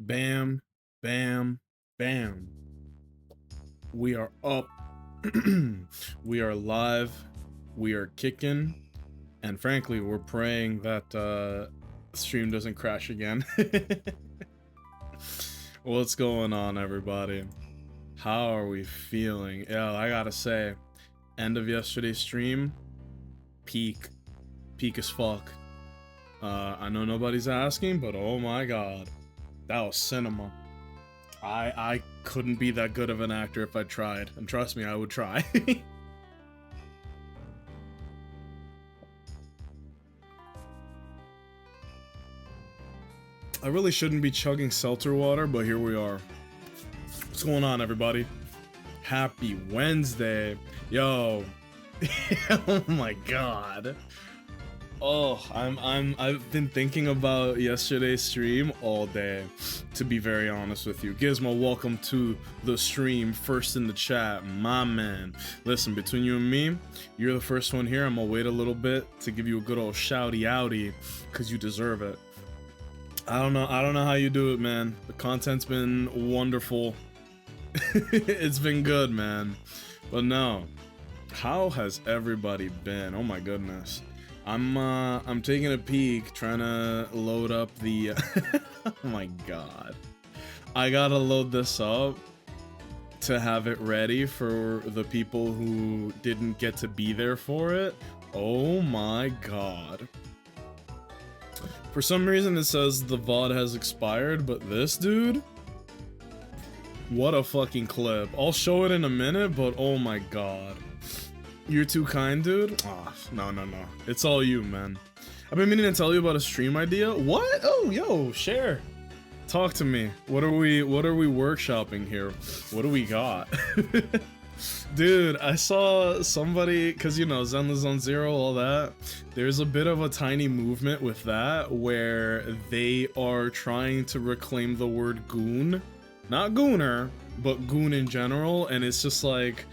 Bam, bam, bam. We are up. We are live. We are kicking. And frankly, we're praying that stream doesn't crash again. What's going on, everybody? How are we feeling? Yeah, I gotta say, end of yesterday's stream, peak as fuck. I know nobody's asking, but oh my god, that was cinema. I couldn't be that good of an actor if I tried, and trust me, I would try. I really shouldn't be chugging seltzer water, but here we are. What's going on, everybody? Happy Wednesday. Yo. Oh my god. Oh, I've been thinking about yesterday's stream all day, to be very honest with you. Gizmo, welcome to the stream, first in the chat, my man. Listen, between you and me, you're the first one here. I'm gonna wait a little bit to give you a good old shouty outy, cause you deserve it. I don't know how you do it, man. The content's been wonderful. It's been good, man. But no, how has everybody been? Oh my goodness. I'm taking a peek, trying to load up the oh my god. I gotta load this up to have it ready for the people who didn't get to be there for it. Oh my god. For some reason it says the VOD has expired, but this dude, what a fucking clip. I'll show it in a minute, but oh my god. You're too kind, dude? Oh, no. It's all you, man. I've been meaning to tell you about a stream idea. What? Oh, yo, share. Talk to me. What are we workshopping here? What do we got? Dude, I saw somebody, cause you know, Zenless Zone Zero, all that. There's a bit of a tiny movement with that where they are trying to reclaim the word goon. Not gooner, but goon in general, and it's just like,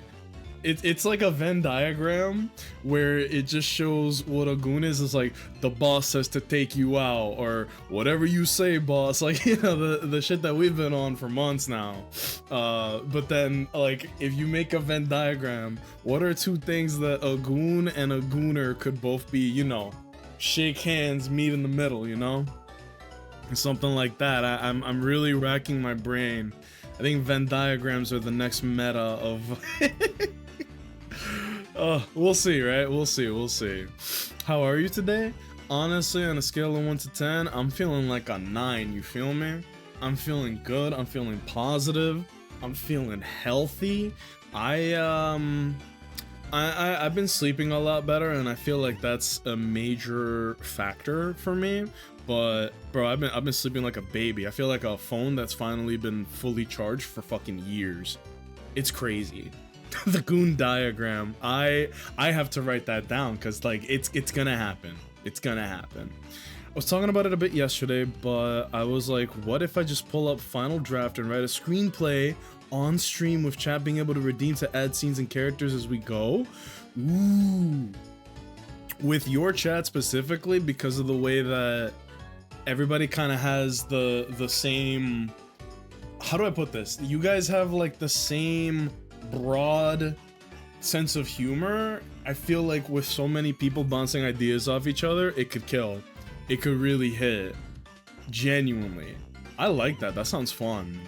it's like a Venn diagram where it just shows what a goon is like the boss says to take you out, or whatever you say, boss, like, you know, the shit that we've been on for months now. But then, like, if you make a Venn diagram, what are two things that a goon and a gooner could both be, you know, shake hands, meet in the middle, you know? Something like that. I'm really racking my brain. I think Venn diagrams are the next meta of we'll see, right? We'll see. How are you today? Honestly, on a scale of 1 to 10, I'm feeling like a 9, you feel me? I'm feeling good, I'm feeling positive, I'm feeling healthy. I've been sleeping a lot better, and I feel like that's a major factor for me. But bro, I've been sleeping like a baby. I feel like a phone that's finally been fully charged for fucking years. It's crazy. The goon diagram. I have to write that down, because like it's gonna happen. It's gonna happen. I was talking about it a bit yesterday, but I was like, what if I just pull up Final Draft and write a screenplay on stream with chat being able to redeem to add scenes and characters as we go? Ooh. With your chat specifically, because of the way that everybody kind of has the same, how do I put this? You guys have like the same broad sense of humor. I feel like with so many people bouncing ideas off each other, it could kill. It could really hit. Genuinely. I like that. That sounds fun.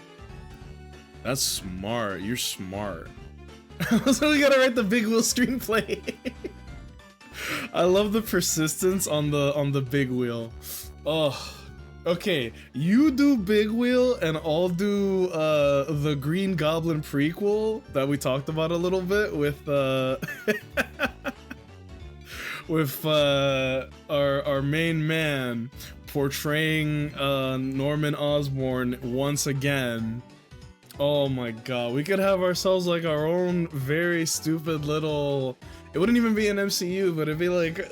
That's smart. You're smart. So we gotta write the Big Wheel screenplay. I love the persistence on the Big Wheel. Oh, okay. You do Big Wheel, and I'll do the Green Goblin prequel that we talked about a little bit with with our main man portraying Norman Osborn once again. Oh my god, we could have ourselves like our own very stupid little. It wouldn't even be an MCU, but it'd be like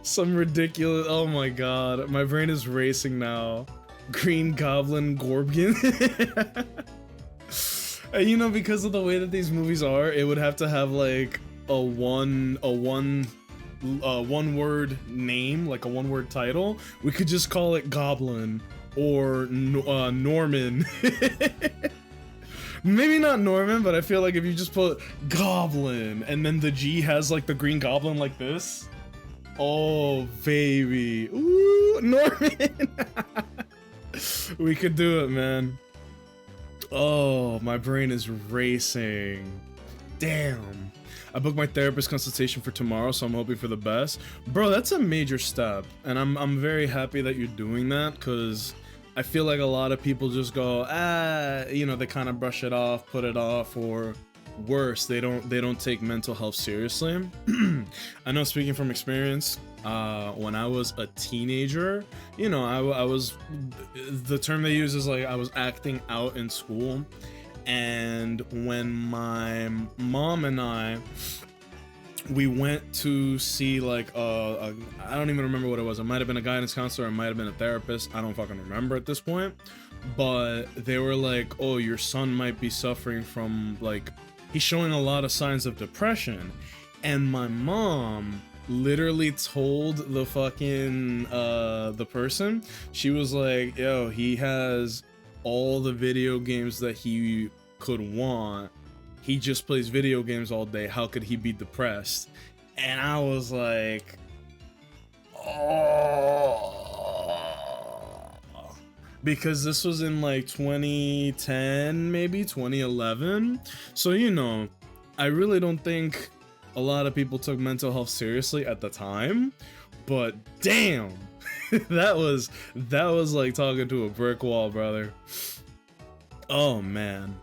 some ridiculous. Oh my god, my brain is racing now. Green Goblin Gorbkin. And you know, because of the way that these movies are, it would have to have like a one word name, like a one word title. We could just call it Goblin. or Norman. Maybe not Norman, but I feel like if you just put Goblin and then the G has like the green goblin like this. Oh, baby. Ooh, Norman. We could do it, man. Oh, my brain is racing. Damn. I booked my therapist consultation for tomorrow, so I'm hoping for the best. Bro, that's a major step, and I'm very happy that you're doing that, because I feel like a lot of people just go, you know, they kind of brush it off, put it off, or worse, they don't take mental health seriously. I know, speaking from experience, when I was a teenager, you know, I was, the term they use is like I was acting out in school. And when my mom and we went to see like I don't even remember what it was. It might have been a guidance counselor, it might have been a therapist. I don't fucking remember at this point. But they were like, oh, your son might be suffering from, like, he's showing a lot of signs of depression. And my mom literally told the fucking the person, she was like, yo, he has all the video games that he could want. He just plays video games all day. How could he be depressed? And I was like, oh, because this was in like 2010, maybe 2011. So, you know, I really don't think a lot of people took mental health seriously at the time, but damn, that was like talking to a brick wall, brother. Oh man,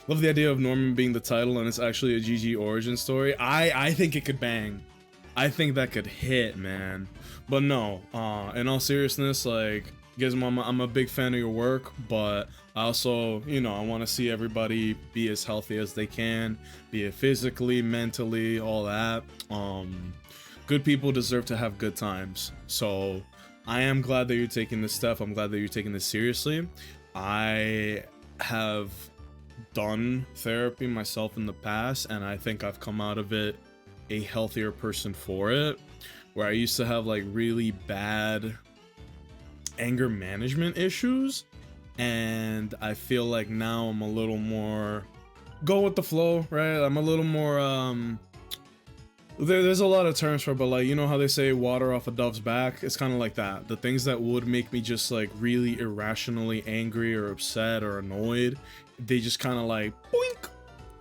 love the idea of Norman being the title and it's actually a GG origin story. I think it could bang. I think that could hit, man. But no, in all seriousness, like, Gizmo, I'm a big fan of your work, but I also, you know, I want to see everybody be as healthy as they can, be it physically, mentally, all that. Good people deserve to have good times. So I am glad that you're taking this step. I'm glad that you're taking this seriously. I have done therapy myself in the past, and I think I've come out of it a healthier person for it, where I used to have like really bad anger management issues, and I feel like now I'm a little more go with the flow, right? I'm a little more there's a lot of terms for it, but like, you know how they say water off a dove's back? It's kind of like that. The things that would make me just like really irrationally angry or upset or annoyed, they just kind of like boink,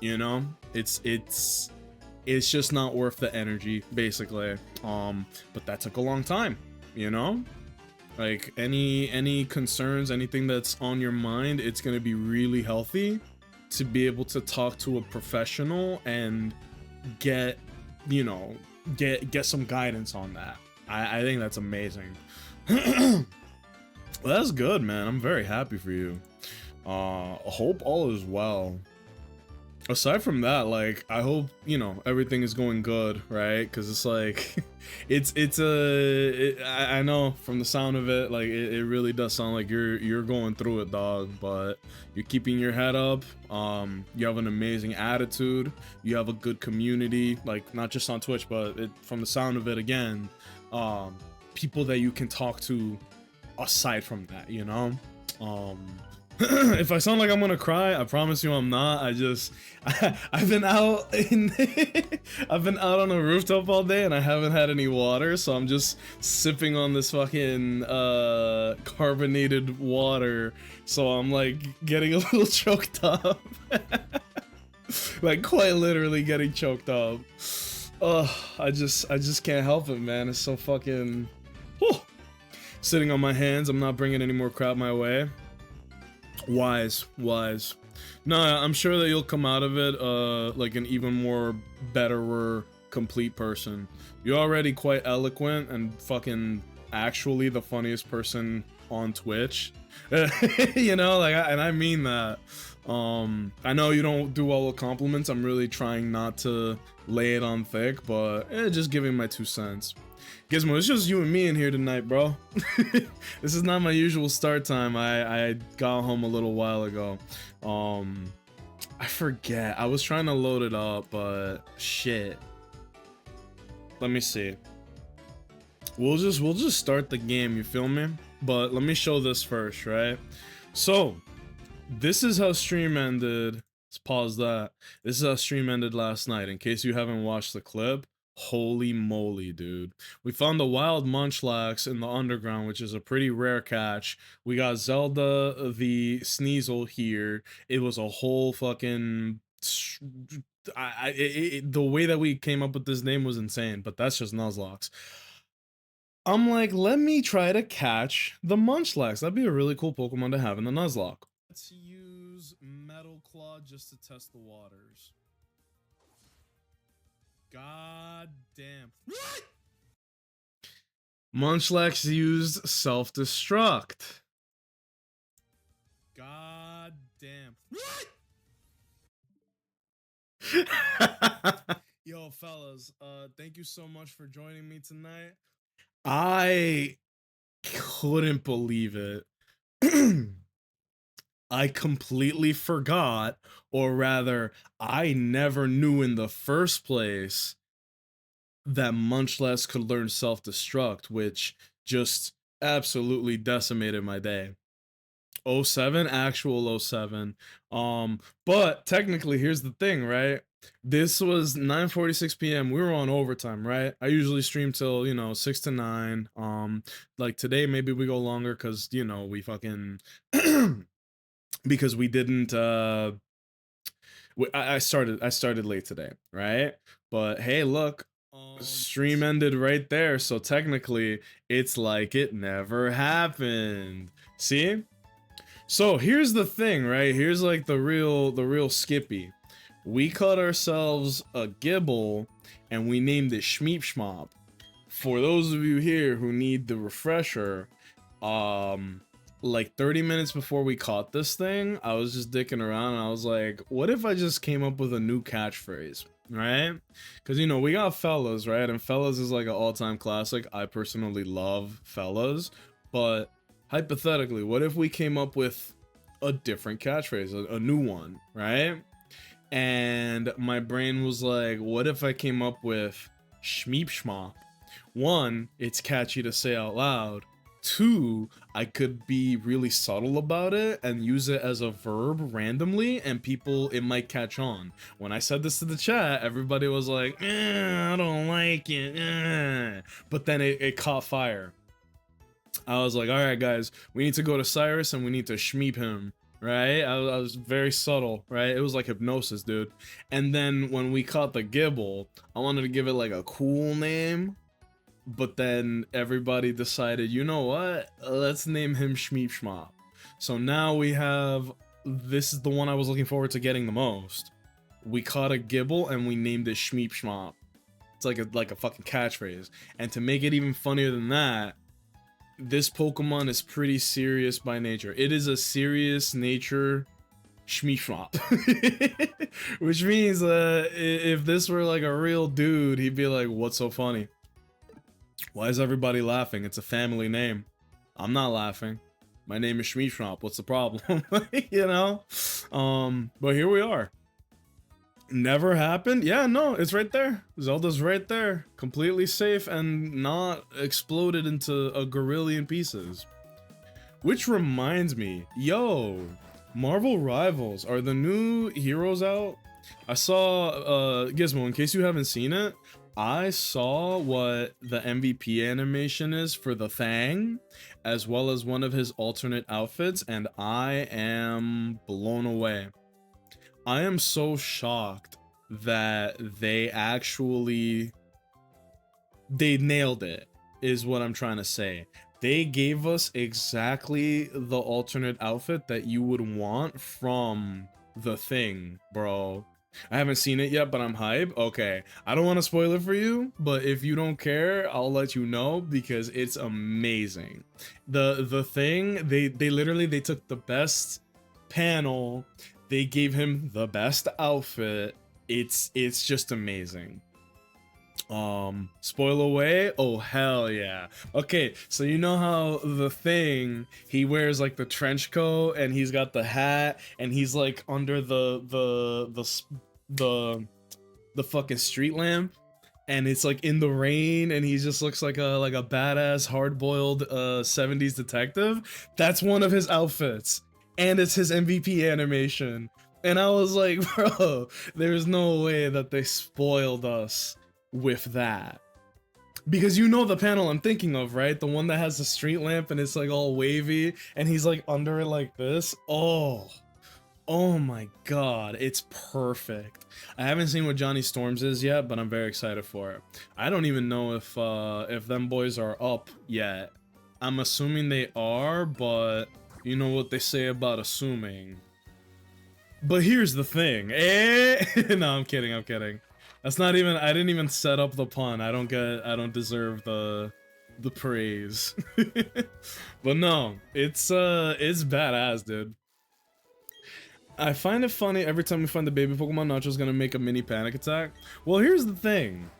you know? It's just not worth the energy, basically. But that took a long time, you know? Like, any concerns, anything that's on your mind, it's gonna be really healthy to be able to talk to a professional and get, you know, get some guidance on that. I think that's amazing. Well, that's good, man. I'm very happy for you. Hope all is well. Aside from that, like, I hope, you know, everything is going good, right? Because it's like, I know from the sound of it, like, it really does sound like you're going through it, dog, but you're keeping your head up. You have an amazing attitude. You have a good community, like, not just on Twitch, but from the sound of it, again, people that you can talk to aside from that, you know? If I sound like I'm gonna cry, I promise you I'm not. I've been out I've been out on a rooftop all day and I haven't had any water, so I'm just sipping on this fucking carbonated water, so I'm like getting a little choked up. Like, quite literally getting choked up. Oh, I just can't help it, man. It's so fucking sitting on my hands. I'm not bringing any more crap my way. Wise. No, I'm sure that you'll come out of it like an even more betterer, complete person. You're already quite eloquent and fucking actually the funniest person on Twitch. You know, like, and I mean that. I know you don't do well with compliments. I'm really trying not to lay it on thick, but just giving my 2 cents. Gizmo, it's just you and me in here tonight, bro. This is not my usual start time. I got home a little while ago. I forget. I was trying to load it up, but shit. Let me see. We'll just start the game, you feel me? But let me show this first, right? So this is how stream ended. Let's pause that. This is how stream ended last night. In case you haven't watched the clip, holy moly, dude. We found the wild munchlax in the underground, which is a pretty rare catch. We got Zelda the Sneasel here. It was a whole fucking... the way that we came up with this name was insane, but that's just Nuzlocke. I'm like, let me try to catch the munchlax. That'd be a really cool Pokemon to have in the Nuzlocke. Let's use Metal Claw just to test the waters. God damn. What? Munchlax used self-destruct. God damn. What? Yo, fellas, thank you so much for joining me tonight. I couldn't believe it. I completely forgot, or rather, I never knew in the first place that Munchlax could learn self-destruct, which just absolutely decimated my day. 07, actual 07. But technically, here's the thing, right? This was 9:46 p.m. We were on overtime, right? I usually stream till, 6 to 9. Like today, maybe we go longer because, we fucking... because we didn't I started late today, right? But hey, look, stream ended right there, so technically it's like it never happened. See? So here's the thing, right? Here's like the real Skippy. We caught ourselves a Gibble and we named it Schmeep Schmop. For those of you here who need the refresher, like 30 minutes before we caught this thing, I was just dicking around and I was like, what if I just came up with a new catchphrase, right? Because, we got Fellas, right? And Fellas is like an all-time classic. I personally love Fellas, but hypothetically, what if we came up with a different catchphrase, a new one, right? And my brain was like, what if I came up with Schmeep Schmop? One, it's catchy to say out loud. Two, I could be really subtle about it and use it as a verb randomly, and it might catch on. When I said this to the chat, everybody was like, I don't like it. But then it caught fire. I was like, all right, guys, we need to go to Cyrus and we need to schmeep him, right? I was very subtle, right? It was like hypnosis, dude. And then when we caught the Gibble, I wanted to give it like a cool name. But then everybody decided, you know what? Let's name him Schmeep Schmop. So now we have, this is the one I was looking forward to getting the most. We caught a Gibble and we named it Schmeep Schmop. It's like a fucking catchphrase. And to make it even funnier than that, this Pokemon is pretty serious by nature. It is a serious nature Schmeep Schmop. Which means if this were like a real dude, he'd be like, what's so funny? Why is everybody laughing? It's a family name. I'm not laughing. My name is Schmeep Schmop. What's the problem? But here we are. Never happened? Yeah, no, it's right there. Zelda's right there. Completely safe and not exploded into a gorillion pieces. Which reminds me, yo, Marvel Rivals, are the new heroes out? I saw, Gizmo, in case you haven't seen it, I saw what the MVP animation is for the Thang, as well as one of his alternate outfits, and I am blown away. I am so shocked that they nailed it, is what I'm trying to say. They gave us exactly the alternate outfit that you would want from the Thing, bro. I haven't seen it yet, but I'm hype. Okay, I don't want to spoil it for you, but if you don't care, I'll let you know because it's amazing. The Thing, they literally took the best panel, they gave him the best outfit. It's just amazing. Spoil away? Oh hell yeah. Okay, so you know how the Thing, he wears like the trench coat and he's got the hat and he's like under the fucking street lamp, and it's like in the rain, and he just looks like a badass hard-boiled 70s detective. That's one of his outfits, and it's his MVP animation. And I was like, bro, there's no way that they spoiled us with that. Because you know the panel I'm thinking of, right? The one that has the street lamp and it's like all wavy and he's like under it like this. Oh my god, it's perfect. I haven't seen what Johnny Storms is yet, but I'm very excited for it. I don't even know if them boys are up yet. I'm assuming they are, but you know what they say about assuming. But here's the thing. No, I'm kidding. That's not even, I didn't even set up the pun. I don't deserve the praise. But no, it's badass, dude. I find it funny every time we find the baby Pokemon, Nacho's gonna make a mini panic attack. Well, here's the thing.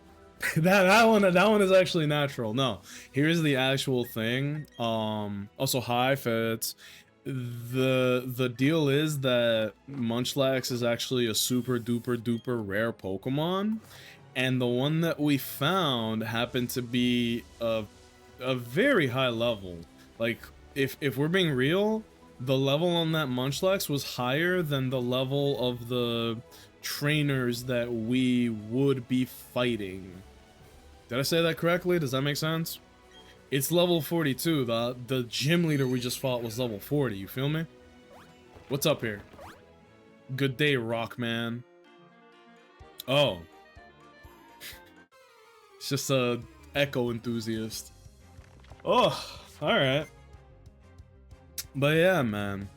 that one is actually natural. No, here's the actual thing. Also, hi Fitz. The deal is that Munchlax is actually a super duper rare Pokemon, and the one that we found happened to be a very high level. Like, if we're being real, the level on that Munchlax was higher than the level of the trainers that we would be fighting. Did I say that correctly? Does that make sense? It's level 42. The gym leader we just fought was level 40. You feel me? What's up here? Good day, Rockman. Oh. It's just a Echo enthusiast. Oh, alright. But yeah, man.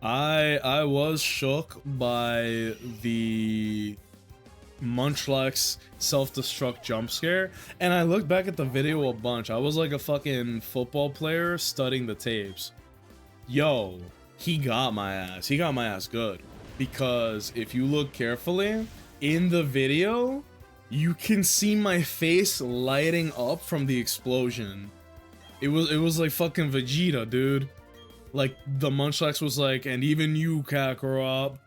I was shook by the Munchlax self-destruct jump scare, and I looked back at the video a bunch. I was like a fucking football player studying the tapes. Yo, he got my ass. He got my ass good. Because if you look carefully, in the video, you can see my face lighting up from the explosion. It was like fucking Vegeta, dude. Like, the Munchlax was like, and even you, Kakarot.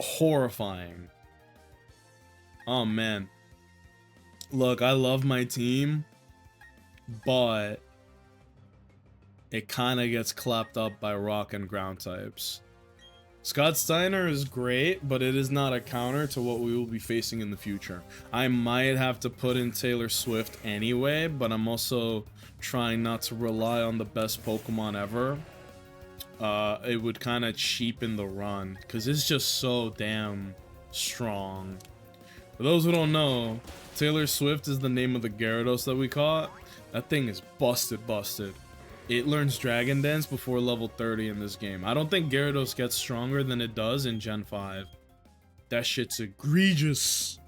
Horrifying. Oh man, look, I love my team, but it kind of gets clapped up by rock and ground types. Scott Steiner is great, but it is not a counter to what we will be facing in the future. I might have to put in Taylor Swift anyway, but I'm also trying not to rely on the best Pokemon ever. It would kind of cheapen the run, because it's just so damn strong. For those who don't know, Taylor Swift is the name of the Gyarados that we caught. That thing is busted. It learns Dragon Dance before level 30 in this game. I don't think Gyarados gets stronger than it does in Gen 5. That shit's egregious.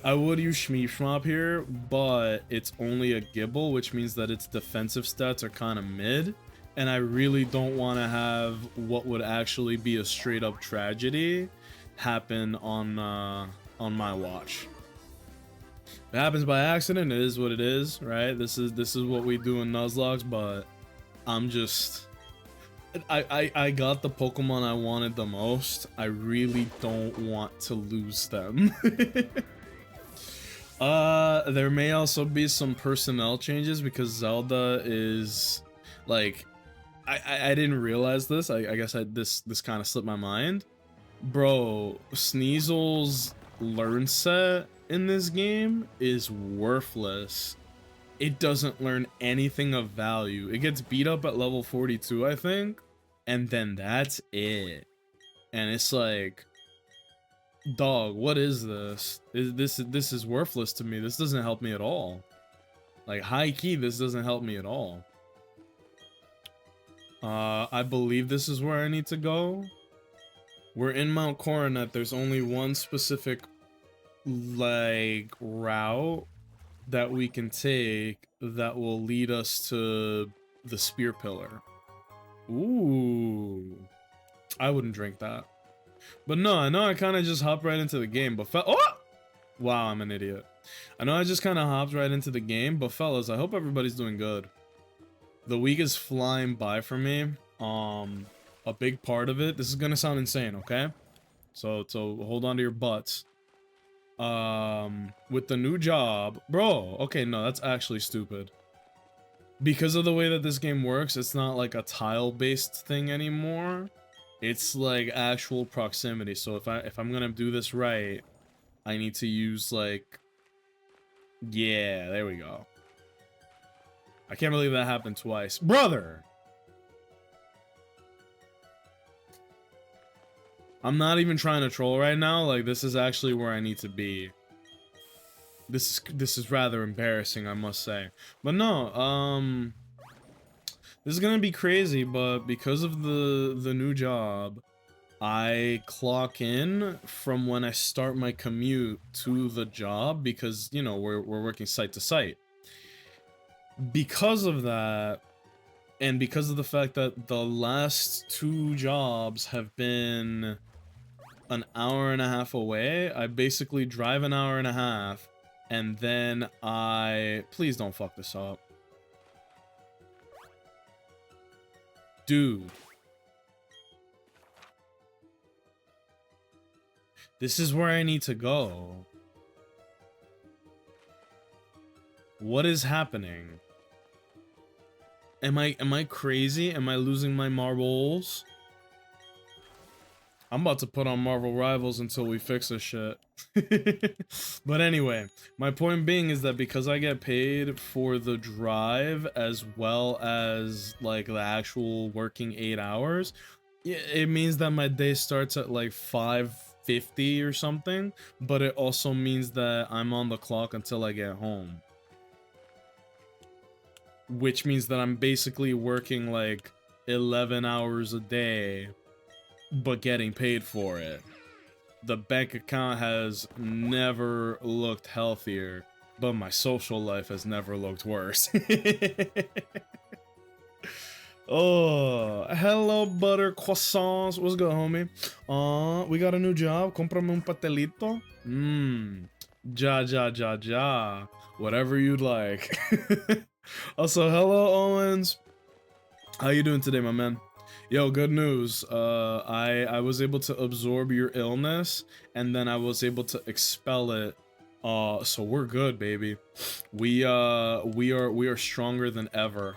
I would use Shmeeshmop here, but it's only a Gibble, which means that its defensive stats are kind of mid. And I really don't want to have what would actually be a straight up tragedy happen on my watch. If it happens by accident, it is what it is, right? This is what we do in Nuzlocke, but I'm just I got the Pokemon I wanted the most. I really don't want to lose them. There may also be some personnel changes because Zelda is like, I didn't realize this. I guess this kind of slipped my mind. Bro, Sneasel's learn set in this game is worthless. It doesn't learn anything of value. It gets beat up at level 42, I think, and then that's it. And it's like, dog, what is this? This is worthless to me. This doesn't help me at all. Like, high key, this doesn't help me at all. I believe this is where I need to go. We're in Mount Coronet. There's only one specific, like, route that we can take that will lead us to the Spear Pillar. Ooh. I wouldn't drink that. But no, I know I kind of just hopped right into the game, but oh! Wow, I'm an idiot. I know I just kind of hopped right into the game, but fellas, I hope everybody's doing good. The week is flying by for me. A big part of it, this is gonna sound insane, okay? So hold on to your butts. With the new job, bro. Okay, no, that's actually stupid. Because of the way that this game works, it's not like a tile-based thing anymore. It's like actual proximity. So if I'm gonna do this right, I need to use like, yeah, there we go. I can't believe that happened twice, brother. I'm not even trying to troll right now. Like, this is actually where I need to be. This is rather embarrassing, I must say. But no, this is gonna be crazy, but because of the new job, I clock in from when I start my commute to the job because, you know, we're working site to site. Because of that, and because of the fact that the last two jobs have been an hour and a half away, I basically drive an hour and a half, and then please don't fuck this up. Dude. This is where I need to go. What is happening? Am I crazy? Am I losing my marbles? I'm about to put on Marvel Rivals until we fix this shit. But anyway, my point being is that because I get paid for the drive as well as like the actual working 8 hours, it means that my day starts at like 5:50 or something, but it also means that I'm on the clock until I get home. Which means that I'm basically working like 11 hours a day, but getting paid for it. The bank account has never looked healthier, but my social life has never looked worse. Oh, hello, butter croissants. What's good, homie? We got a new job. Comprame un pastelito. Ja. Whatever you'd like. Also, hello, Owens. How you doing today, my man? Yo, good news. I was able to absorb your illness, and then I was able to expel it. So we're good, baby. We are stronger than ever.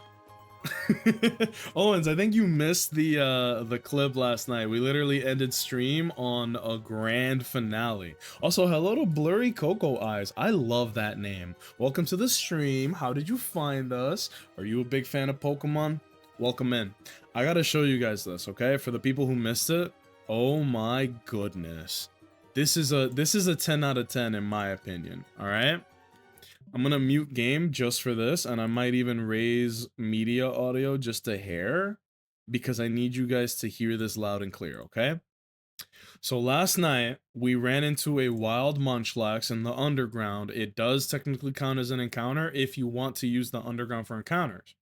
Owens, I think you missed the clip last night. We literally ended stream on a grand finale. Also, hello to Blurry Cocoa Eyes. I love that name. Welcome to the stream. How did you find us? Are you a big fan of Pokemon? Welcome in. I gotta show you guys this, okay? For the people who missed it. Oh my goodness. This is a 10 out of 10 in my opinion, all right? I'm gonna mute game just for this, and I might even raise media audio just a hair because I need you guys to hear this loud and clear, okay? So last night, we ran into a wild Munchlax in the underground. It does technically count as an encounter if you want to use the underground for encounters,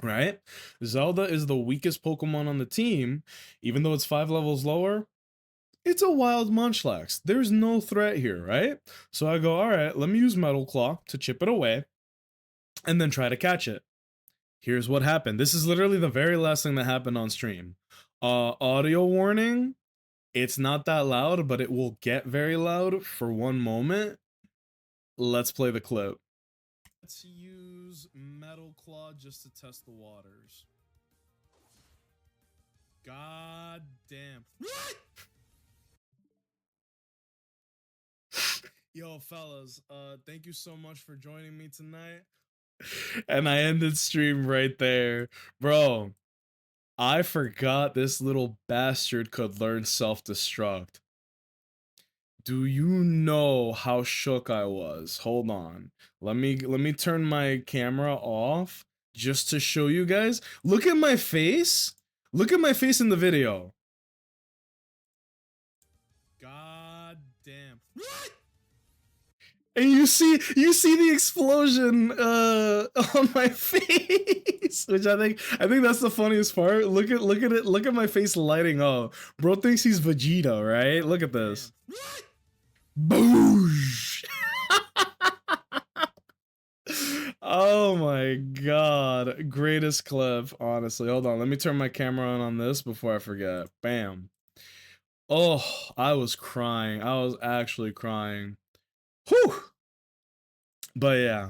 right? Zelda is the weakest Pokemon on the team, even though it's 5 levels lower. It's a wild Munchlax. There's no threat here, right? So I go, all right, let me use Metal Claw to chip it away and then try to catch it. Here's what happened. This is literally the very last thing that happened on stream. Audio warning. It's not that loud, but it will get very loud for one moment. Let's play the clip. Let's use Metal Claw just to test the waters. God damn. Yo, fellas, thank you so much for joining me tonight. And I ended stream right there. Bro, I forgot this little bastard could learn self-destruct. Do you know how shook I was? Hold on. Let me turn my camera off just to show you guys. Look at my face. Look at my face in the video. God damn. And you see the explosion on my face, which I think that's the funniest part. Look at it. Look at my face lighting up. Bro thinks he's Vegeta, right? Look at this. Boosh! Oh my god, greatest clip, honestly. Hold on, let me turn my camera on this before I forget. Bam. Oh, I was crying. I was actually crying. Whew. But yeah.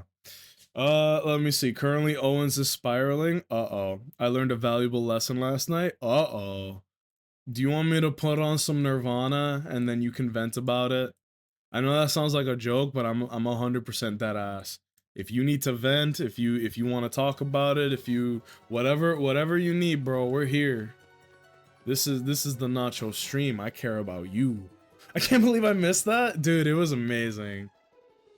Let me see. Currently, Owens is spiraling. Uh-oh. I learned a valuable lesson last night. Uh-oh. Do you want me to put on some Nirvana and then you can vent about it? I know that sounds like a joke, but I'm 100% dead ass. If you need to vent, if you want to talk about it, if you whatever you need, bro, we're here. This is the Nacho stream. I care about you. I can't believe I missed that. Dude, it was amazing.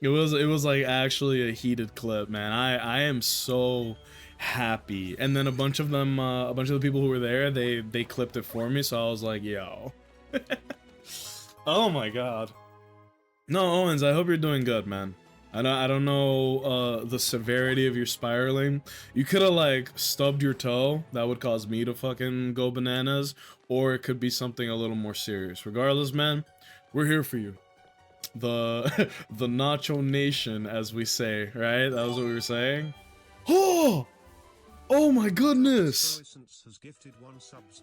It was like actually a heated clip, man. I am so happy. And then a bunch of them a bunch of the people who were there, they clipped it for me, so I was like, yo. Oh my god. No, Owens, I hope you're doing good, man. I don't know the severity of your spiraling. You could have like stubbed your toe. That would cause me to fucking go bananas, or it could be something a little more serious. Regardless, man, we're here for you. The the Nacho Nation, as we say, right? That was what we were saying. Oh! Oh my goodness!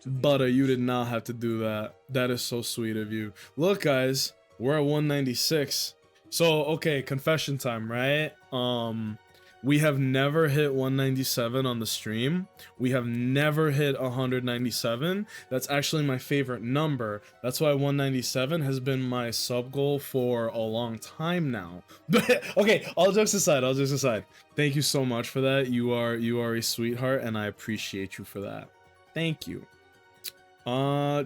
Butter, you did not have to do that. That is so sweet of you. Look, guys, we're at 196. So, okay, confession time, right? We have never hit 197 on the stream. We have never hit 197. That's actually my favorite number. That's why 197 has been my sub goal for a long time now. But okay, all jokes aside, thank you so much for that. You are a sweetheart, and I appreciate you for that. Thank you.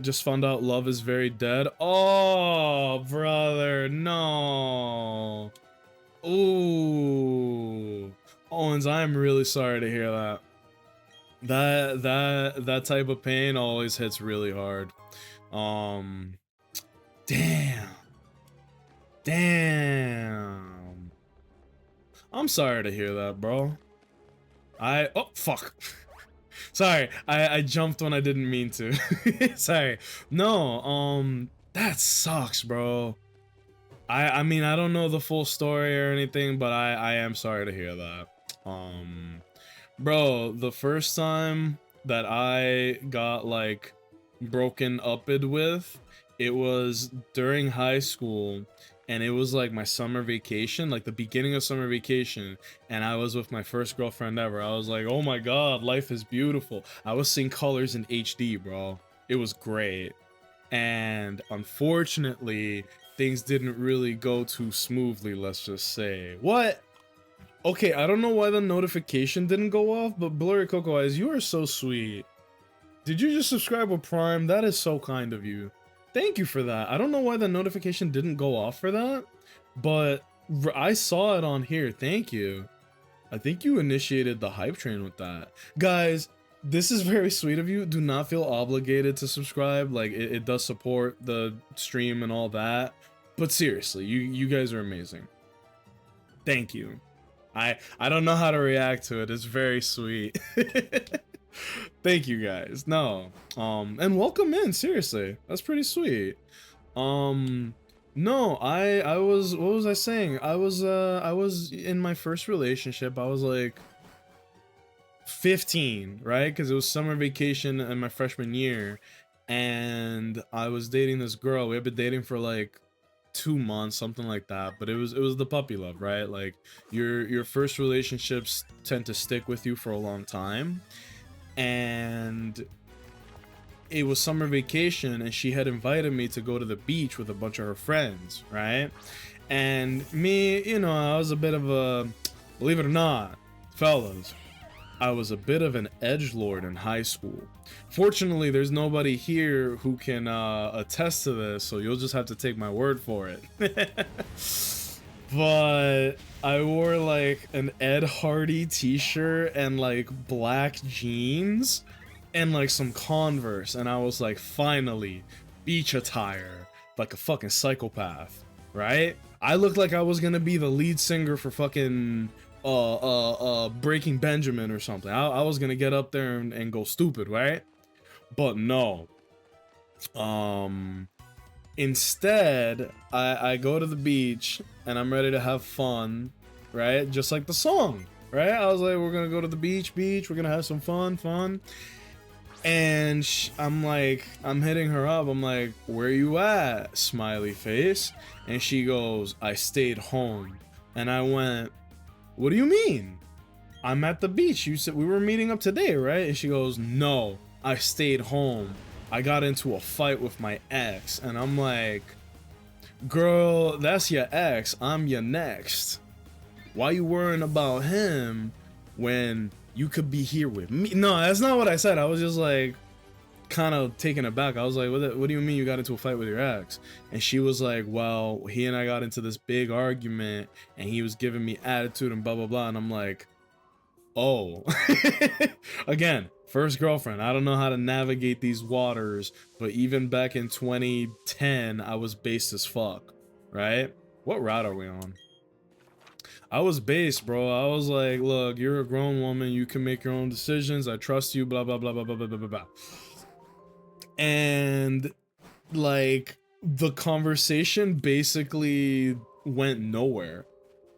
Just found out love is very dead. Oh, brother, no. Ooh. Owens, I am really sorry to hear that. That type of pain always hits really hard. Damn. I'm sorry to hear that, bro. Oh, fuck. Sorry, I jumped when I didn't mean to. Sorry. No, that sucks, bro. I mean, I don't know the full story or anything, but I am sorry to hear that. Bro, the first time that I got like broken uped with, it was during high school, and it was like my summer vacation, like the beginning of summer vacation, and I was with my first girlfriend ever. I was like, oh my god, life is beautiful. I was seeing colors in HD, bro. It was great. And unfortunately, things didn't really go too smoothly, let's just say. What? Okay, I don't know why the notification didn't go off, but Blurry Cocoa Eyes, you are so sweet. Did you just subscribe with Prime? That is so kind of you. Thank you for that. I don't know why the notification didn't go off for that, but I saw it on here. Thank you. I think you initiated the hype train with that. Guys, this is very sweet of you. Do not feel obligated to subscribe. Like, it does support the stream and all that. But seriously, you guys are amazing. Thank you. I don't know how to react to it. It's very sweet. Thank you guys. No. And welcome in, seriously. That's pretty sweet. No, I was, what was I saying? I was in my first relationship. I was like 15, right? Because it was summer vacation in my freshman year, and I was dating this girl. We had been dating for like 2 months, something like that, but it was the puppy love, right? Like your first relationships tend to stick with you for a long time. And it was summer vacation, and she had invited me to go to the beach with a bunch of her friends, right? And me, you know, I was a bit of a, believe it or not, fellas, I was a bit of an edgelord in high school. Fortunately, there's nobody here who can attest to this, so you'll just have to take my word for it. But I wore like an Ed Hardy t-shirt and like black jeans and like some Converse, and I was like, finally, beach attire, like a fucking psychopath, right? I looked like I was gonna be the lead singer for fucking Breaking Benjamin or something. I was gonna get up there and go stupid, right? But no. Instead, I go to the beach and I'm ready to have fun, right? Just like the song, right? I was like, we're gonna go to the beach, we're gonna have some fun. And I'm hitting her up. I'm like, where you at? Smiley face. And she goes, I stayed home. And I went, what do you mean? I'm at the beach. You said we were meeting up today, right? And she goes, no, I stayed home. I got into a fight with my ex. And I'm like, girl, that's your ex. I'm your next. Why you worrying about him when you could be here with me? No, that's not what I said. I was just like kind of taken aback. I was like, what do you mean you got into a fight with your ex? And she was like, well, he and I got into this big argument and he was giving me attitude and blah, blah, blah. And I'm like, oh, again, first girlfriend. I don't know how to navigate these waters, but even back in 2010, I was based as fuck, right? What route are we on? I was based, bro. I was like, look, you're a grown woman. You can make your own decisions. I trust you, blah, blah, blah, blah, blah, blah, blah, blah, blah. And like the conversation basically went nowhere.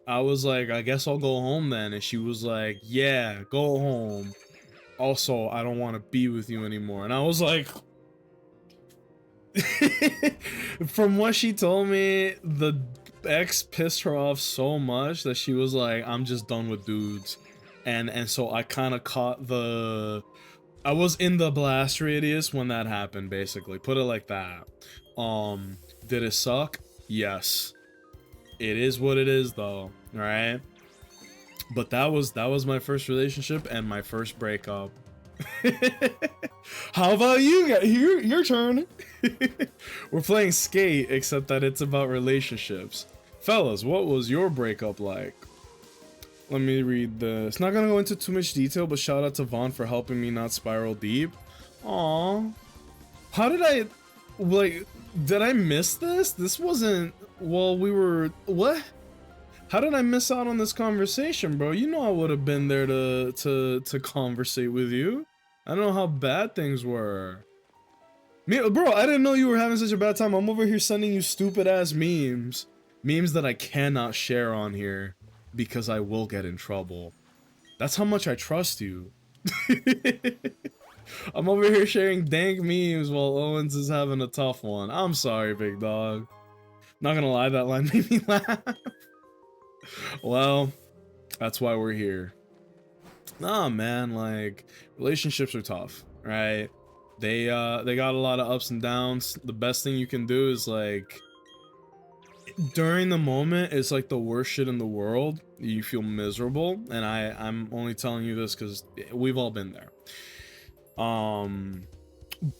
I was like, I guess I'll go home then. And she was like, yeah, go home. Also, I don't want to be with you anymore. And I was like, from what she told me, the ex pissed her off so much that she was like, I'm just done with dudes. And so I kind of caught I was in the blast radius when that happened, basically. Put it like that. Did it suck? Yes. It is what it is though, right? But that was my first relationship and my first breakup. How about you guys? Your turn. We're playing Skate, except that it's about relationships. Fellas, what was your breakup like? Let me read this. Not gonna go into too much detail, but shout out to Vaughn for helping me not spiral deep. Aww. How did I, like, did I miss this? This wasn't, well, we were, what? How did I miss out on this conversation, bro? You know I would have been there to conversate with you. I don't know how bad things were. Bro, I didn't know you were having such a bad time. I'm over here sending you stupid ass memes. Memes that I cannot share on here because I will get in trouble. That's how much I trust you. I'm over here sharing dank memes while Owens is having a tough one. I'm sorry, big dog. Not gonna lie, that line made me laugh. Well, that's why we're here. Nah, man, like, relationships are tough, right? They got a lot of ups and downs. The best thing you can do is, like, during the moment, it's like the worst shit in the world. You feel miserable, and I'm only telling you this because we've all been there.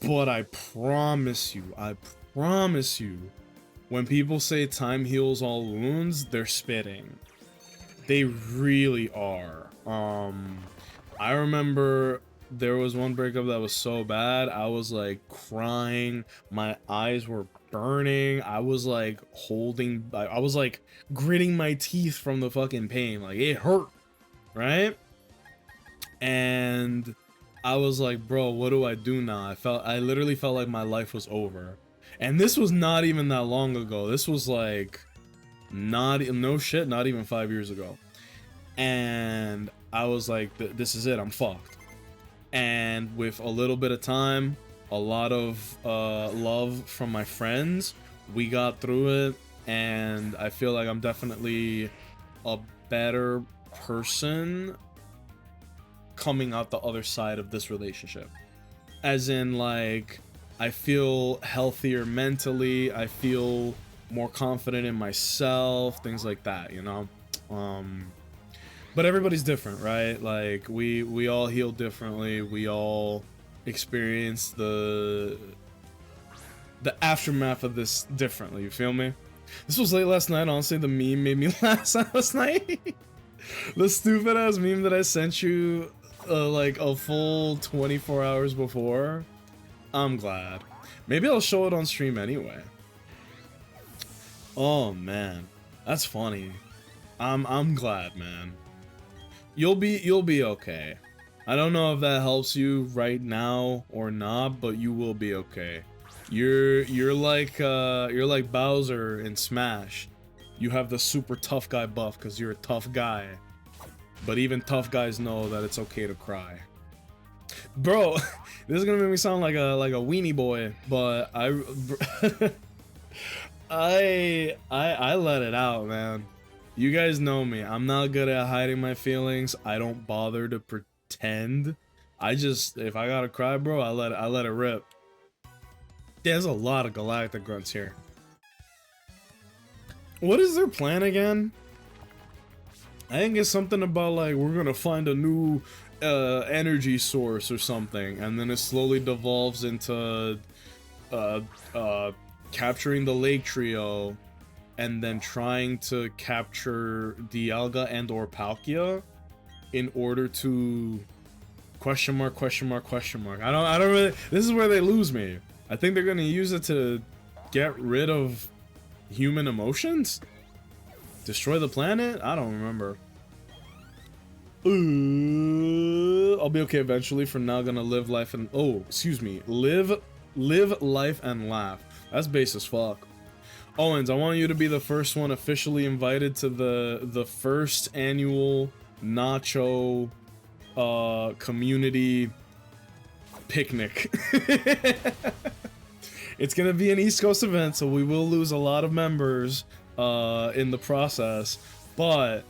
But I promise you, when people say time heals all wounds, they're spitting. They really are. I remember there was one breakup that was so bad, I was like crying, my eyes were burning, I was like I was like gritting my teeth from the fucking pain, like it hurt, right? And I was like, bro, what do I do now? I literally felt like my life was over. And this was not even that long ago. This was like not even 5 years ago. And I was like, this is it, I'm fucked. And with a little bit of time, a lot of love from my friends, we got through it, and I feel like I'm definitely a better person coming out the other side of this relationship. As in, like, I feel healthier mentally, I feel more confident in myself, things like that, you know? But everybody's different, right? Like, we all heal differently, we all experience the aftermath of this differently, you feel me? This was late last night, honestly, the meme made me laugh last night. The stupid ass meme that I sent you like a full 24 hours before. I'm glad. Maybe I'll show it on stream anyway. Oh man, that's funny. I'm glad, man. You'll be okay. I don't know if that helps you right now or not, but you will be okay. You're like Bowser in Smash. You have the super tough guy buff because you're a tough guy. But even tough guys know that it's okay to cry. Bro, this is gonna make me sound like a weenie boy, but I let it out, man. You guys know me. I'm not good at hiding my feelings. I don't bother to pretend. I just, if I gotta cry, bro, I let it rip. There's a lot of galactic grunts here. What is their plan again? I think it's something about like we're gonna find a new energy source or something, and then it slowly devolves into capturing the lake trio, and then trying to capture Dialga and or Palkia in order to question mark. I don't really, this is where they lose me. I think they're gonna use it to get rid of human emotions? Destroy the planet? I don't remember. I'll be okay eventually. For now, gonna live life and live life and laugh. That's base as fuck. Owens, I want you to be the first one officially invited to the first annual Nacho community picnic. It's gonna be an East Coast event, so we will lose a lot of members in the process, but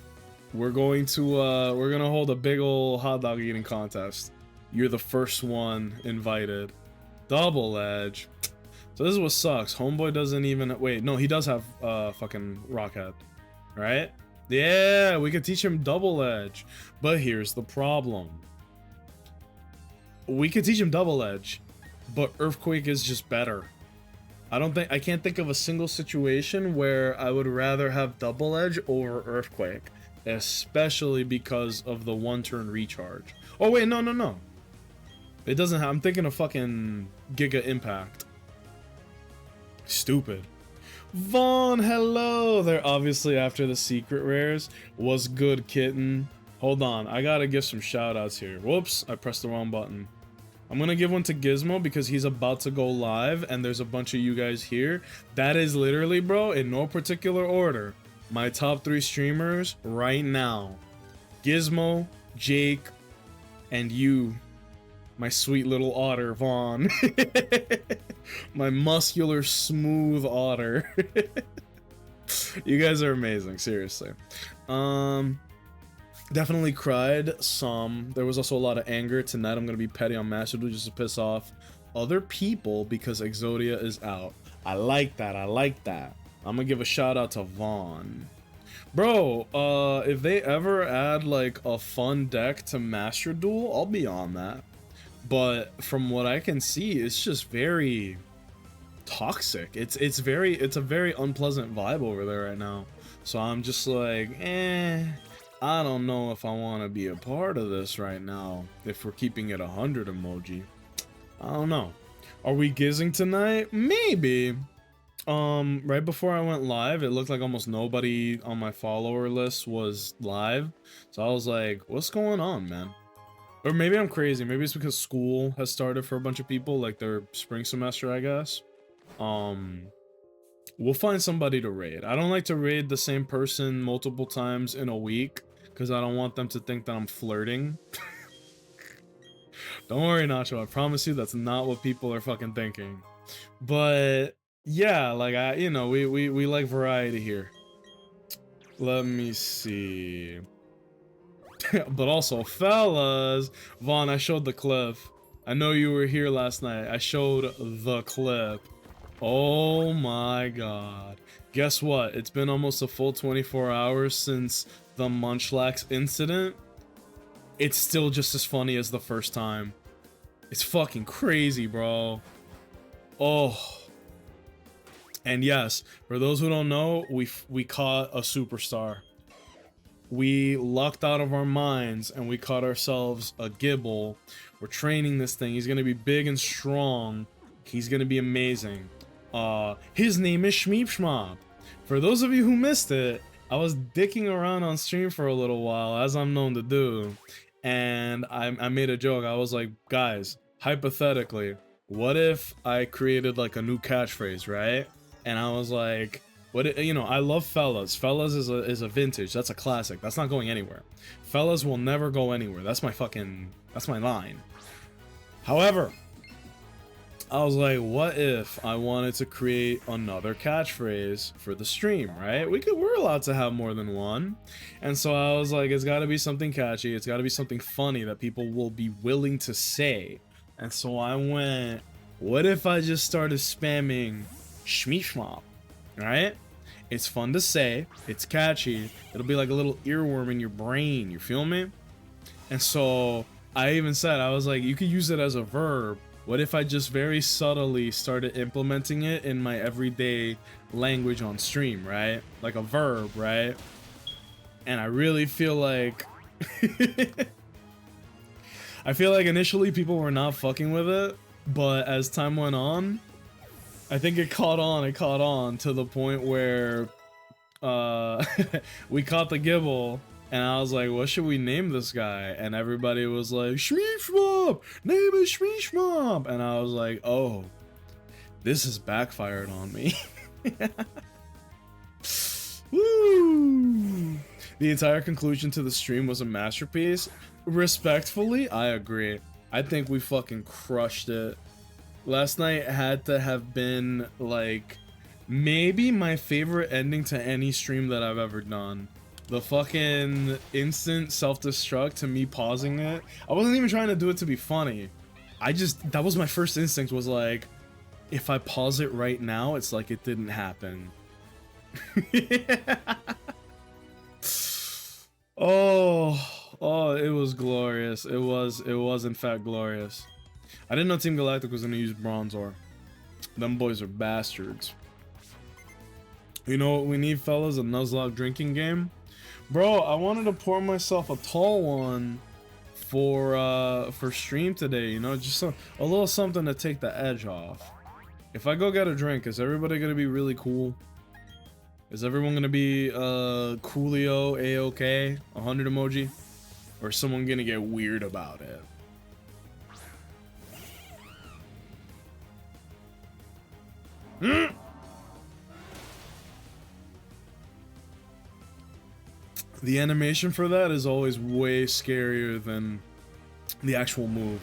we're gonna hold a big ol' hot dog eating contest. You're the first one invited. Double Edge. So this is what sucks. Homeboy doesn't even, wait, no, he does have fucking Rockhead, right? Yeah, we could teach him Double Edge, but here's the problem. We could teach him Double Edge, but Earthquake is just better. I can't think of a single situation where I would rather have Double Edge over Earthquake, especially because of the one-turn recharge. Oh wait, no. It doesn't have, I'm thinking of fucking Giga Impact. Stupid. Vaughn, hello! They're obviously after the secret rares. What's good, kitten? Hold on, I gotta give some shoutouts here. Whoops, I pressed the wrong button. I'm gonna give one to Gizmo because he's about to go live and there's a bunch of you guys here. That is literally, bro, in no particular order, my top 3 streamers right now. Gizmo, Jake, and you, my sweet little otter, Vaughn. My muscular, smooth otter. You guys are amazing, seriously. Definitely cried some. There was also a lot of anger. Tonight I'm gonna be petty on Master Duel just to piss off other people because Exodia is out. I like that. I'm gonna give a shout out to Vaughn. Bro, if they ever add like a fun deck to Master Duel, I'll be on that. But from what I can see, it's just very toxic. It's a very unpleasant vibe over there right now. So I'm just like, I don't know if I want to be a part of this right now, if we're keeping it 100 emoji. I don't know. Are we gizzing tonight? Maybe. Right before I went live, it looked like almost nobody on my follower list was live. So I was like, what's going on, man? Or maybe I'm crazy. Maybe it's because school has started for a bunch of people, like their spring semester, I guess. We'll find somebody to raid. I don't like to raid the same person multiple times in a week because I don't want them to think that I'm flirting. Don't worry, Nacho. I promise you that's not what people are fucking thinking. But yeah, like we like variety here. Let me see. But also, fellas, Vaughn, I showed the clip. I know you were here last night. I showed the clip. Oh my god. Guess what? It's been almost a full 24 hours since the Munchlax incident. It's still just as funny as the first time. It's fucking crazy, bro. Oh. And yes, for those who don't know, we caught a superstar. We lucked out of our minds and we caught ourselves a Gibble. We're training this thing. He's gonna be big and strong. He's gonna be amazing. His name is Shmeep Shmop. For those of you who missed it, I was dicking around on stream for a little while, as I'm known to do, and I made a joke. I was like, guys, hypothetically, what if I created like a new catchphrase, right? And I was like, I love fellas. Fellas is a vintage. That's a classic. That's not going anywhere. Fellas will never go anywhere. That's my line. However, I was like, what if I wanted to create another catchphrase for the stream, right? We're allowed to have more than one. And so I was like, it's gotta be something catchy, it's gotta be something funny that people will be willing to say. And so I went, what if I just started spamming shmeeshmop, right? It's fun to say, it's catchy, it'll be like a little earworm in your brain, you feel me? And so I even said, I was like, you could use it as a verb. What if I just very subtly started implementing it in my everyday language on stream, right? Like a verb, right? And I really feel like I feel like initially people were not fucking with it, but as time went on, I think it caught on to the point where we caught the gibble. And I was like, what should we name this guy? And everybody was like, Shmeeshmop! Name it Shmeeshmop! And I was like, oh, this has backfired on me. Woo! The entire conclusion to the stream was a masterpiece. Respectfully, I agree. I think we fucking crushed it. Last night had to have been, like, maybe my favorite ending to any stream that I've ever done. The fucking instant self-destruct to me pausing it. I wasn't even trying to do it to be funny. That was my first instinct, was like, if I pause it right now, it's like it didn't happen. Oh, it was glorious. It was in fact glorious. I didn't know Team Galactic was gonna use Bronzor. Them boys are bastards. You know what we need, fellas? A Nuzlocke drinking game. Bro, I wanted to pour myself a tall one for stream today, you know, just a little something to take the edge off. If I go get a drink, is everybody gonna be really cool? Is everyone gonna be coolio, A-OK, 100 emoji? Or is someone gonna get weird about it? The animation for that is always way scarier than the actual move.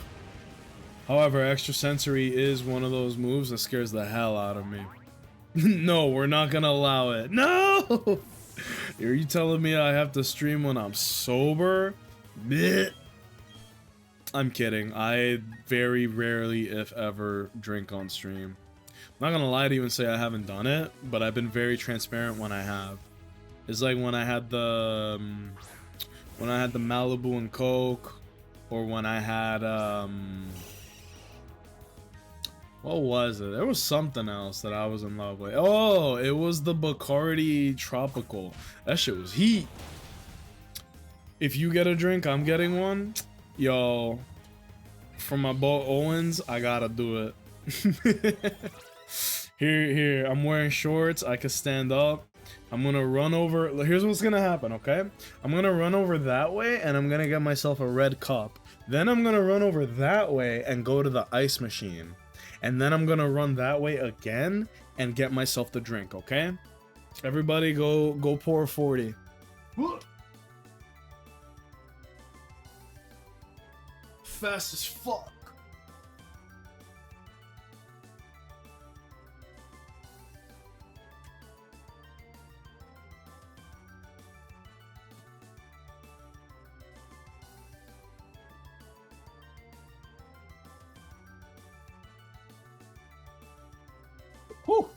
However, extrasensory is one of those moves that scares the hell out of me. No, we're not gonna allow it. No! Are you telling me I have to stream when I'm sober? Blech. I'm kidding. I very rarely, if ever, drink on stream. I'm not gonna lie to you and say I haven't done it, but I've been very transparent when I have. It's like when I had the Malibu and Coke, or when I had what was it? There was something else that I was in love with. Oh, it was the Bacardi Tropical. That shit was heat. If you get a drink, I'm getting one. Yo, for my boy Owens, I gotta do it. Here, I'm wearing shorts. I can stand up. I'm gonna run over. Here's what's gonna happen, okay? I'm gonna run over that way, and I'm gonna get myself a red cup. Then I'm gonna run over that way and go to the ice machine. And then I'm gonna run that way again and get myself the drink, okay? Everybody go pour 40. Fast as fuck. Whew.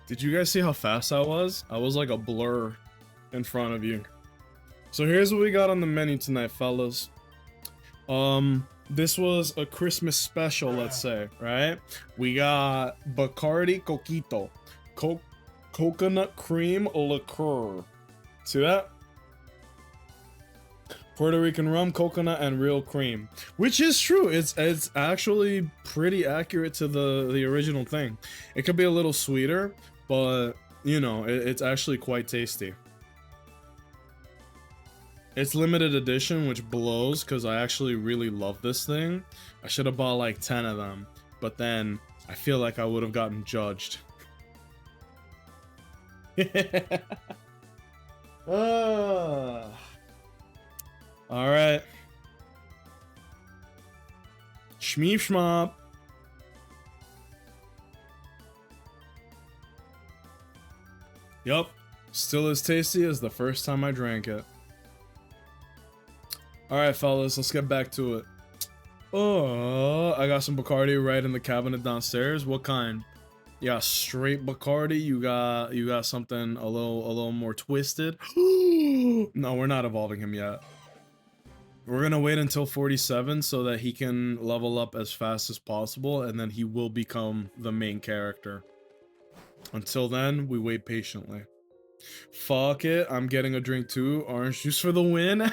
Did you guys see how fast I was? I was like a blur in front of you. So here's what we got on the menu tonight, fellas. This was a Christmas special, let's say, right? We got Bacardi Coquito, coconut cream liqueur. See that? Puerto Rican rum, coconut, and real cream, which is true. It's actually pretty accurate to the original thing. It could be a little sweeter, but you know, it's actually quite tasty. It's limited edition, which blows because I actually really love this thing. I should have bought like 10 of them, but then I feel like I would have gotten judged. All right. Shmeep shmop. Yup. Still as tasty as the first time I drank it. Alright, fellas, let's get back to it. Oh, I got some Bacardi right in the cabinet downstairs. What kind? You got straight Bacardi. You got something a little more twisted. No, we're not evolving him yet. We're gonna wait until 47 so that he can level up as fast as possible, and then he will become the main character. Until then, we wait patiently. Fuck it, I'm getting a drink too. Orange juice for the win.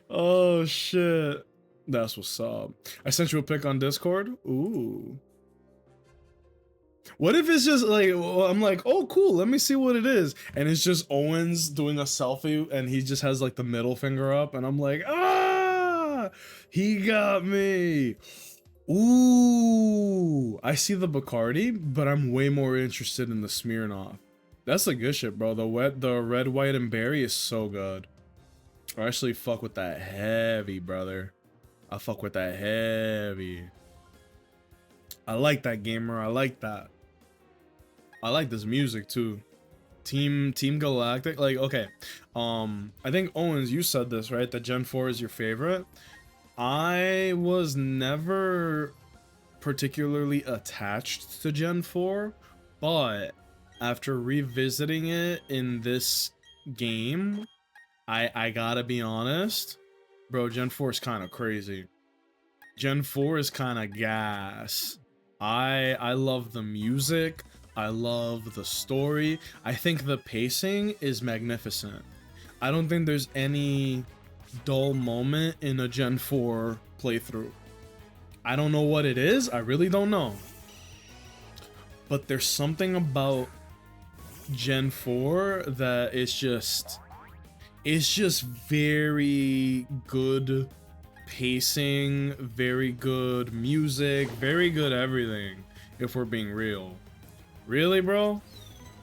Oh shit. That's what's up. I sent you a pic on Discord. Ooh. What if it's just like, I'm like, oh cool, let me see what it is. And it's just Owens doing a selfie and he just has like the middle finger up and I'm like, ah, he got me. Ooh, I see the Bacardi, but I'm way more interested in the Smirnoff. That's the good shit, bro. The red, white, and berry is so good. I actually fuck with that heavy, brother. I fuck with that heavy. I like that, gamer. I like that. I like this music too. Team Galactic. Like, okay. I think Owens, you said this, right? That Gen 4 is your favorite. I was never particularly attached to Gen 4, but after revisiting it in this game, I gotta be honest, bro, Gen 4 is kind of crazy. Gen 4 is kind of gas. I love the music. I love the story. I think the pacing is magnificent. I don't think there's any dull moment in a Gen 4 playthrough. I don't know what it is. I really don't know. But there's something about Gen 4 that it's just very good pacing, very good music, very good everything, if we're being real. Really, bro?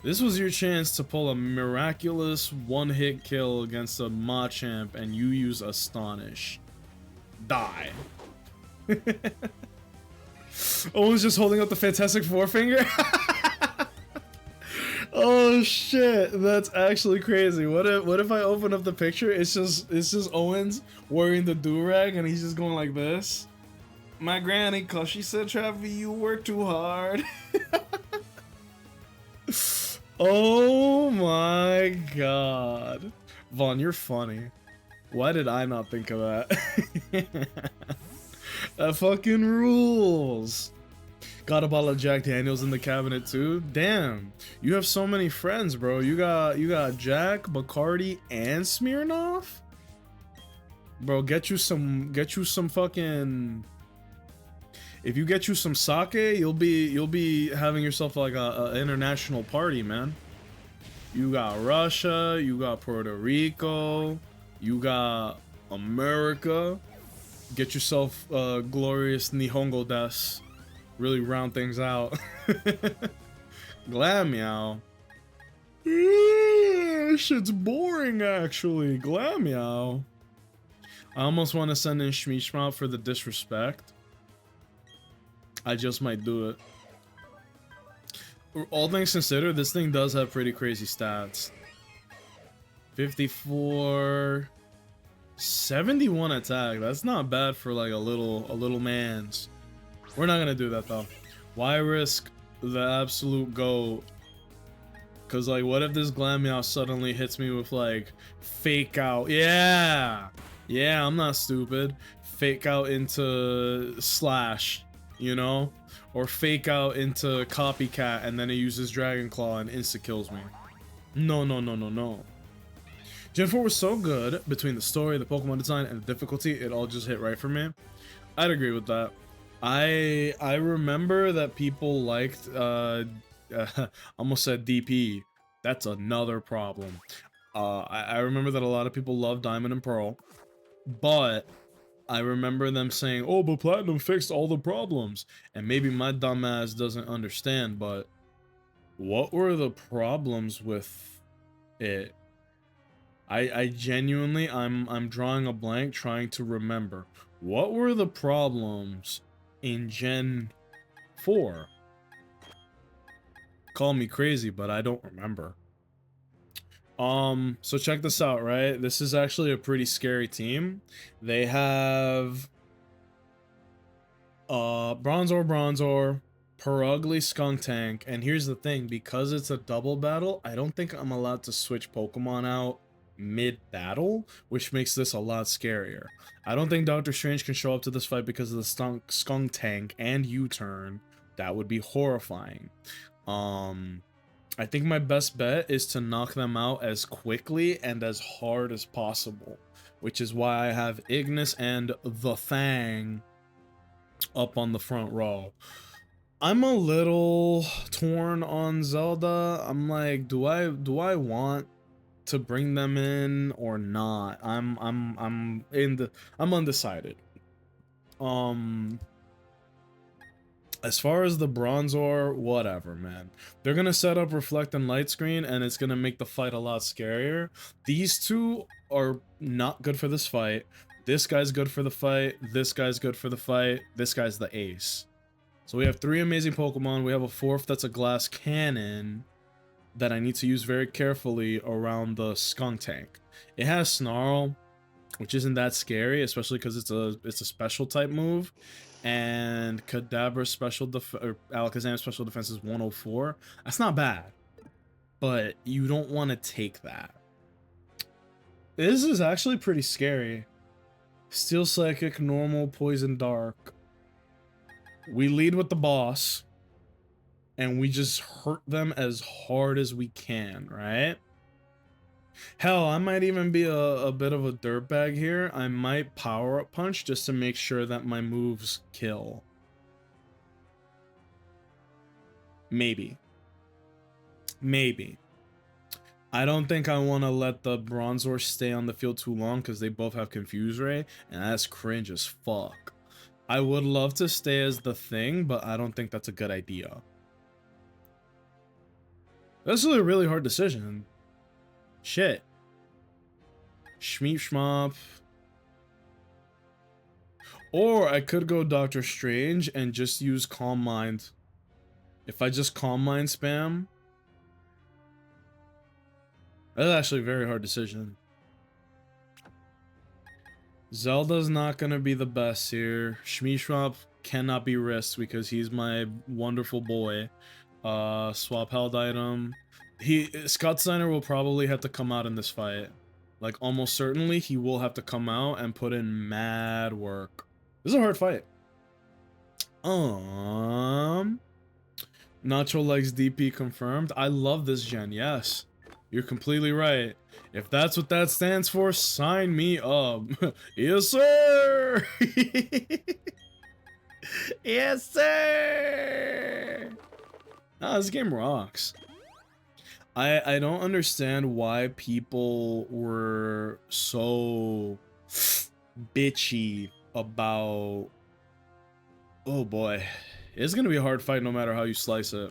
This was your chance to pull a miraculous one-hit kill against a Machamp and you use Astonish. Die. Owen's just holding up the Fantastic Forefinger? Oh shit, that's actually crazy. What if I open up the picture? It's just Owens wearing the do-rag and he's just going like this. My granny, cause she said, Travis, you work too hard. Oh my god. Vaughn, you're funny. Why did I not think of that? That fucking rules. Got a bottle of Jack Daniels in the cabinet too. Damn, you have so many friends, bro. You got Jack, Bacardi, and Smirnoff. Bro, get you some fucking. If you get you some sake, you'll be having yourself like a international party, man. You got Russia, you got Puerto Rico, you got America. Get yourself glorious Nihongo des. Really round things out. Glameow. This shit's boring, actually. Glameow. I almost want to send in Shmishma for the disrespect. I just might do it. All things considered, this thing does have pretty crazy stats. 54... 71 attack. That's not bad for like a little man's. We're not gonna do that though. Why risk the absolute GOAT? Cause like, what if this Glameow suddenly hits me with like fake out? Yeah, I'm not stupid. Fake out into Slash, you know, or fake out into Copycat, and then it uses Dragon Claw and insta kills me. No. Gen 4 was so good between the story, the Pokemon design, and the difficulty. It all just hit right for me. I'd agree with that. I remember that people liked almost said DP. That's another problem. I remember that a lot of people love Diamond and Pearl, but I remember them saying, oh, but Platinum fixed all the problems. And maybe my dumbass doesn't understand, but what were the problems with it? I genuinely, I'm drawing a blank trying to remember. What were the problems in Gen 4? Call me crazy, but I don't remember. So check this out, right? This is actually a pretty scary team. They have Bronzor, Perugly, Skuntank, and here's the thing, because it's a double battle, I don't think I'm allowed to switch Pokemon out mid-battle, which makes this a lot scarier. I don't think Doctor Strange can show up to this fight because of the Skuntank and U-turn. That would be horrifying. I think my best bet is to knock them out as quickly and as hard as possible, which is why I have Ignis and the Fang up on the front row. I'm a little torn on Zelda. I'm like, do I want to bring them in or not? I'm undecided. As far as the Bronzor, whatever, man. They're gonna set up Reflect and Light Screen, and it's gonna make the fight a lot scarier. These two are not good for this fight. This guy's good for the fight. This guy's good for the fight. This guy's the ace. So we have 3 amazing Pokemon. We have a 4th that's a glass cannon that I need to use very carefully around the Skuntank. It has Snarl, which isn't that scary, especially because it's a special type move. And Kadabra's special Alakazam's special defense is 104. That's not bad, but you don't want to take that. This is actually pretty scary. Steel Psychic, Normal, Poison Dark. We lead with the boss, and we just hurt them as hard as we can, right? Hell, I might even be a bit of a dirtbag here. I might power up punch just to make sure that my moves kill. Maybe. Maybe. I don't think I want to let the Bronzor stay on the field too long because they both have Confuse Ray, and that's cringe as fuck. I would love to stay as the thing, but I don't think that's a good idea. This is a really hard decision. Shit. Shmeep Shmop. Or I could go Doctor Strange and just use Calm Mind. If I just Calm Mind spam. That's actually a very hard decision. Zelda's not gonna be the best here. Shmeep Shmop cannot be risked because he's my wonderful boy. Swap held item. Scott Steiner will probably have to come out in this fight. Like, almost certainly, he will have to come out and put in mad work. This is a hard fight. Nacho likes DP confirmed. I love this gen, yes. You're completely right. If that's what that stands for, sign me up. Yes, sir! Yes, sir! Nah, this game rocks. I don't understand why people were so bitchy about... Oh boy. It's gonna be a hard fight no matter how you slice it.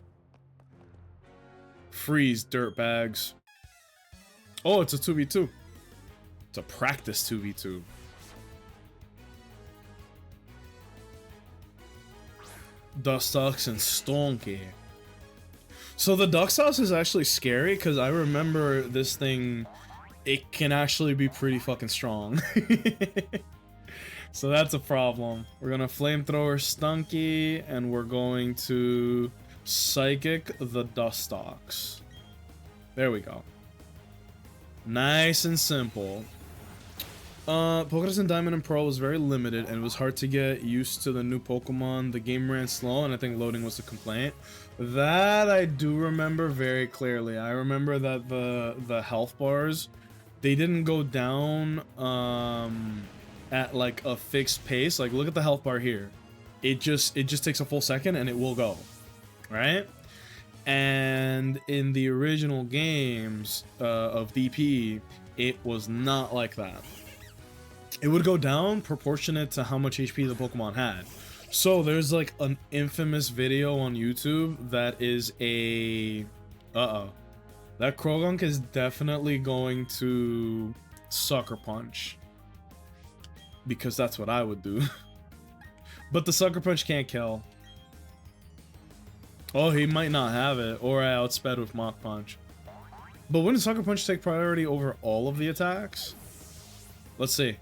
Freeze, dirtbags. Oh, it's a 2v2. It's a practice 2v2. Dustox and Stonky. So the Dustox is actually scary because I remember this thing, it can actually be pretty fucking strong. So that's a problem. We're gonna Flamethrower Stunky and we're going to Psychic the Dustox. There we go. Nice and simple. Pokédex Diamond and Pearl was very limited and it was hard to get used to the new Pokemon. The game ran slow and I think loading was a complaint. That I do remember very clearly. I remember that the health bars, they didn't go down at like a fixed pace. Like, look at the health bar here. It just takes a full second and it will go, right? And in the original games of DP, it was not like that. It would go down proportionate to how much HP the Pokemon had. So there's like an infamous video on YouTube that is a... That Krogunk is definitely going to Sucker Punch. because that's what I would do. But the Sucker Punch can't kill. Oh, he might not have it, or I outsped with Mach Punch. But wouldn't Sucker Punch take priority over all of the attacks? Let's see.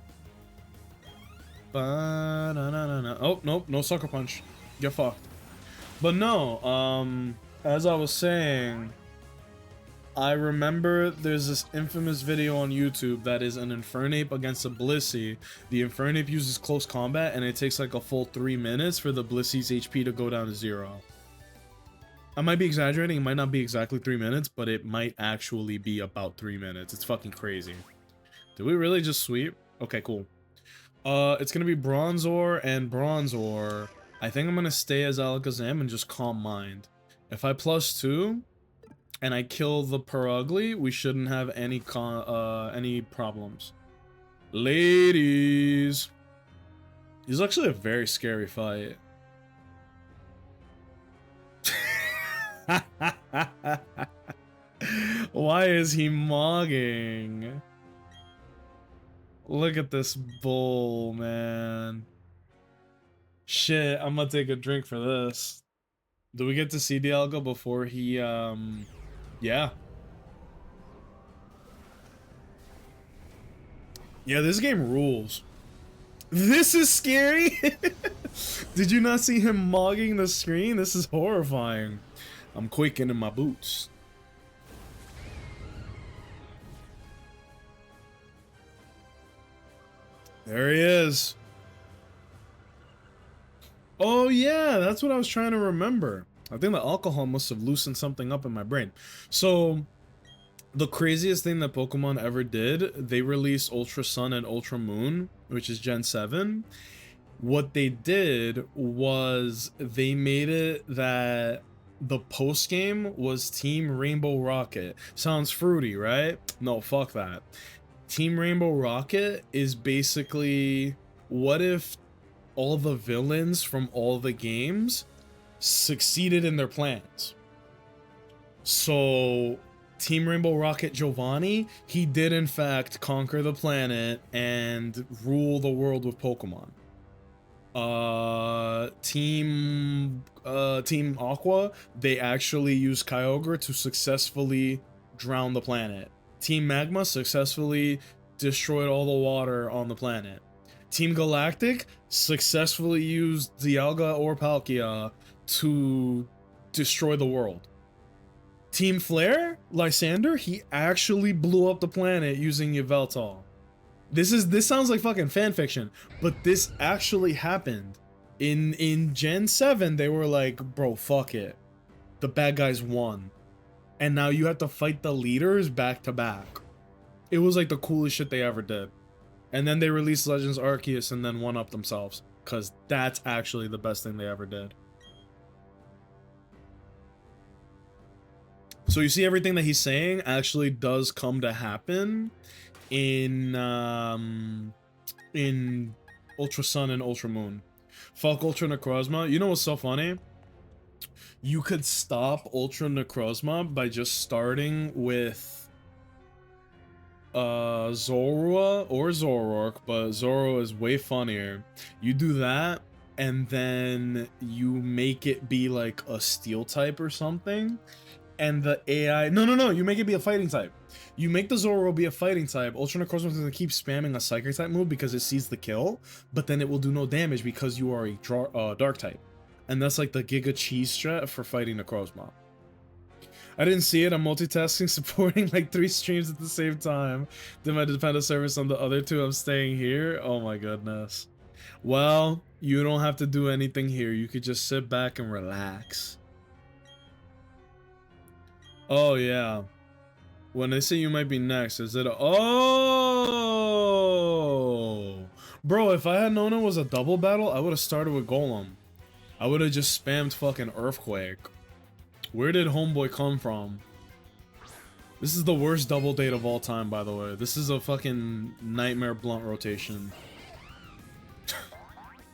Oh, nope, no Sucker Punch. Get fucked. But no, as I was saying, I remember there's this infamous video on YouTube that is an Infernape against a Blissey. The Infernape uses close combat, and it takes like a full 3 minutes for the Blissey's HP to go down to 0. I might be exaggerating, it might not be exactly 3 minutes, but it might actually be about 3 minutes. It's fucking crazy. Did we really just sweep? Okay, cool. It's gonna be Bronzor and Bronzor. I think I'm gonna stay as Alakazam and just Calm Mind. If I +2 and I kill the Perugly, we shouldn't have any problems. Ladies! This is actually a very scary fight. Why is he mogging? Look at this bull, man. Shit, I'm gonna take a drink for this. Do we get to see Dialga before he, yeah. Yeah, this game rules. This is scary! Did you not see him mogging the screen? This is horrifying. I'm quaking in my boots. There he is. Oh yeah, that's what I was trying to remember. I think the alcohol must have loosened something up in my brain. So, the craziest thing that Pokemon ever did, they released Ultra Sun and Ultra Moon, which is Gen 7. What they did was they made it that the post game was Team Rainbow Rocket. Sounds fruity, right? No, fuck that. Team Rainbow Rocket is basically, what if all the villains from all the games succeeded in their plans? So Team Rainbow Rocket Giovanni, he did in fact conquer the planet and rule the world with Pokemon. Team Aqua, they actually used Kyogre to successfully drown the planet. Team Magma successfully destroyed all the water on the planet. Team Galactic successfully used Dialga or Palkia to destroy the world. Team Flare, Lysander, he actually blew up the planet using Yveltal. This sounds like fucking fanfiction, but this actually happened. In Gen 7, they were like, bro, fuck it. The bad guys won. And now you have to fight the leaders back to back. It was like the coolest shit they ever did. And then they released Legends Arceus and then one up themselves. Because that's actually the best thing they ever did. So you see, everything that he's saying actually does come to happen in Ultra Sun and Ultra Moon. Fuck Ultra Necrozma. You know what's so funny? You could stop Ultra Necrozma by just starting with Zorua or Zoroark, but Zoro is way funnier. You do that, and then you make it be like a steel type or something, and the AI... No, you make it be a fighting type. You make the Zoro be a fighting type. Ultra Necrozma is going to keep spamming a psychic type move because it sees the kill, but then it will do no damage because you are a dark type. And that's like the Giga Cheese strat for fighting Necrozma. I didn't see it. I'm multitasking, supporting like 3 streams at the same time. Did my dependent service on the other 2. I'm staying here. Oh my goodness. Well, you don't have to do anything here. You could just sit back and relax. Oh yeah. When they say you might be next, is it a... Oh! Bro, if I had known it was a double battle, I would have started with Golem. I would have just spammed fucking Earthquake. Where did Homeboy come from? This is the worst double date of all time, by the way. This is a fucking nightmare blunt rotation.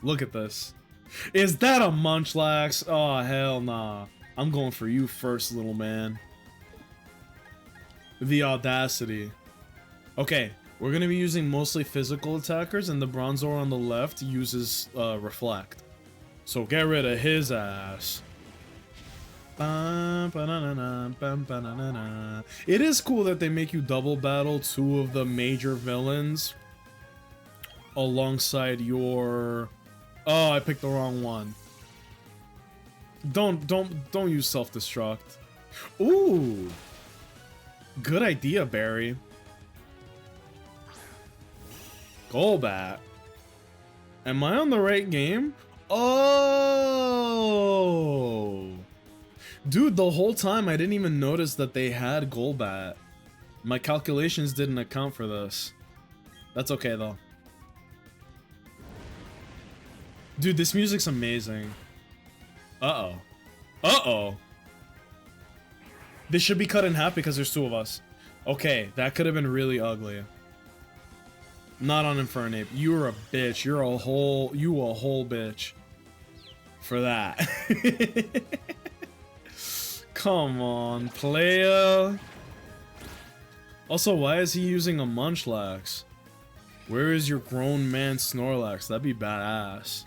Look at this. Is that a Munchlax? Oh, hell nah. I'm going for you first, little man. The audacity. Okay, We're gonna be using mostly physical attackers, and the Bronzor on the left uses Reflect. So get rid of his ass. It is cool that they make you double battle two of the major villains alongside your... Oh, I picked the wrong one. Don't use self-destruct. Ooh. Good idea, Barry. Golbat. Am I on the right game? Oh. Dude, the whole time I didn't even notice that they had Golbat. My calculations didn't account for this. That's okay though. Dude, this music's amazing. Uh-oh. Uh-oh. This should be cut in half because there's two of us. Okay, that could have been really ugly. Not on Infernape. You're a bitch. You a whole bitch. For that. Come on, playa. Also, why is he using a Munchlax? Where is your grown man Snorlax? That'd be badass.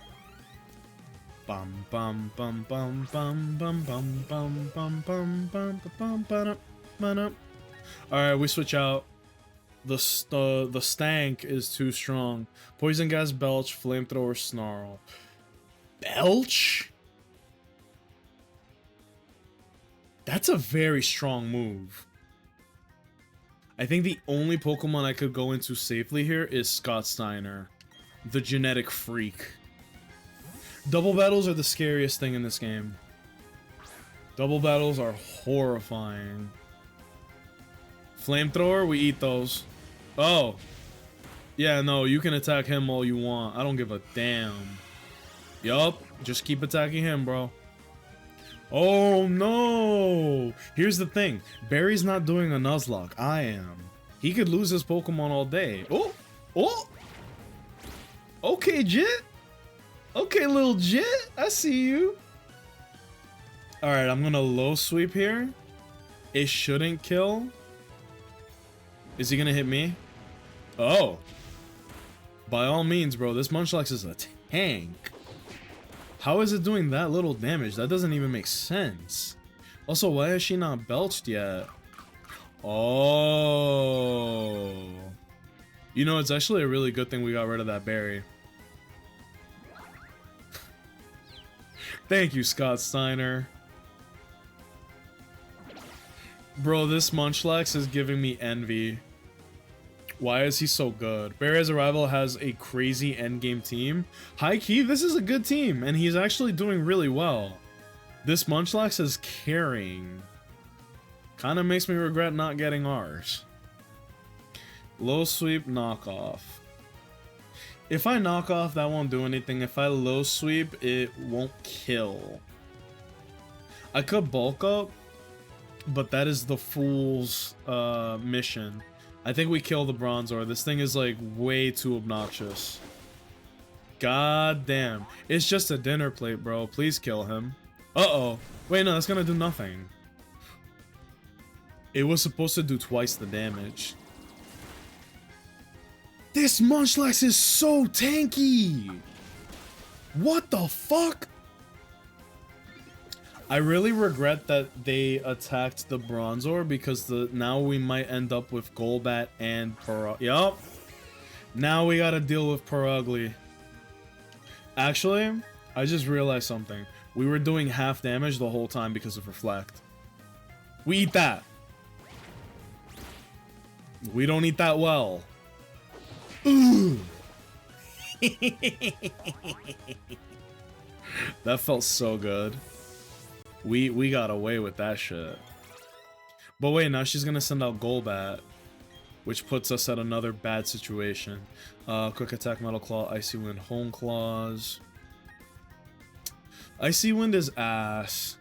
Bum bum bum bum bum bum bum bum bum bum bum bum bum bum. All right, we switch out. The stank is too strong. Poison gas, belch, flamethrower, snarl. Belch? That's a very strong move. I think the only Pokemon I could go into safely here is Scott Steiner, the genetic freak. Double battles are the scariest thing in this game. Double battles are horrifying. Flamethrower, we eat those. Oh. Yeah, no, you can attack him all you want. I don't give a damn. Yup, just keep attacking him, bro. Oh no! Here's the thing. Barry's not doing a Nuzlocke. I am. He could lose his Pokemon all day. Oh! Oh! Okay, Jit. Okay, little Jit. I see you. Alright, I'm gonna low sweep here. It shouldn't kill. Is he gonna hit me? Oh. By all means, bro. This Munchlax is a tank. How is it doing that little damage? That doesn't even make sense. Also, why is she not belched yet? Oh. You know, it's actually a really good thing we got rid of that berry. Thank you, Scott Steiner. Bro, this Munchlax is giving me envy. Why is he so good? Barry's Arrival has a crazy endgame team. High key, this is a good team, and he's actually doing really well. This Munchlax is carrying. Kind of makes me regret not getting ours. Low sweep, knockoff. If I knock off, that won't do anything. If I low sweep, it won't kill. I could bulk up, but that is the fool's mission. I think we kill the Bronzor. This thing is like way too obnoxious. God damn. It's just a dinner plate, bro. Please kill him. Uh-oh. Wait, no, that's gonna do nothing. It was supposed to do twice the damage. This Munchlax is so tanky! What the fuck? I really regret that they attacked the Bronzor because now we might end up with Golbat and Yup. Now we gotta deal with Purugly. Actually, I just realized something. We were doing half damage the whole time because of Reflect. We eat that. We don't eat that well. Ooh. That felt so good. We got away with that shit. But wait, now she's gonna send out Golbat, which puts us at another bad situation. Quick attack, Metal Claw, Icy Wind, Hone Claws. Icy Wind is ass.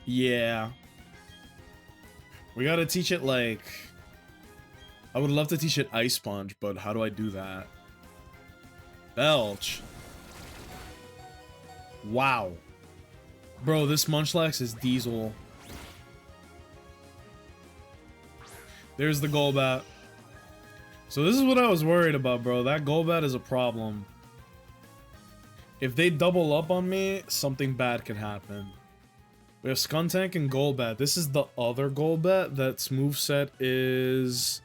Yeah. We gotta teach it like... I would love to teach it Ice Sponge, but how do I do that? Belch. Wow. Bro, this Munchlax is diesel. There's the Golbat. So this is what I was worried about, bro. That Golbat is a problem. If they double up on me, something bad could happen. We have Skuntank and Golbat. This is the other Golbat that's moveset is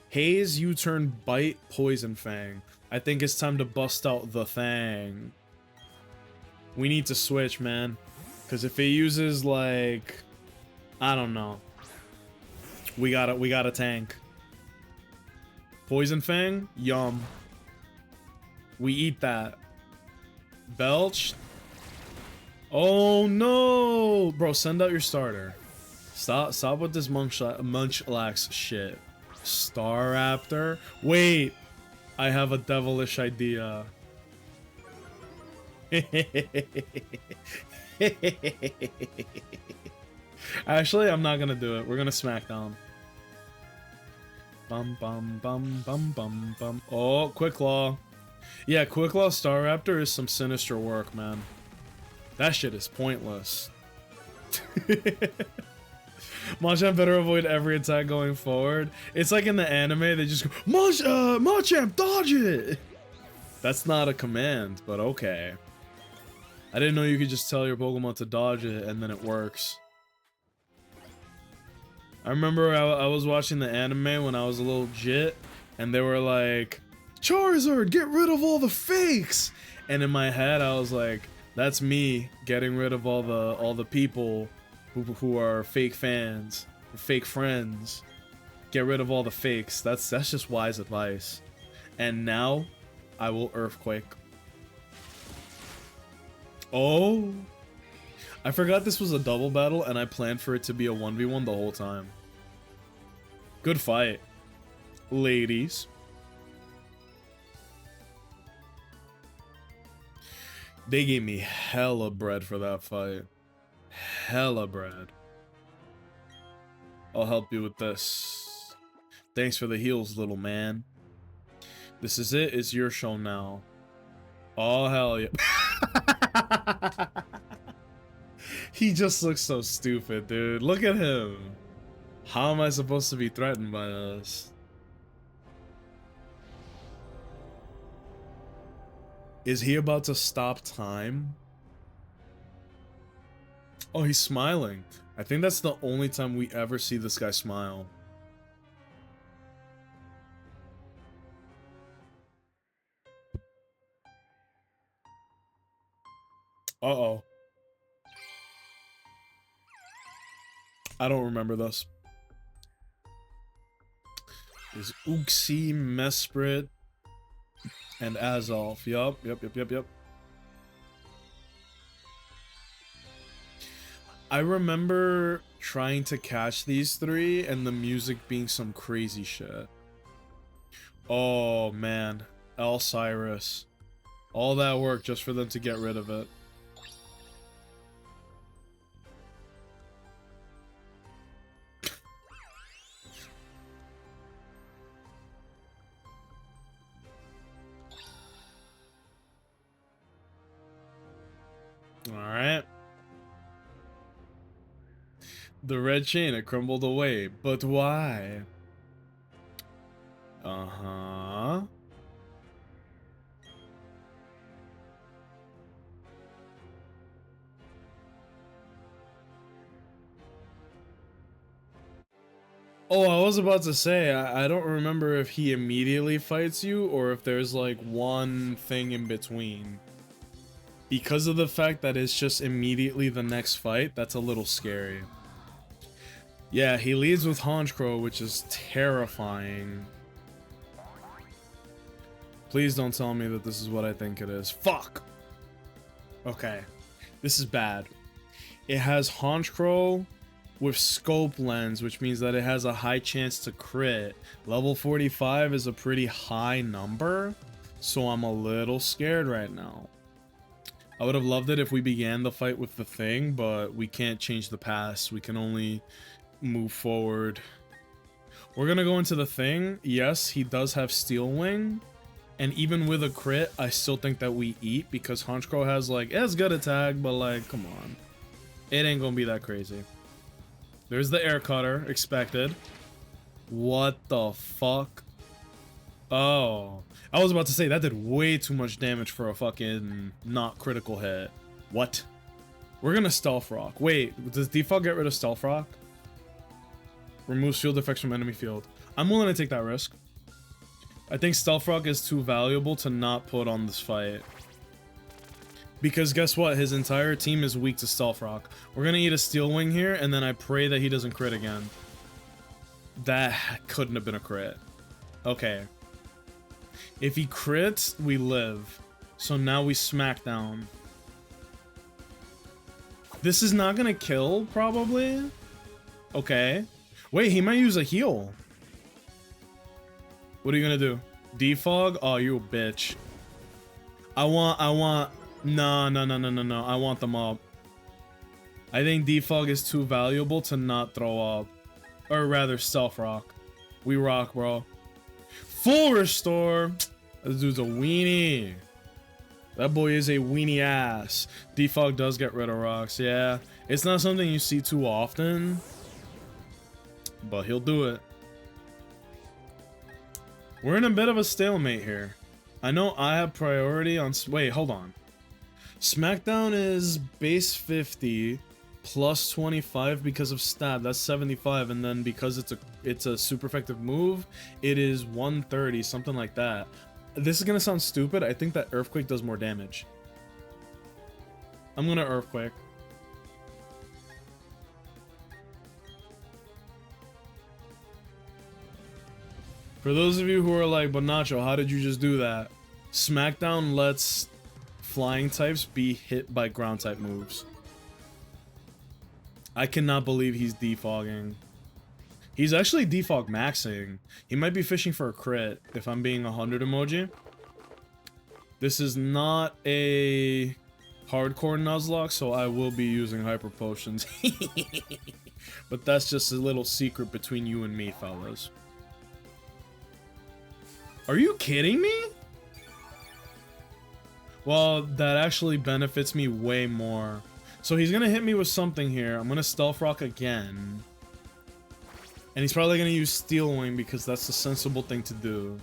Haze, U-turn, Bite, Poison Fang. I think it's time to bust out the Thang. We need to switch, man. Because if it uses, like, I don't know. We gotta tank. Poison Fang? Yum. We eat that. Belch? Oh no! Bro, send out your starter. Stop with this Munchlax shit. Staraptor? Wait! I have a devilish idea. Actually, I'm not gonna do it. We're gonna Smackdown. Bum bum bum bum bum bum. Oh, Quick Claw. Yeah, Quick Claw Staraptor is some sinister work, man. That shit is pointless. Machamp better avoid every attack going forward. It's like in the anime, they just go, Machamp, dodge it! That's not a command, but okay. I didn't know you could just tell your Pokemon to dodge it and then it works. I remember I was watching the anime when I was a little jit, and they were like, Charizard, get rid of all the fakes! And in my head, I was like, that's me getting rid of all the people who are fake fans, fake friends. Get rid of all the fakes. That's just wise advice. And now, I will Earthquake. Oh! I forgot this was a double battle, and I planned for it to be a 1v1 the whole time. Good fight, ladies. They gave me hella bread for that fight. Hella bread. I'll help you with this. Thanks for the heals, little man. This is it. It's your show now. Oh, hell yeah. He just looks so stupid, dude. Look at him. How am I supposed to be threatened by us? Is he about to stop time? Oh, he's smiling. I think that's the only time we ever see this guy smile. Uh-oh. I don't remember this. Is Uxie, Mesprit, and Azolf. Yup. I remember trying to catch these three and the music being some crazy shit. Oh man, Alcyrus. All that work just for them to get rid of it. Alright. The red chain, it crumbled away. But why? Uh-huh. Oh, I was about to say, I don't remember if he immediately fights you or if there's like one thing in between. Because of the fact that it's just immediately the next fight, that's a little scary. Yeah, he leads with Honchkrow, which is terrifying. Please don't tell me that this is what I think it is. Fuck! Okay. This is bad. It has Honchkrow with Scope Lens, which means that it has a high chance to crit. Level 45 is a pretty high number, so I'm a little scared right now. I would have loved it if we began the fight with the thing, but we can't change the past. We can only move forward. We're gonna go into the thing. Yes, he does have Steel Wing, and even with a crit, I still think that we eat because Honchkrow has like, it's good attack, but like, come on. It ain't gonna be that crazy. There's the Air Cutter, expected. What the fuck? Oh. I was about to say, that did way too much damage for a fucking not critical hit. What? We're gonna Stealth Rock. Wait, does default get rid of Stealth Rock? Removes field effects from enemy field. I'm willing to take that risk. I think Stealth Rock is too valuable to not put on this fight. Because guess what? His entire team is weak to Stealth Rock. We're gonna eat a Steel Wing here, and then I pray that he doesn't crit again. That couldn't have been a crit. Okay. If he crits, we live. So now we Smackdown. This is not gonna kill, probably? Okay. Wait, he might use a heal. What are you gonna do? Defog? Oh, you a bitch. No. I want them up. I think defog is too valuable to not throw up. Or rather, Stealth Rock. We rock, bro. Full restore. This dude's a weenie. That boy is a weenie ass. Defog does get rid of rocks, yeah. It's not something you see too often. But he'll do it. We're in a bit of a stalemate here. I know I have priority on... Wait, hold on. Smackdown is base 50 plus 25 because of stab. That's 75, and then because it's a super effective move, it is 130, something like that. This is gonna sound stupid. I think that Earthquake does more damage. I'm gonna Earthquake. For those of you who are like, but Nacho, how did you just do that? Smackdown lets flying types be hit by ground type moves. I cannot believe he's defogging. He's actually defog maxing. He might be fishing for a crit, if I'm being 100 emoji. This is not a hardcore Nuzlocke, so I will be using hyper potions. But that's just a little secret between you and me, fellas. Are you kidding me? Well, that actually benefits me way more. So he's gonna hit me with something here. I'm gonna Stealth Rock again. And he's probably gonna use Steel Wing because that's the sensible thing to do.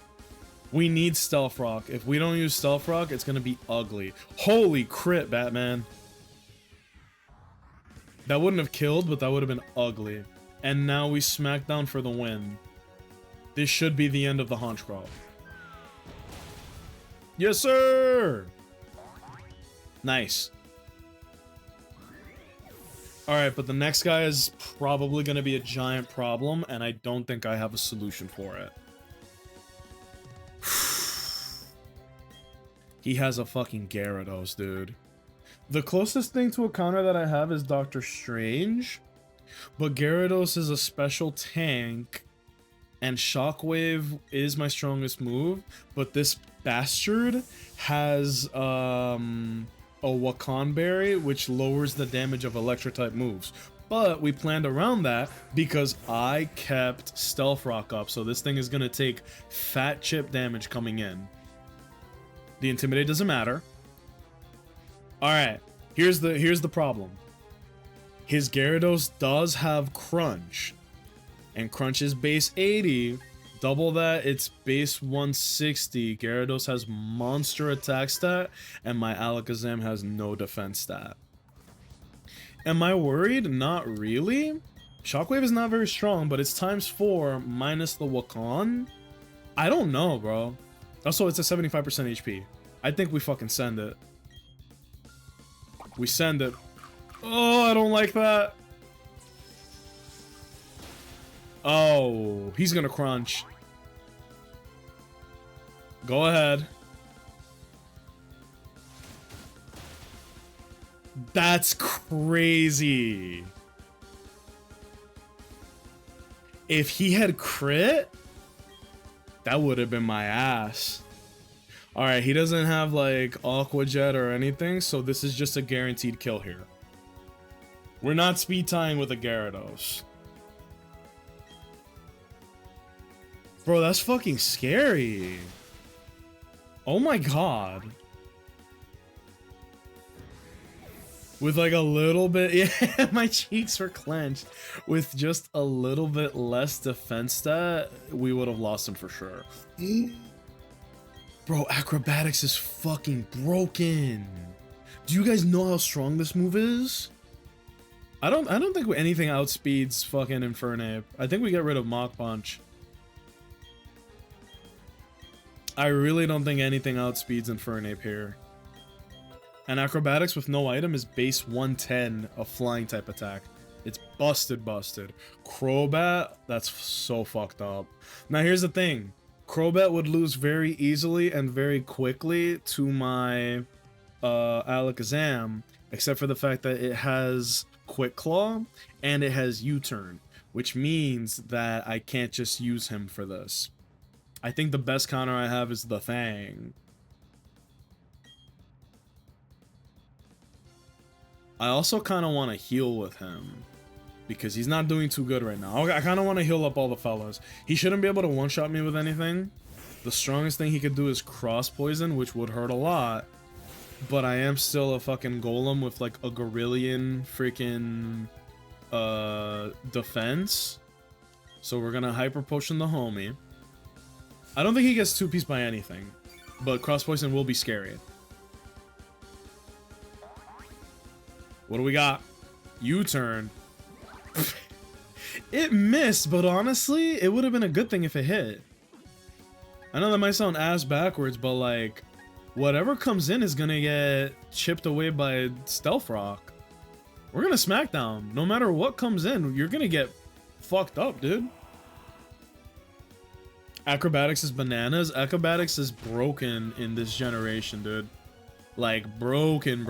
We need Stealth Rock. If we don't use Stealth Rock, it's gonna be ugly. Holy crit, Batman. That wouldn't have killed, but that would have been ugly. And now we Smackdown for the win. This should be the end of the Haunch Crawl. Yes, sir! Nice. Alright, but the next guy is probably going to be a giant problem, and I don't think I have a solution for it. He has a fucking Gyarados, dude. The closest thing to a counter that I have is Doctor Strange, but Gyarados is a special tank, and Shockwave is my strongest move, but this bastard has a Wakan Berry, which lowers the damage of Electro-type moves. But we planned around that because I kept Stealth Rock up, so this thing is gonna take fat chip damage coming in. The Intimidate doesn't matter. Alright, here's the problem. His Gyarados does have Crunch, and Crunch is base 80. Double that, it's base 160. Gyarados has monster attack stat, and my Alakazam has no defense stat. Am I worried? Not really. Shockwave is not very strong, but it's times 4 minus the Wakan. I don't know, bro. Also, it's a 75% HP. I think we fucking send it. We send it. Oh, I don't like that. Oh, he's gonna Crunch. Go ahead. That's crazy. If he had crit, that would have been my ass. Alright, he doesn't have like Aqua Jet or anything, so this is just a guaranteed kill here. We're not speed tying with a Gyarados. Bro, that's fucking scary. Oh my god. With like a little bit, yeah, my cheeks were clenched. With just a little bit less defense stat, we would have lost him for sure. Bro, acrobatics is fucking broken. Do you guys know how strong this move is? I don't think anything outspeeds fucking Infernape. I think we get rid of Mach Punch. I really don't think anything outspeeds Infernape here. And acrobatics with no item is base 110 of flying type attack. It's busted. Crobat, that's so fucked up. Now here's the thing. Crobat would lose very easily and very quickly to my Alakazam, except for the fact that it has Quick Claw and it has U-turn, which means that I can't just use him for this. I think the best counter I have is the Fang. I also kind of want to heal with him because he's not doing too good right now. I kind of want to heal up all the fellas. He shouldn't be able to one-shot me with anything. The strongest thing he could do is cross poison, which would hurt a lot. But I am still a fucking golem with like a gorillion freaking defense. So we're gonna hyper potion the homie. I don't think he gets 2-piece by anything, but cross poison will be scary. What do we got? U-turn. It missed, but honestly, it would have been a good thing if it hit. I know that might sound ass backwards, but like, whatever comes in is gonna get chipped away by Stealth Rock. We're gonna Smackdown. No matter what comes in, you're gonna get fucked up, dude. Acrobatics is bananas. Acrobatics is broken in this generation, dude. Like, broken.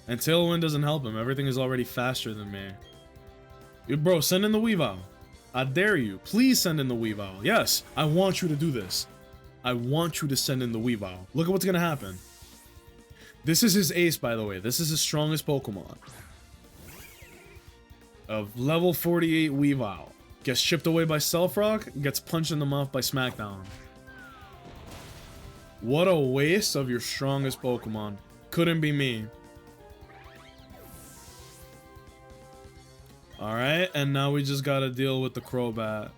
And Tailwind doesn't help him. Everything is already faster than me. Dude, bro, send in the Weavile. I dare you. Please send in the Weavile. Yes, I want you to do this. I want you to send in the Weavile. Look at what's gonna happen. This is his ace, by the way. This is his strongest Pokemon. Of level 48 Weavile. Gets chipped away by Stealth Rock, gets punched in the mouth by Smackdown. What a waste of your strongest Pokemon. Couldn't be me. Alright, and now we just gotta deal with the Crobat.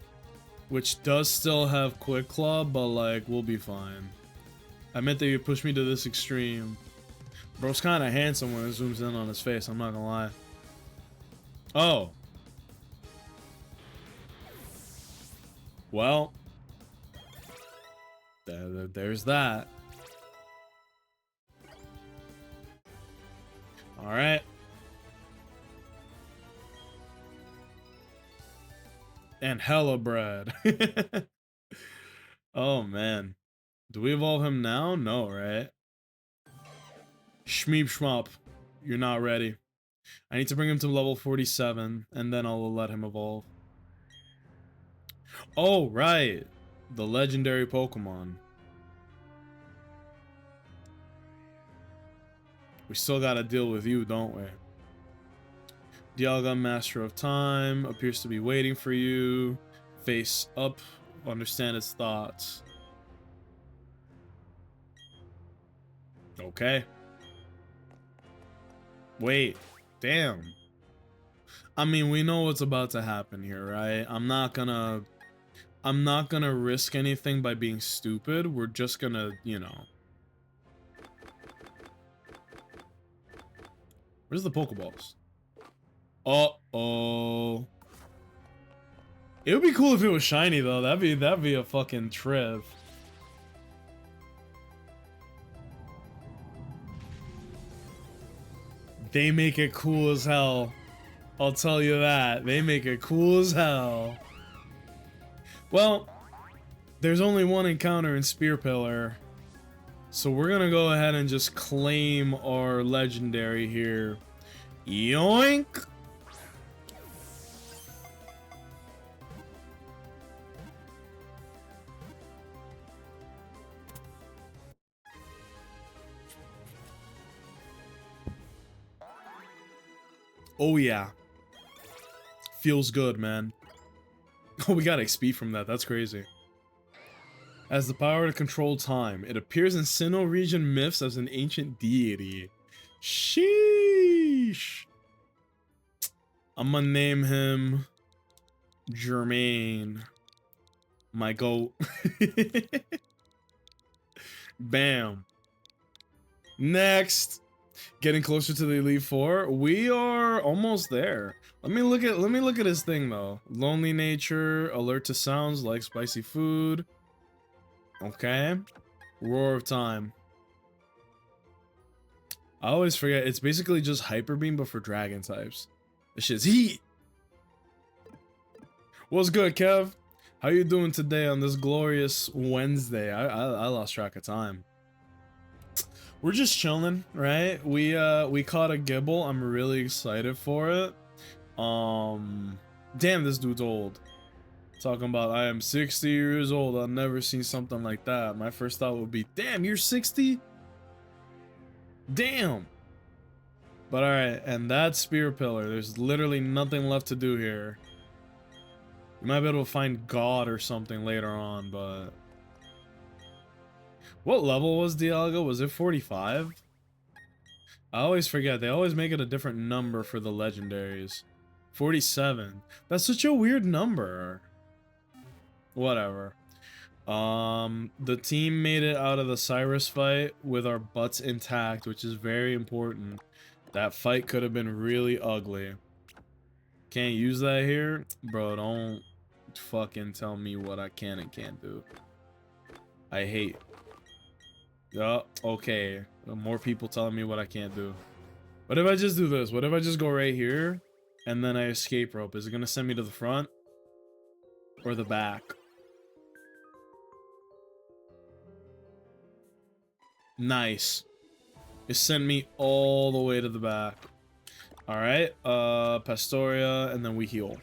Which does still have Quick Claw, but like, we'll be fine. I meant that you pushed me to this extreme. Bro's kinda handsome when it zooms in on his face, I'm not gonna lie. Oh. Well. There's that. Alright. And hella bread. Oh man. Do we evolve him now? No, right? Shmeep shmop. You're not ready. I need to bring him to level 47, and then I'll let him evolve. Oh, right. The legendary Pokemon. We still gotta deal with you, don't we? Dialga, Master of Time, appears to be waiting for you. Face up, understand its thoughts. Okay. Wait, damn. I mean, we know what's about to happen here, right? I'm not gonna risk anything by being stupid. We're just gonna, you know. Where's the Pokeballs? Uh-oh. It would be cool if it was shiny though. That'd be a fucking trip. They make it cool as hell. I'll tell you that. They make it cool as hell. Well, there's only one encounter in Spear Pillar. So we're gonna go ahead and just claim our legendary here. Yoink! Oh yeah. Feels good, man. Oh, we got XP from that. That's crazy. Has the power to control time. It appears in Sinnoh region myths as an ancient deity. Sheesh. I'm gonna name him Jermaine. My goat. Bam. Next. Getting closer to the Elite Four. We are almost there. Let me look at his thing though. Lonely nature, alert to sounds, like spicy food. Okay. Roar of time. I always forget, it's basically just Hyper Beam but for dragon types. This shit's heat. What's good, Kev? How you doing today on this glorious Wednesday? I lost track of time. We're just chilling, right? We caught a Gibble. I'm really excited for it. Damn, this dude's old. Talking about I am 60 years old. I've never seen something like that. My first thought would be, damn, you're 60? Damn. But alright, and that spear pillar. There's literally nothing left to do here. You might be able to find God or something later on, but... What level was Dialga? Was it 45? I always forget. They always make it a different number for the legendaries. 47. That's such a weird number. Whatever. The team made it out of the Cyrus fight with our butts intact, which is very important. That fight could have been really ugly. Can't use that here? Bro, don't fucking tell me what I can and can't do. I hate. Oh, okay. More people telling me what I can't do. What if I just do this? What if I just go right here and then I escape rope? Is it gonna send me to the front or the back? Nice. It sent me all the way to the back. Alright, Pastoria, and then we heal.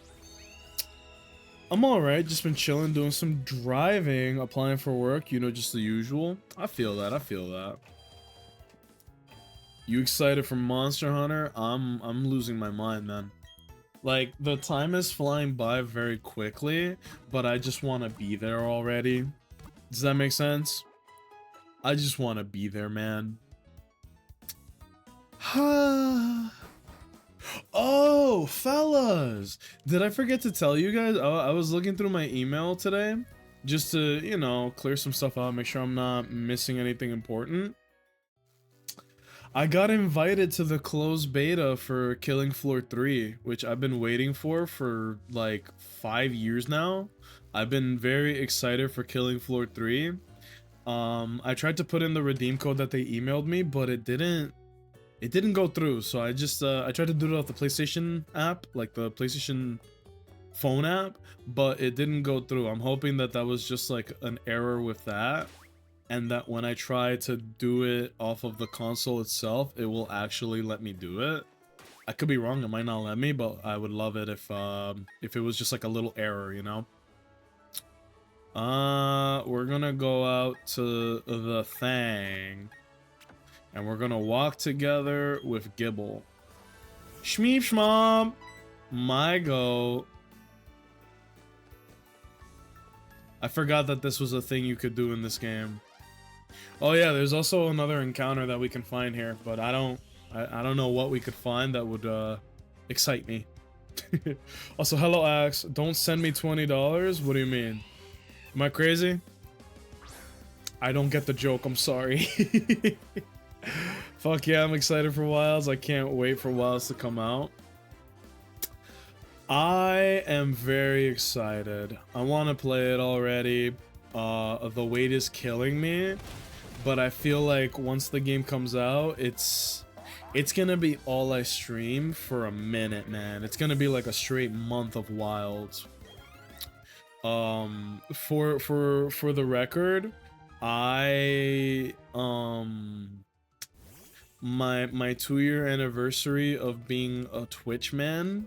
I'm alright, just been chilling, doing some driving, applying for work, you know, just the usual. I feel that, I feel that. You excited for Monster Hunter? I'm losing my mind, man. Like, the time is flying by very quickly, but I just want to be there already. Does that make sense? I just want to be there, man. Oh, fellas, did I forget to tell you guys? Oh, I was looking through my email today just to, you know, clear some stuff out, make sure I'm not missing anything important. I got invited to the closed beta for Killing Floor 3, which I've been waiting for like 5 years now. I've been very excited for Killing Floor 3. I tried to put in the redeem code that they emailed me, but it didn't go through. So I just I tried to do it off the PlayStation app, like the PlayStation phone app, but it didn't go through. I'm hoping that that was just like an error with that, and that when I try to do it off of the console itself, it will actually let me do it. I could be wrong, it might not let me, but I would love it if it was just like a little error, you know? We're gonna go out to the thing. And we're gonna walk together with Gibble. Shmeep shmom! My go. I forgot that this was a thing you could do in this game. Oh yeah, there's also another encounter that we can find here, but I don't know what we could find that would excite me. Also, hello Axe, don't send me $20. What do you mean? Am I crazy? I don't get the joke, I'm sorry. Fuck yeah, I'm excited for Wilds. I can't wait for Wilds to come out. I am very excited. I want to play it already. The wait is killing me, but I feel like once the game comes out, it's gonna be all I stream for a minute, man. It's gonna be like a straight month of Wilds. For the record, I my 2-year anniversary of being a Twitch man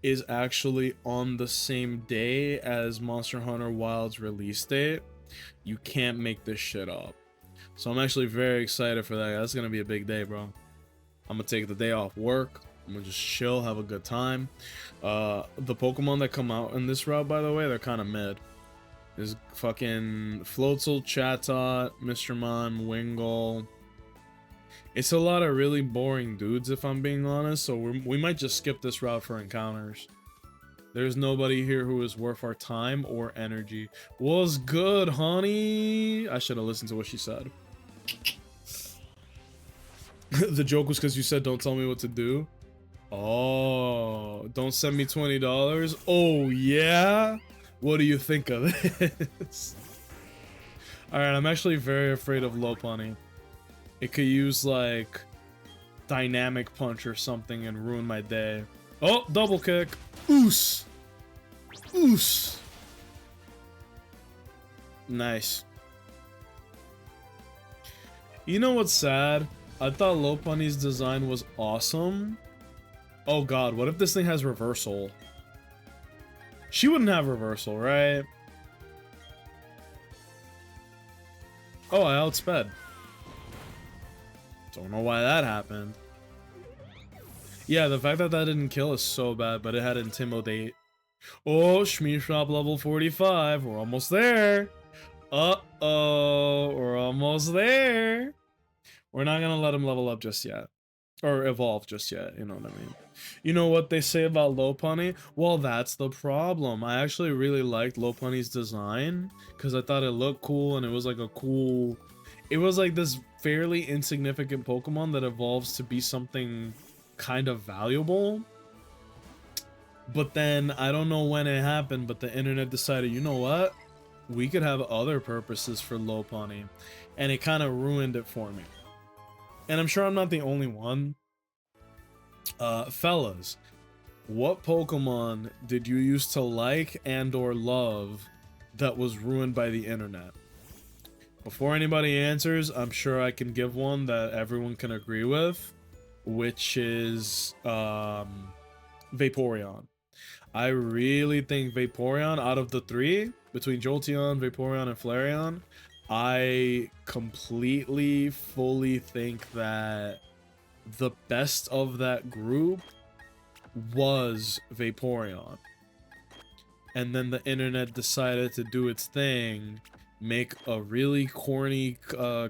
is actually on the same day as Monster Hunter Wilds release date. You can't make this shit up. So I'm actually very excited for that. That's gonna be a big day, bro. I'm gonna take the day off work. I'm gonna just chill, have a good time. The Pokemon that come out in this route, by the way, they're kind of mid. There's fucking Floatzel, Chatot, Mr. Mime, Wingull. It's a lot of really boring dudes, if I'm being honest, so we might just skip this route for encounters. There's nobody here who is worth our time or energy. Was good, honey? I should have listened to what she said. The joke was because you said don't tell me what to do. Oh, don't send me $20. Oh, yeah? What do you think of this? Alright, I'm actually very afraid of Lopunny. It could use, like, Dynamic Punch or something and ruin my day. Oh, double kick. Oos. Oos. Nice. You know what's sad? I thought Lopunny's design was awesome. Oh god, what if this thing has reversal? She wouldn't have reversal, right? Oh, I outsped. Don't know why that happened. Yeah, the fact that that didn't kill is so bad, but it had Intimidate. Oh, Shmee Shop level 45. We're almost there. Uh-oh, we're almost there. We're not gonna let him level up just yet. Or evolve just yet, you know what I mean? You know what they say about Lopunny? Well, that's the problem. I actually really liked Lopunny's design because I thought it looked cool and it was like a cool... It was like this fairly insignificant Pokemon that evolves to be something kind of valuable. But then, I don't know when it happened, but the internet decided, you know what? We could have other purposes for Lopunny. And it kind of ruined it for me. And I'm sure I'm not the only one. Fellas, what Pokemon did you used to like and or love that was ruined by the internet? Before anybody answers, I'm sure I can give one that everyone can agree with, which is Vaporeon. I really think Vaporeon, out of the three, between Jolteon, Vaporeon, and Flareon, I completely, fully think that the best of that group was Vaporeon. And then the internet decided to do its thing, make a really corny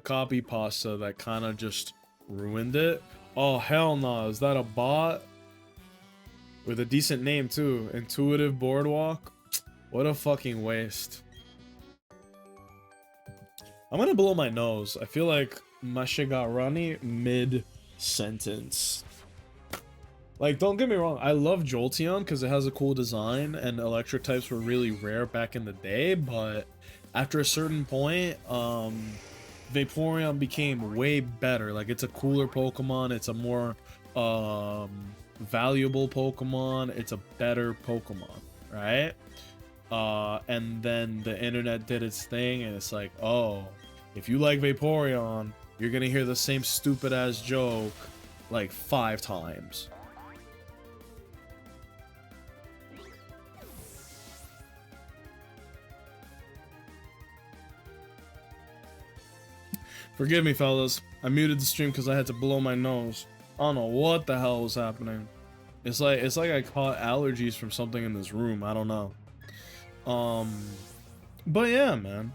copy pasta that kind of just ruined it. Oh, hell no. Is that a bot? With a decent name, too. Intuitive Boardwalk? What a fucking waste. I'm gonna blow my nose. I feel like my shit got runny mid-sentence. Like, don't get me wrong, I love Jolteon because it has a cool design and electric types were really rare back in the day, but after a certain point, Vaporeon became way better. Like, it's a cooler Pokemon, it's a more valuable Pokemon, it's a better Pokemon, right? And then the internet did its thing and it's like, oh, if you like Vaporeon, you're gonna hear the same stupid ass joke like 5 times. Forgive me, fellas. I muted the stream because I had to blow my nose. I don't know what the hell was happening. It's like I caught allergies from something in this room. I don't know. But yeah, man.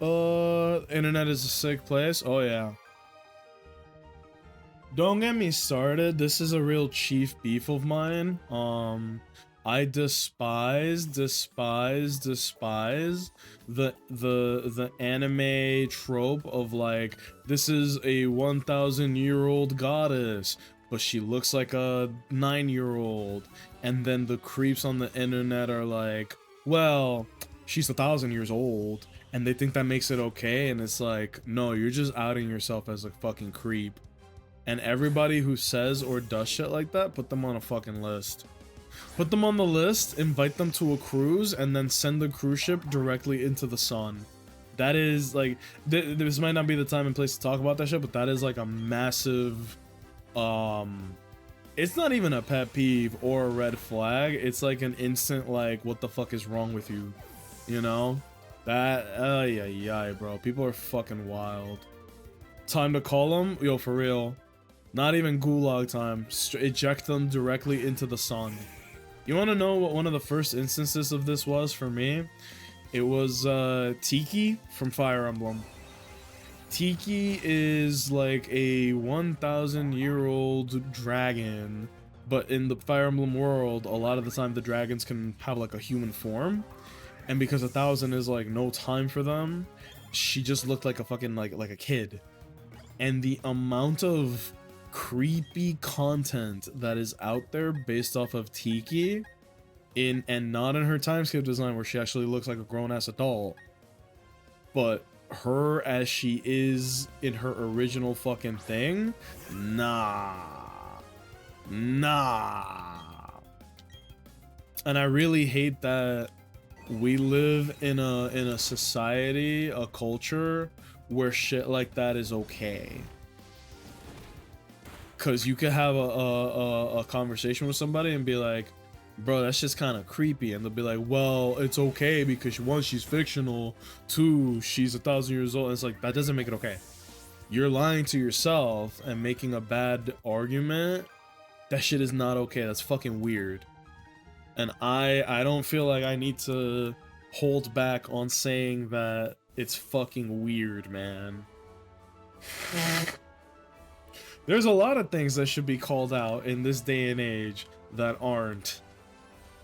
Internet is a sick place. Oh yeah. Don't get me started. This is a real chief beef of mine. I despise the anime trope of like, this is a 1,000-year-old goddess, but she looks like a 9-year-old, and then the creeps on the internet are like, well, she's 1,000 years old, and they think that makes it okay, and it's like, no, you're just outing yourself as a fucking creep. And everybody who says or does shit like that, put them on a fucking list. Put them on the list, invite them to a cruise, and then send the cruise ship directly into the sun. That is, like, this might not be the time and place to talk about that shit, but that is, like, a massive, it's not even a pet peeve or a red flag. It's, like, an instant, like, what the fuck is wrong with you? You know? That, yeah, bro. People are fucking wild. Time to call them? Yo, for real. Not even gulag time. Eject them directly into the sun. You want to know what one of the first instances of this was for me? It was Tiki from Fire Emblem. Tiki is like a 1,000-year-old dragon, but in the Fire Emblem world, a lot of the time the dragons can have like a human form, and because 1,000 is like no time for them, she just looked like a fucking like a kid. And the amount of creepy content that is out there based off of Tiki, and not in her time skip design where she actually looks like a grown-ass adult, but her as she is in her original fucking thing, nah. And I really hate that we live in a society, a culture where shit like that is okay. Cause you could have a conversation with somebody and be like, bro, that's just kind of creepy, and they'll be like, well, it's okay because one, she's fictional, two, she's 1,000 years old. And it's like, that doesn't make it okay. You're lying to yourself and making a bad argument. That shit is not okay. That's fucking weird. And I don't feel like I need to hold back on saying that it's fucking weird, man. There's a lot of things that should be called out in this day and age that aren't.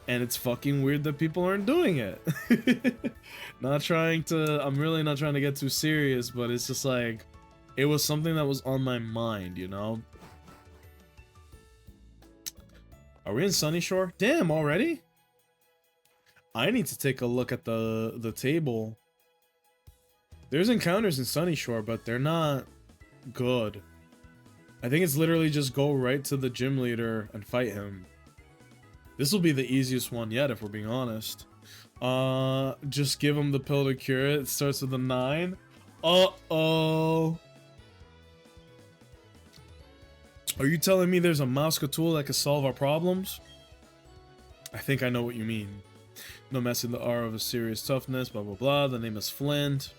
And it's fucking weird that people aren't doing it. I'm really not trying to get too serious, but it's just like, it was something that was on my mind, you know? Are we in Sunny Shore? Damn, already? I need to take a look at the table. There's encounters in Sunny Shore, but they're not good. I think it's literally just go right to the gym leader and fight him. This will be the easiest one yet, if we're being honest. Just give him the pill to cure it. It starts with a 9. Uh-oh. Are you telling me there's a Mouska tool that can solve our problems? I think I know what you mean. No messing the R of a serious toughness, blah blah blah. The name is Flint.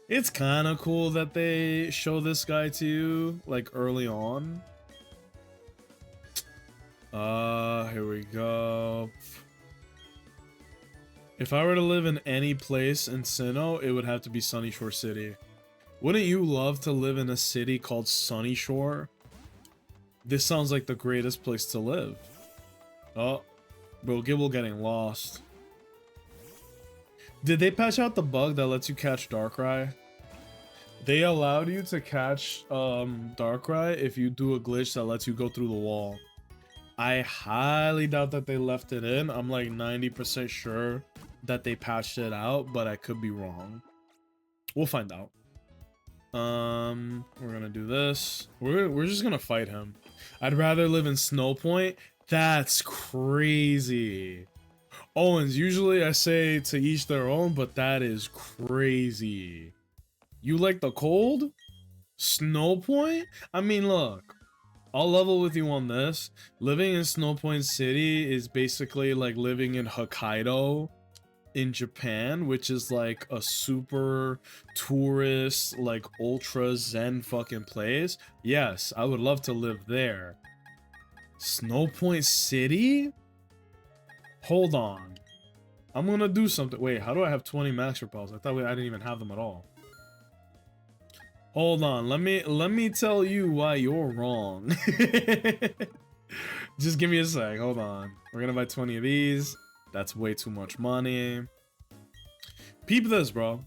It's kind of cool that they show this guy to you, like, early on. Here we go. If I were to live in any place in Sinnoh, it would have to be Sunny Shore City. Wouldn't you love to live in a city called Sunny Shore? This sounds like the greatest place to live. Oh, bro, Gibble getting lost. Did they patch out the bug that lets you catch Darkrai? They allowed you to catch Darkrai if you do a glitch that lets you go through the wall. I highly doubt that they left it in. I'm like 90% sure that they patched it out, but I could be wrong. We'll find out. We're gonna do this. We're just gonna fight him. I'd rather live in Snow Point. That's crazy. Owens, usually I say to each their own, but that is crazy. You like the cold? Snow Point? I mean, look. I'll level with you on this. Living in Snow Point City is basically like living in Hokkaido in Japan, which is like a super tourist, like ultra zen fucking place. Yes, I would love to live there. Snow Point City? Hold on. I'm gonna do something. Wait, how do I have 20 max repels? I thought I didn't even have them at all. Hold on, let me tell you why you're wrong. Just give me a sec, hold on. We're gonna buy 20 of these. That's way too much money. Peep this, bro.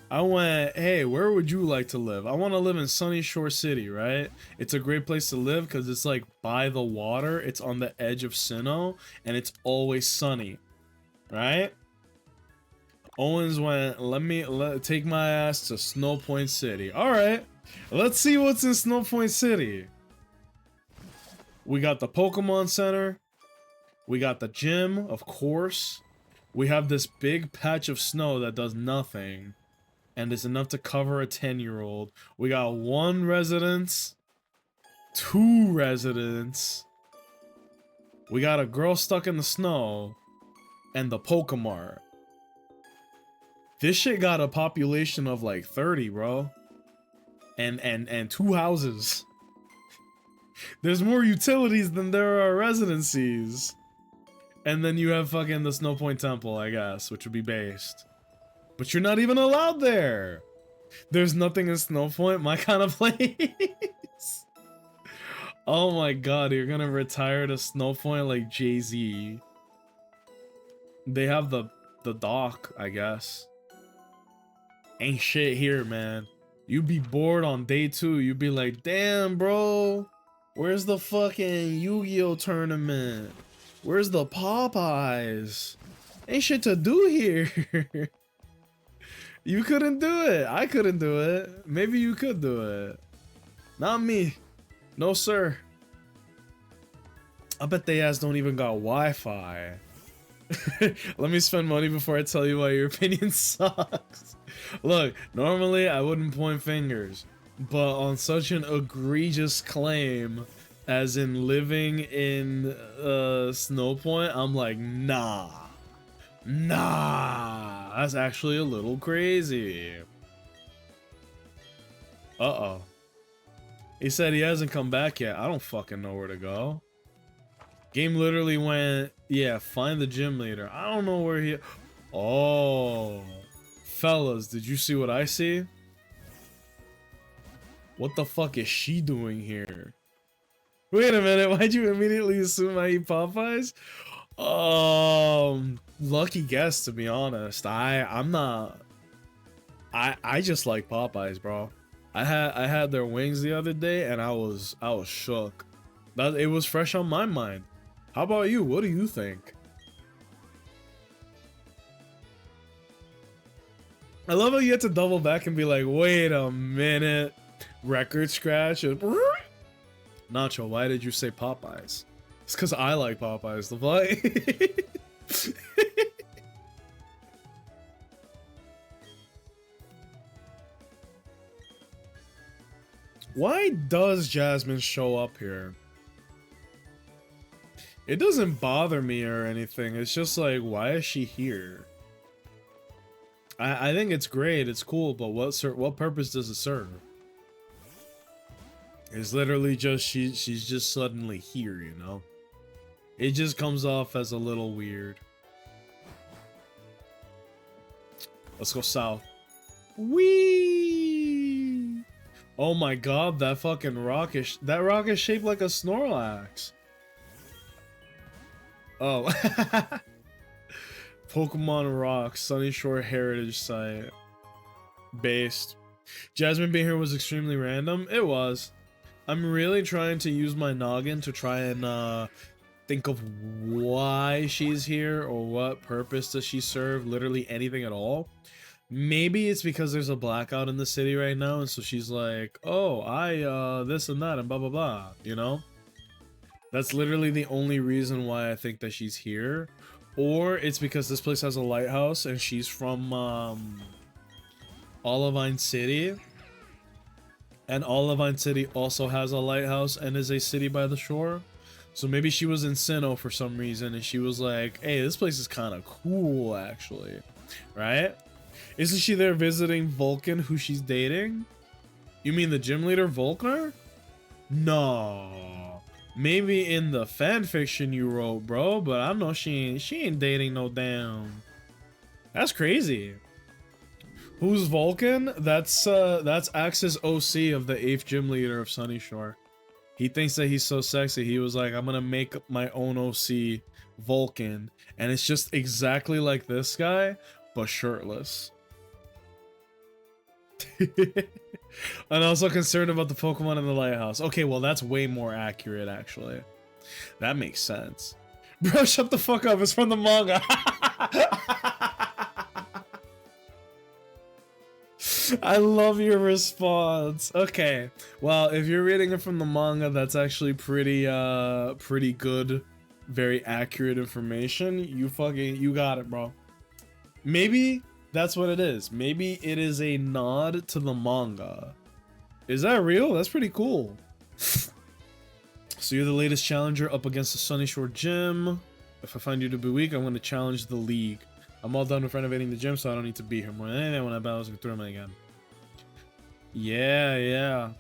I went, hey, where would you like to live? I want to live in Sunny Shore City, right? It's a great place to live because it's like by the water. It's on the edge of Sinnoh, and it's always sunny, right? Owens went, take my ass to Snow Point City. All right, let's see what's in Snow Point City. We got the Pokemon Center. We got the gym, of course. We have this big patch of snow that does nothing, and is enough to cover a 10-year-old. We got 1 residence, 2 residents. We got a girl stuck in the snow, and the Pokemart. This shit got a population of like 30, bro. And 2 houses. There's more utilities than there are residencies. And then you have fucking the Snow Point Temple, I guess, which would be based. But you're not even allowed there. There's nothing in Snowpoint, my kind of place. Oh my god, you're gonna retire to Snowpoint like Jay-Z. They have the dock, I guess. Ain't shit here, man. You'd be bored on day 2. You'd be like, damn, bro. Where's the fucking Yu-Gi-Oh tournament? Where's the Popeyes? Ain't shit to do here. You couldn't do it. I couldn't do it. Maybe you could do it. Not me. No, sir. I bet they ass don't even got Wi-Fi. Let me spend money before I tell you why your opinion sucks. Look, normally I wouldn't point fingers, but on such an egregious claim as in living in Snowpoint, I'm like, nah. Nah, that's actually a little crazy. Uh-oh. He said he hasn't come back yet. I don't fucking know where to go. Game literally went, yeah, find the gym leader. I don't know where he... Oh. Fellas, did you see what I see? What the fuck is she doing here? Wait a minute, why'd you immediately assume I eat Popeyes? Lucky guess, to be honest. I'm not... I just like Popeyes, bro. I had their wings the other day and I was shook. It was fresh on my mind. How about you? What do you think? I love how you have to double back and be like, wait a minute. Record scratch. And Nacho, why did you say Popeyes? It's because I like Popeyes. The fuck? Why does Jasmine show up here? It doesn't bother me or anything. It's just like, why is she here? I think it's great. It's cool, but what purpose does it serve? It's literally just she's just suddenly here, you know? It just comes off as a little weird. Let's go south. Whee! Oh my god, that fucking rock is shaped like a Snorlax. Oh. Pokemon Rock, Sunny Shore Heritage Site. Based. Jasmine being here was extremely random. It was. I'm really trying to use my noggin to try and think of why she's here or what purpose does she serve, literally anything at all. Maybe it's because there's a blackout in the city right now and so she's like, oh, I this and that and blah blah blah, you know? That's literally the only reason why I think that she's here. Or it's because this place has a lighthouse and she's from Olivine City. And Olivine City also has a lighthouse and is a city by the shore. So maybe she was in Sinnoh for some reason and she was like, hey, this place is kind of cool actually. Right? Isn't she there visiting Vulcan, who she's dating? You mean the gym leader Volkner? No. Maybe in the fanfiction you wrote, bro, but I know she ain't dating no damn. That's crazy. Who's Vulcan? That's Axe's OC of the 8th gym leader of Sunny Shore. He thinks that he's so sexy. He was like, I'm gonna make my own OC, Vulcan, and it's just exactly like this guy, but shirtless. I'm also concerned about the Pokemon in the lighthouse. Okay, well, that's way more accurate, actually. That makes sense. Bro, shut the fuck up. It's from the manga. I love your response. Okay, well, if you're reading it from the manga, that's actually pretty good, very accurate information. You got it, bro. Maybe that's what it is. Maybe it is a nod to the manga. Is that real? That's pretty cool. So you're the latest challenger up against the Sunny Shore Gym. If I find you to be weak, I'm going to challenge the league. I'm all done with renovating the gym, so I don't need to be here more than anything. When I battle the tournament again. Yeah.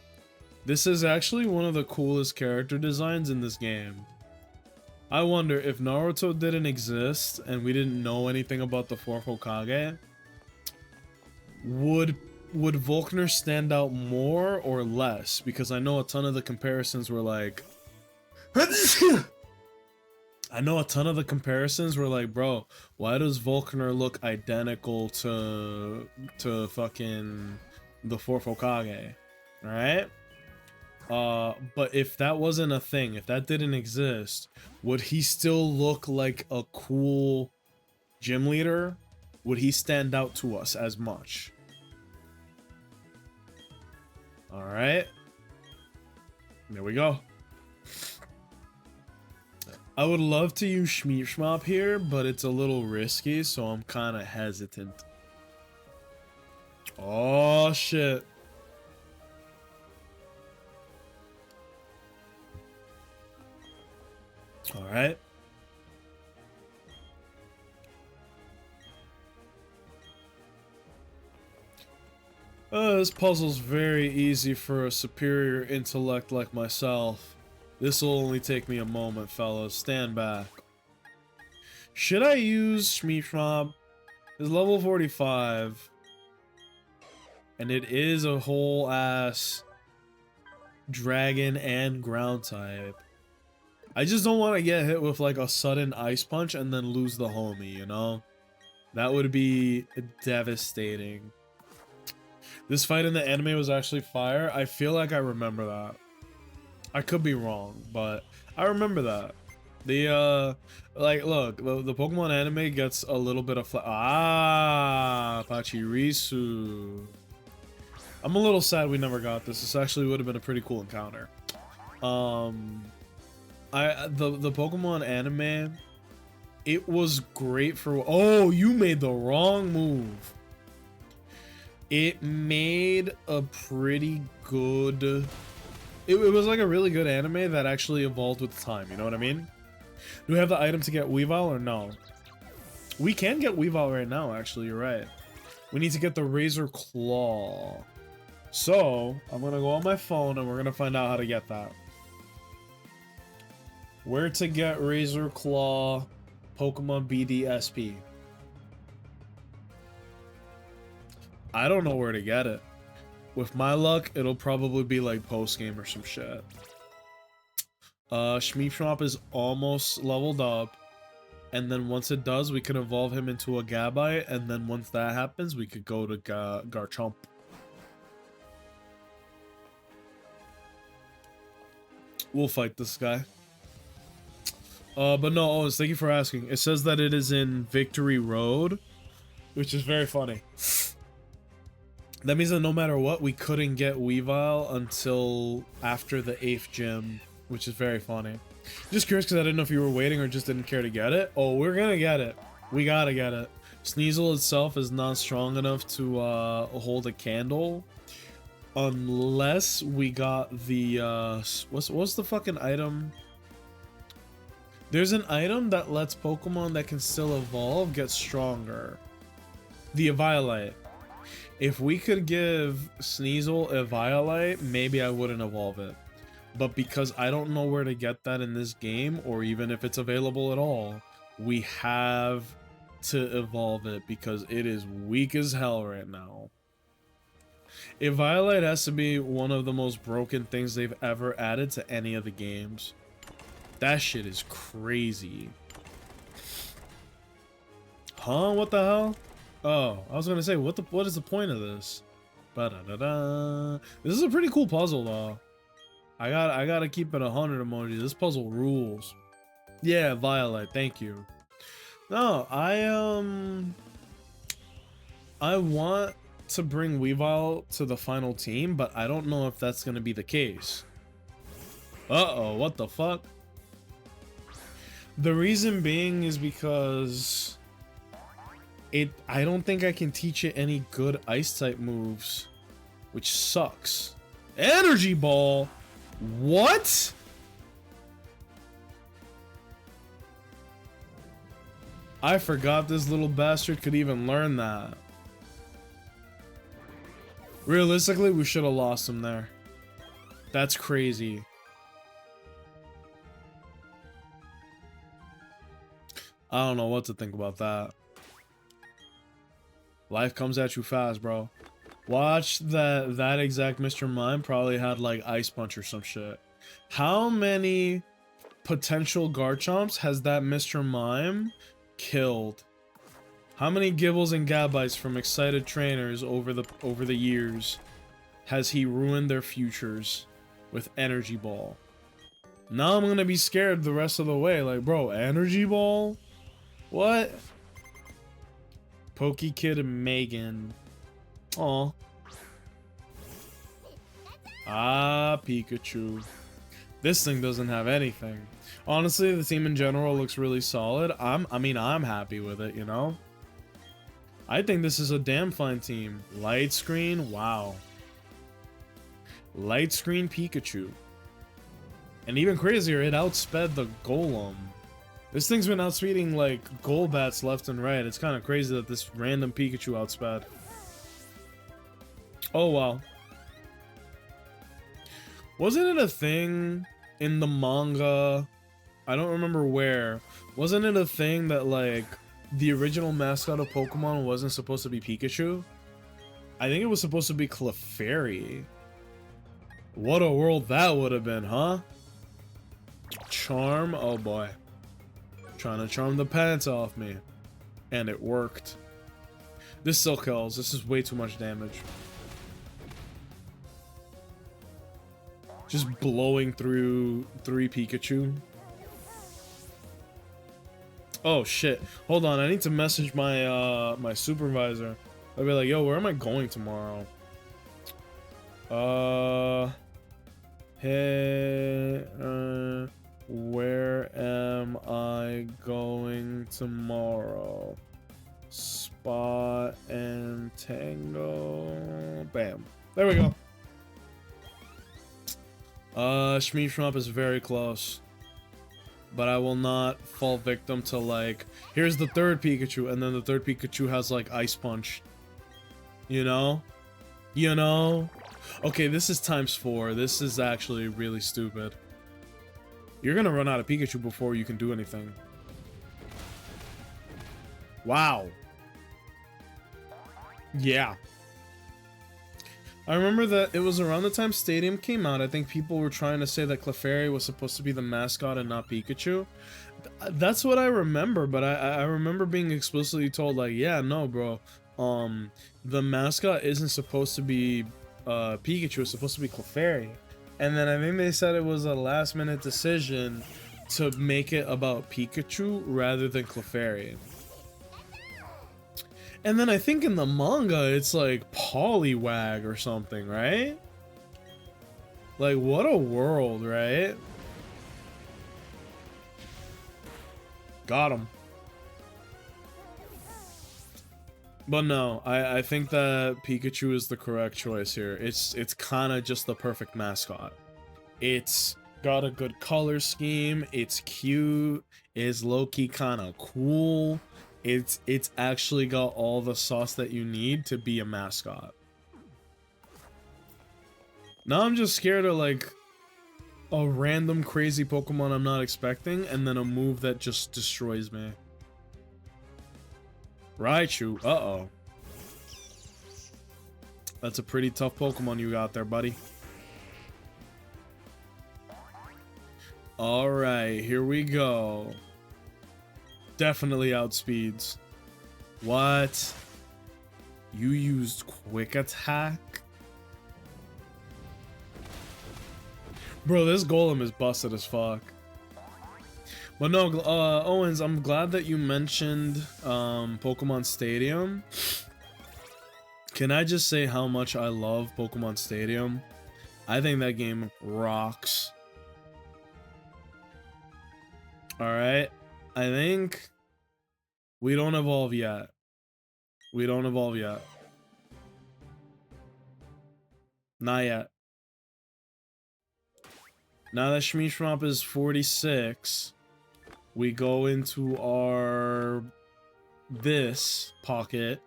This is actually one of the coolest character designs in this game. I wonder if Naruto didn't exist and we didn't know anything about the 4th Hokage, would would Volkner stand out more or less? Because I know a ton of the comparisons were like... I know a ton of the comparisons were like, bro, why does Volkner look identical to fucking the fourth Hokage? Alright? But if that wasn't a thing, if that didn't exist, would he still look like a cool gym leader? Would he stand out to us as much? Alright. There we go. I would love to use Shmeep Shmop here, but it's a little risky, so I'm kind of hesitant. Oh, shit. Alright. This puzzle's very easy for a superior intellect like myself. This'll only take me a moment, fellas. Stand back. Should I use Shmeep Shmop? It's level 45. And it is a whole ass dragon and ground type. I just don't want to get hit with like a sudden ice punch and then lose the homie, you know? That would be devastating. This fight in the anime was actually fire. I feel like I remember that. I could be wrong, but I remember that. The, like, look, the Pokemon anime gets a little bit of Pachirisu. I'm a little sad we never got this. This actually would have been a pretty cool encounter. The Pokemon anime, it was great for... Oh, you made the wrong move. It made a pretty good... It was like a really good anime that actually evolved with time, you know what I mean? Do we have the item to get Weavile or no? We can get Weavile right now, actually, you're right. We need to get the Razor Claw. So, I'm gonna go on my phone and we're gonna find out how to get that. Where to get Razor Claw Pokemon bdsp. I don't know where to get it. With my luck, it'll probably be like post-game or some shit. Shmeep Shmop is almost leveled up. And then once it does, we can evolve him into a Gabite. And then once that happens, we could go to Garchomp. We'll fight this guy. But no, Owens, thank you for asking. It says that it is in Victory Road, which is very funny. That means that no matter what, we couldn't get Weavile until after the 8th gym, which is very funny. Just curious because I didn't know if you were waiting or just didn't care to get it. Oh, we're gonna get it. We gotta get it. Sneasel itself is not strong enough to hold a candle. Unless we got the... what's the fucking item? There's an item that lets Pokemon that can still evolve get stronger. The Eviolite. If we could give Sneasel a Eviolite, maybe I wouldn't evolve it. But because I don't know where to get that in this game, or even if it's available at all, we have to evolve it because it is weak as hell right now. Eviolite has to be one of the most broken things they've ever added to any of the games. That shit is crazy. Huh? What the hell? Oh, I was gonna say, what is the point of this? Ba-da-da-da. This is a pretty cool puzzle, though. I gotta keep it 100 emoji. This puzzle rules. Yeah, Violet, thank you. No, I want to bring Weavile to the final team, but I don't know if that's gonna be the case. Uh-oh, what the fuck? The reason being is because I don't think I can teach it any good ice type moves, which sucks. Energy Ball? What? I forgot this little bastard could even learn that. Realistically, we should have lost him there. That's crazy. I don't know what to think about that. Life comes at you fast, bro. Watch that exact Mr. Mime probably had like Ice Punch or some shit. How many potential Garchomps has that Mr. Mime killed? How many Gibbles and Gabites from excited trainers over the years has he ruined their futures with Energy Ball? Now I'm gonna be scared the rest of the way. Like, bro, Energy Ball? What? Pokekid and Megan. Aw. Ah, Pikachu. This thing doesn't have anything. Honestly, the team in general looks really solid. I mean, I'm happy with it, you know? I think this is a damn fine team. Light Screen, wow. Light Screen Pikachu. And even crazier, it outsped the Golem. This thing's been outspeeding, like, Golbats left and right. It's kind of crazy that this random Pikachu outsped. Oh, wow. Wasn't it a thing in the manga? I don't remember where. Wasn't it a thing that, like, the original mascot of Pokemon wasn't supposed to be Pikachu? I think it was supposed to be Clefairy. What a world that would have been, huh? Charm? Oh boy. Trying to charm the pants off me. And it worked. This still kills. This is way too much damage. Just blowing through 3 Pikachu. Oh shit. Hold on, I need to message my my supervisor. I'll be like, yo, where am I going tomorrow? Hey, where am I going tomorrow? Spot and Tango. Bam. There we go. Shmee Shmop is very close. But I will not fall victim to, like, here's the 3rd Pikachu, and then the 3rd Pikachu has, like, Ice Punch. You know? You know? Okay, this is ×4. This is actually really stupid. You're gonna run out of Pikachu before you can do anything. Wow. Yeah. I remember that it was around the time Stadium came out. I think people were trying to say that Clefairy was supposed to be the mascot and not Pikachu. That's what I remember, but I remember being explicitly told, like, yeah, no, bro. The mascot isn't supposed to be Pikachu. It's supposed to be Clefairy. And then I think they said it was a last-minute decision to make it about Pikachu rather than Clefairy. And then I think in the manga, it's like Poliwag or something, right? Like, what a world, right? Got him. But no, I think that Pikachu is the correct choice here. It's kind of just the perfect mascot. It's got a good color scheme. It's cute. It's low-key kind of cool. It's actually got all the sauce that you need to be a mascot. Now I'm just scared of, like, a random crazy Pokemon I'm not expecting, and then a move that just destroys me. Raichu, uh-oh. That's a pretty tough Pokemon you got there, buddy. Alright, here we go. Definitely outspeeds. What? You used Quick Attack? Bro, this Golem is busted as fuck. But no, Owens, I'm glad that you mentioned Pokemon Stadium. Can I just say how much I love Pokemon Stadium? I think that game rocks. Alright. I think we don't evolve yet. We don't evolve yet. Not yet. Now that Shmee Shmop is 46, we go into our this pocket.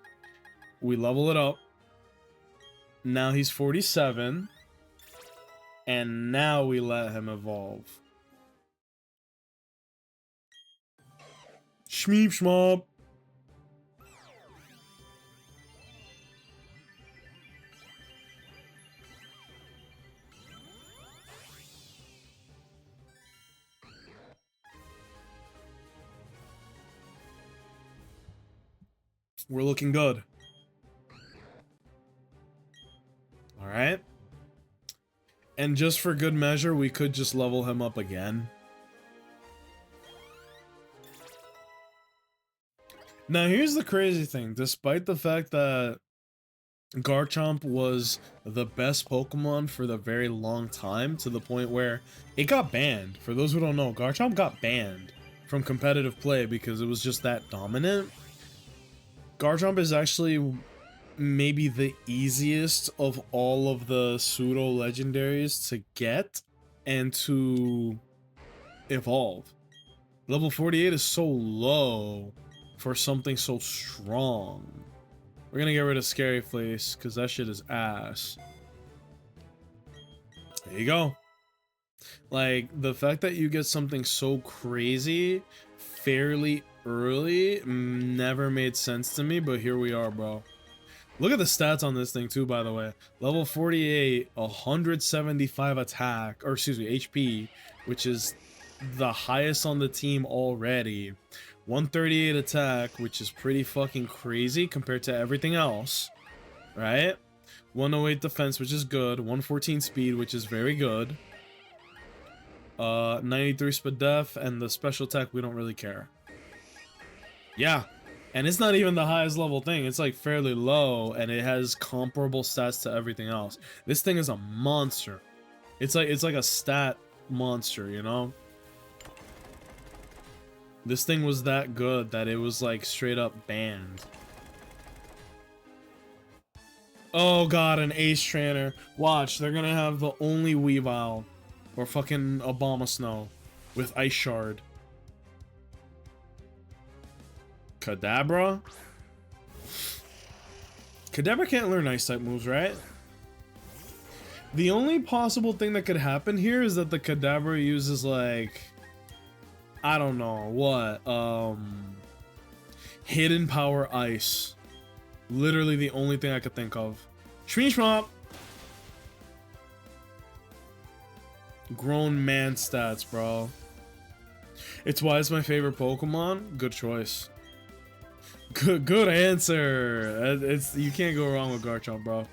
We level it up. Now he's 47. And now we let him evolve. Shmeep Shmop. We're looking good. All right. And just for good measure, we could just level him up again. Now, here's the crazy thing. Despite the fact that Garchomp was the best Pokemon for the very long time, to the point where it got banned. For those who don't know, Garchomp got banned from competitive play because it was just that dominant. Garchomp is actually maybe the easiest of all of the pseudo legendaries to get and to evolve. Level 48 is so low for something so strong. We're gonna get rid of Scary Face because that shit is ass. There you go. Like, the fact that you get something so crazy fairly early never made sense to me, but here we are, bro. Look at the stats on this thing too, by the way. Level 48, 175 attack, or excuse me, HP, which is the highest on the team already. 138 attack, which is pretty fucking crazy compared to everything else, right? 108 defense, which is good. 114 speed, which is very good. 93 spadef, and the special attack, we don't really care. Yeah, and it's not even the highest level thing. It's like fairly low, and it has comparable stats to everything else. This thing is a monster. It's like a stat monster, you know? This thing was that good that it was like straight up banned. Oh god, an ace trainer. Watch, they're gonna have the only Weavile or fucking Obama Snow with Ice Shard. Kadabra? Kadabra can't learn ice type moves, right? The only possible thing that could happen here is that the Kadabra uses like, I don't know what, hidden power ice. Literally the only thing I could think of. Shmeeshmop! Grown man stats, bro. It's why it's my favorite Pokemon. Good choice. Good answer. You can't go wrong with Garchomp, bro.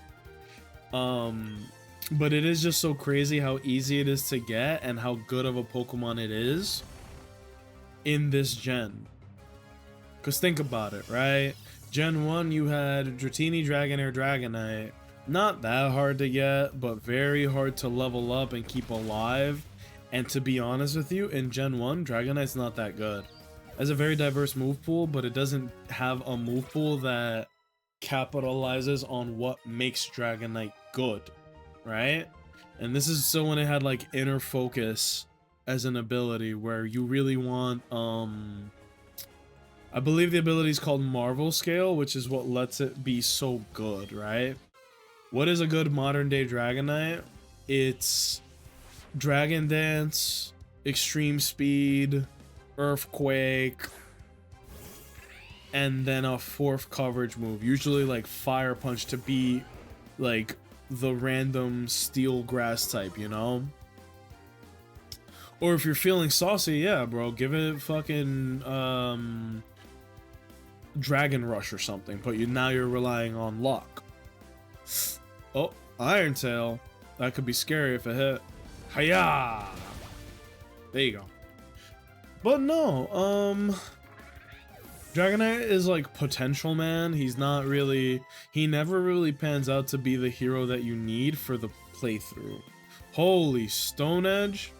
But it is just so crazy how easy it is to get and how good of a Pokemon it is in this gen. Because think about it, right? Gen 1, you had Dratini, Dragonair, Dragonite. Not that hard to get, but very hard to level up and keep alive. And to be honest with you, in Gen 1, Dragonite's not that good. It has a very diverse move pool, but it doesn't have a move pool that capitalizes on what makes Dragonite good, right? And this is so when it had like Inner Focus as an ability where you really want, I believe the ability is called Marvel Scale, which is what lets it be so good, right? What is a good modern day Dragonite? It's Dragon Dance, Extreme Speed, Earthquake, and then a fourth coverage move, usually like Fire Punch to be like the random Steel Grass type, you know? Or if you're feeling saucy, yeah, bro, give it fucking Dragon Rush or something, but now you're relying on luck. Oh, Iron Tail. That could be scary if it hit. Hiya! There you go. But no, Dragonite is like potential, man. He's not really, he never really pans out to be the hero that you need for the playthrough. Holy Stone Edge.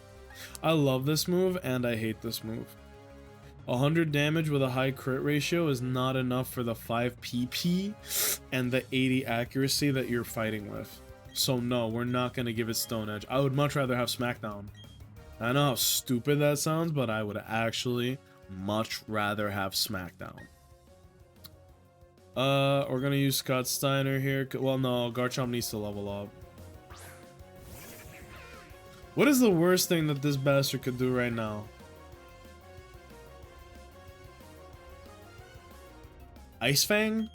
I love this move and I hate this move. 100 damage with a high crit ratio is not enough for the 5 PP and the 80 accuracy that you're fighting with. So no, we're not going to give it Stone Edge. I would much rather have Smackdown. I know how stupid that sounds, but I would actually much rather have Smackdown. We're going to use Scott Steiner here. Well, no, Garchomp needs to level up. What is the worst thing that this bastard could do right now? Ice Fang?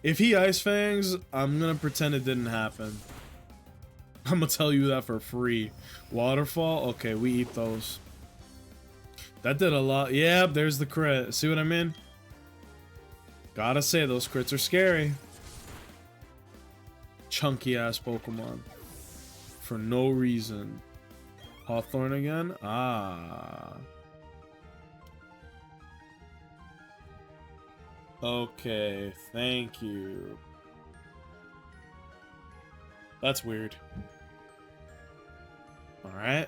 If he Ice Fangs, I'm gonna pretend it didn't happen. I'm gonna tell you that for free. Waterfall? Okay, we eat those. That did a lot. Yeah, there's the crit. See what I mean? Gotta say, those crits are scary. Chunky ass Pokemon. For no reason. Hawthorne again? Ah. Okay, thank you. That's weird. Alright.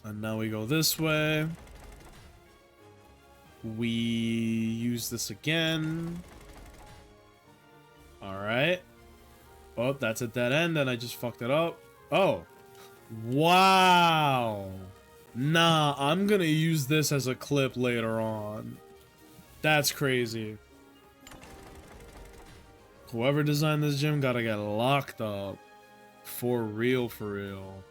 And now we go this way. We use this again. Alright. Oh, that's a dead end and I just fucked it up. Oh. Wow. Nah, I'm gonna use this as a clip later on. That's crazy. Whoever designed this gym gotta get locked up. For real, for real.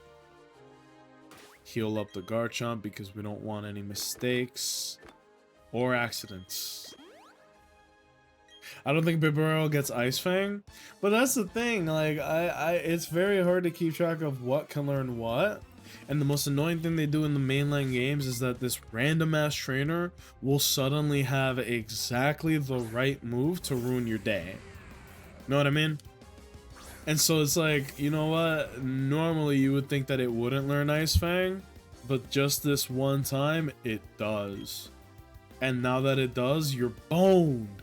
Heal up the Garchomp because we don't want any mistakes. Or accidents. I don't think Bibarel gets Ice Fang, but that's the thing, like, it's very hard to keep track of what can learn what, and the most annoying thing they do in the mainline games is that this random-ass trainer will suddenly have exactly the right move to ruin your day. Know what I mean? And so it's like, you know what, normally you would think that it wouldn't learn Ice Fang, but just this one time, it does. And now that it does, you're boned.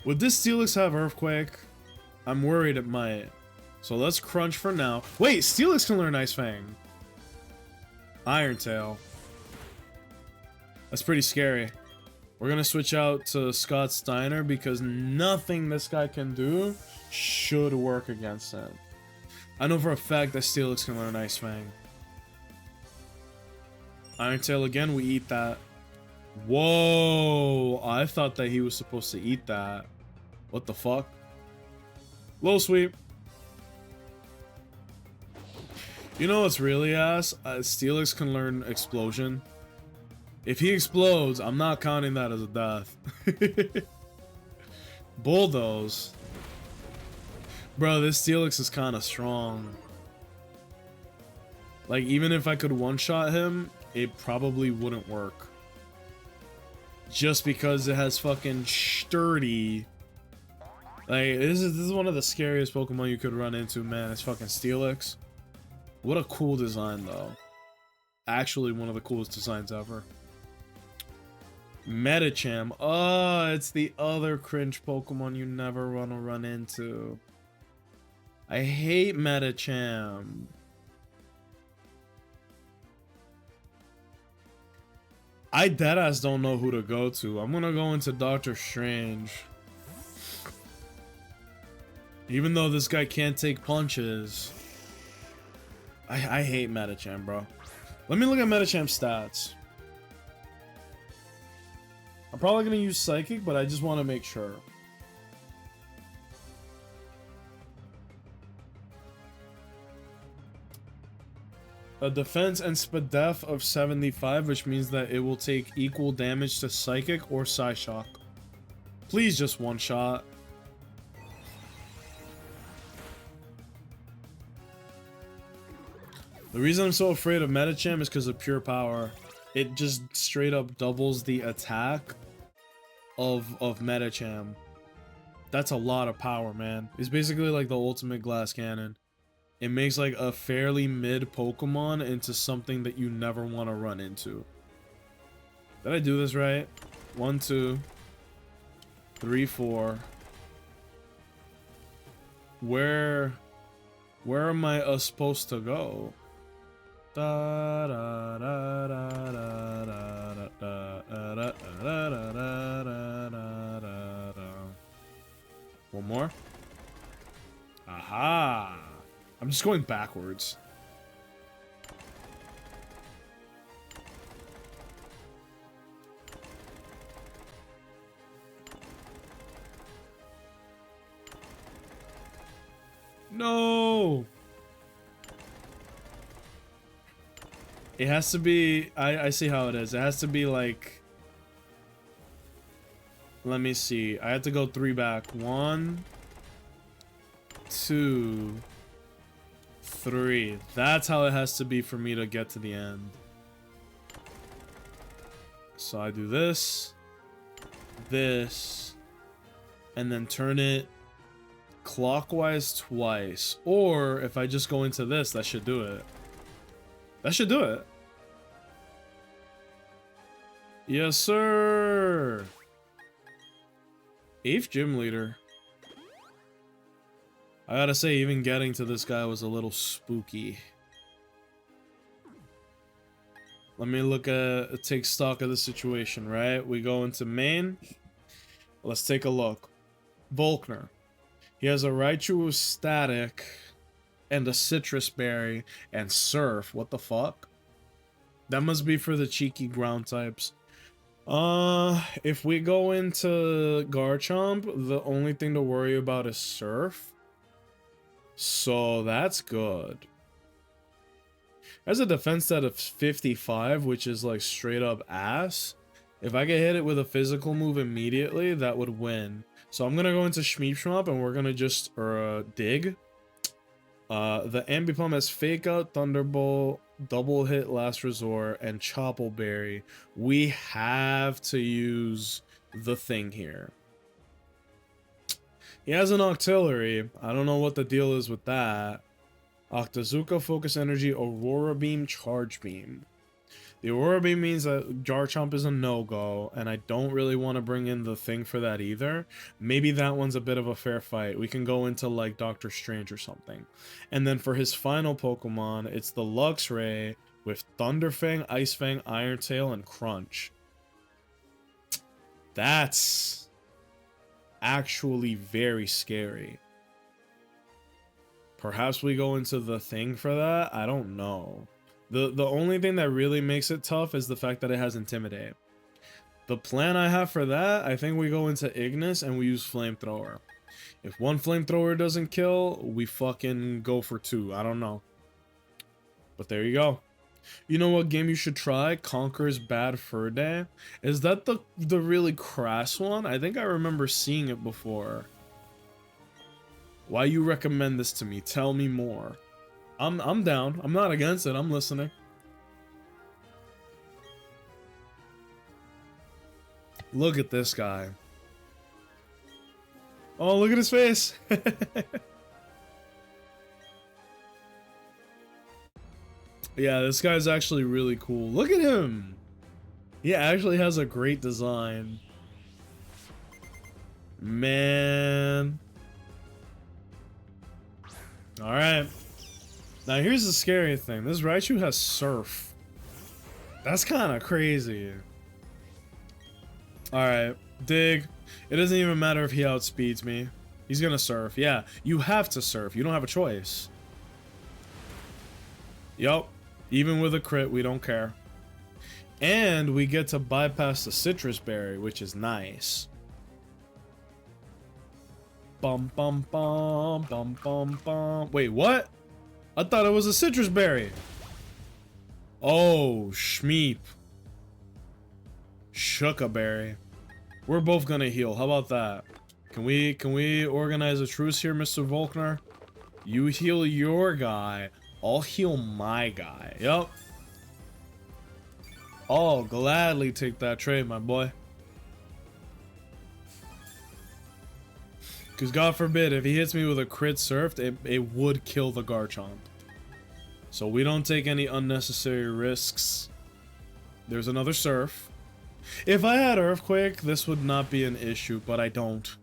Would this Steelix have Earthquake? I'm worried it might. So let's crunch for now. Wait, Steelix can learn Ice Fang. Iron Tail. That's pretty scary. We're gonna switch out to Scott Steiner because nothing this guy can do should work against him. I know for a fact that Steelix can learn Ice Fang. Iron Tail again, we eat that. Whoa! I thought that he was supposed to eat that. What the fuck? Low sweep. You know what's really ass? Steelix can learn Explosion. If he explodes, I'm not counting that as a death. Bulldoze. Bro, this Steelix is kind of strong. Like, even if I could one-shot him, it probably wouldn't work. Just because it has fucking sturdy. Like, this is one of the scariest Pokemon you could run into, man. It's fucking Steelix. What a cool design, though. Actually, one of the coolest designs ever. Medicham. Oh, it's the other cringe Pokemon you never want to run into. I hate Medicham. I deadass don't know who to go to. I'm gonna go into Doctor Strange. Even though this guy can't take punches. I hate Medicham, bro. Let me look at Medicham's stats. I'm probably gonna use Psychic, but I just want to make sure. A defense and Spadef of 75, which means that it will take equal damage to Psychic or Psyshock. Please just one shot. The reason I'm so afraid of Medicham is because of pure power. It just straight up doubles the attack of Medicham. That's a lot of power, man. It's basically like the ultimate glass cannon. It makes like a fairly mid Pokemon into something that you never want to run into. Did I do this right? 1, 2, 3, 4. Where am I supposed to go? Da, da, da, da, da, da, da, da, da, da, da, da, da. One more. Aha! I'm just going backwards. No! It has to be... I see how it is. It has to be like... Let me see. I have to go 3 back. 1, 2... 3. That's how it has to be for me to get to the end. So I do this, this, and then turn it clockwise twice. Or if I just go into this, that should do it. That should do it. Yes, sir. 8th gym leader. I gotta say, even getting to this guy was a little spooky. Let me take stock of the situation, right? We go into main. Let's take a look. Volkner. He has a Raichu static and a citrus berry and surf. What the fuck? That must be for the cheeky ground types. If we go into Garchomp, the only thing to worry about is surf. So that's good. Has a defense stat of 55, which is like straight up ass. If I could hit it with a physical move immediately, that would win. So I'm gonna go into Shmeep Shmop and we're gonna just dig. The Ambipom has Fake Out, Thunderbolt, Double Hit, Last Resort, and Chople Berry. We have to use the thing here. He has an Octillery. I don't know what the deal is with that. Octazooka, Focus Energy, Aurora Beam, Charge Beam. The Aurora Beam means that Garchomp is a no-go, and I don't really want to bring in the thing for that either. Maybe that one's a bit of a fair fight. We can go into, like, Doctor Strange or something. And then for his final Pokemon, it's the Luxray with Thunderfang, Ice Fang, Iron Tail, and Crunch. That's actually very scary. Perhaps we go into the thing for that? I don't know. The only thing that really makes it tough is the fact that it has Intimidate. The plan I have for that, I think we go into Ignis and we use Flamethrower. If one Flamethrower doesn't kill, we fucking go for 2. I don't know. But there you go. You know what game you should try? Conker's Bad Fur Day. Is that the really crass one? I think I remember seeing it before. Why you recommend this to me? Tell me more. I'm down. I'm not against it. I'm listening. Look at this guy. Oh, look at his face. Yeah, this guy's actually really cool. Look at him. He actually has a great design. Man. All right. Now here's the scary thing. This Raichu has Surf. That's kind of crazy. Alright, dig. It doesn't even matter if he outspeeds me. He's gonna Surf. Yeah, you have to Surf. You don't have a choice. Yup. Even with a crit, we don't care. And we get to bypass the Citrus Berry, which is nice. Bum bum bum bum bum bum. Wait, what? I thought it was a Citrus Berry. Oh, Shmeep. Shucka Berry. We're both gonna heal. How about that? Can we organize a truce here, Mr. Volkner? You heal your guy. I'll heal my guy. Yup. I'll gladly take that trade, my boy. Because God forbid, if he hits me with a crit Surf, it would kill the Garchomp. So we don't take any unnecessary risks. There's another Surf. If I had Earthquake, this would not be an issue, but I don't.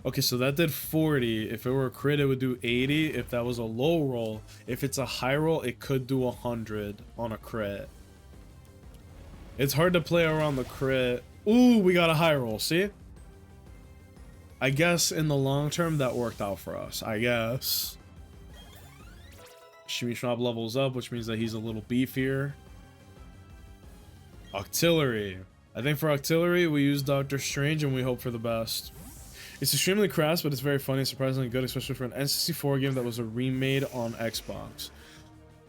Okay, so that did 40. If it were a crit, it would do 80. If that was a low roll, if it's a high roll, it could do 100 on a crit. It's hard to play around the crit. Ooh, we got a high roll, see? I guess in the long term, that worked out for us. I guess. Shimmy Schwab levels up, which means that he's a little beefier. Octillery. I think for Octillery, we use Doctor Strange and we hope for the best. It's extremely crass, but it's very funny and surprisingly good, especially for an N64 game that was a remade on Xbox.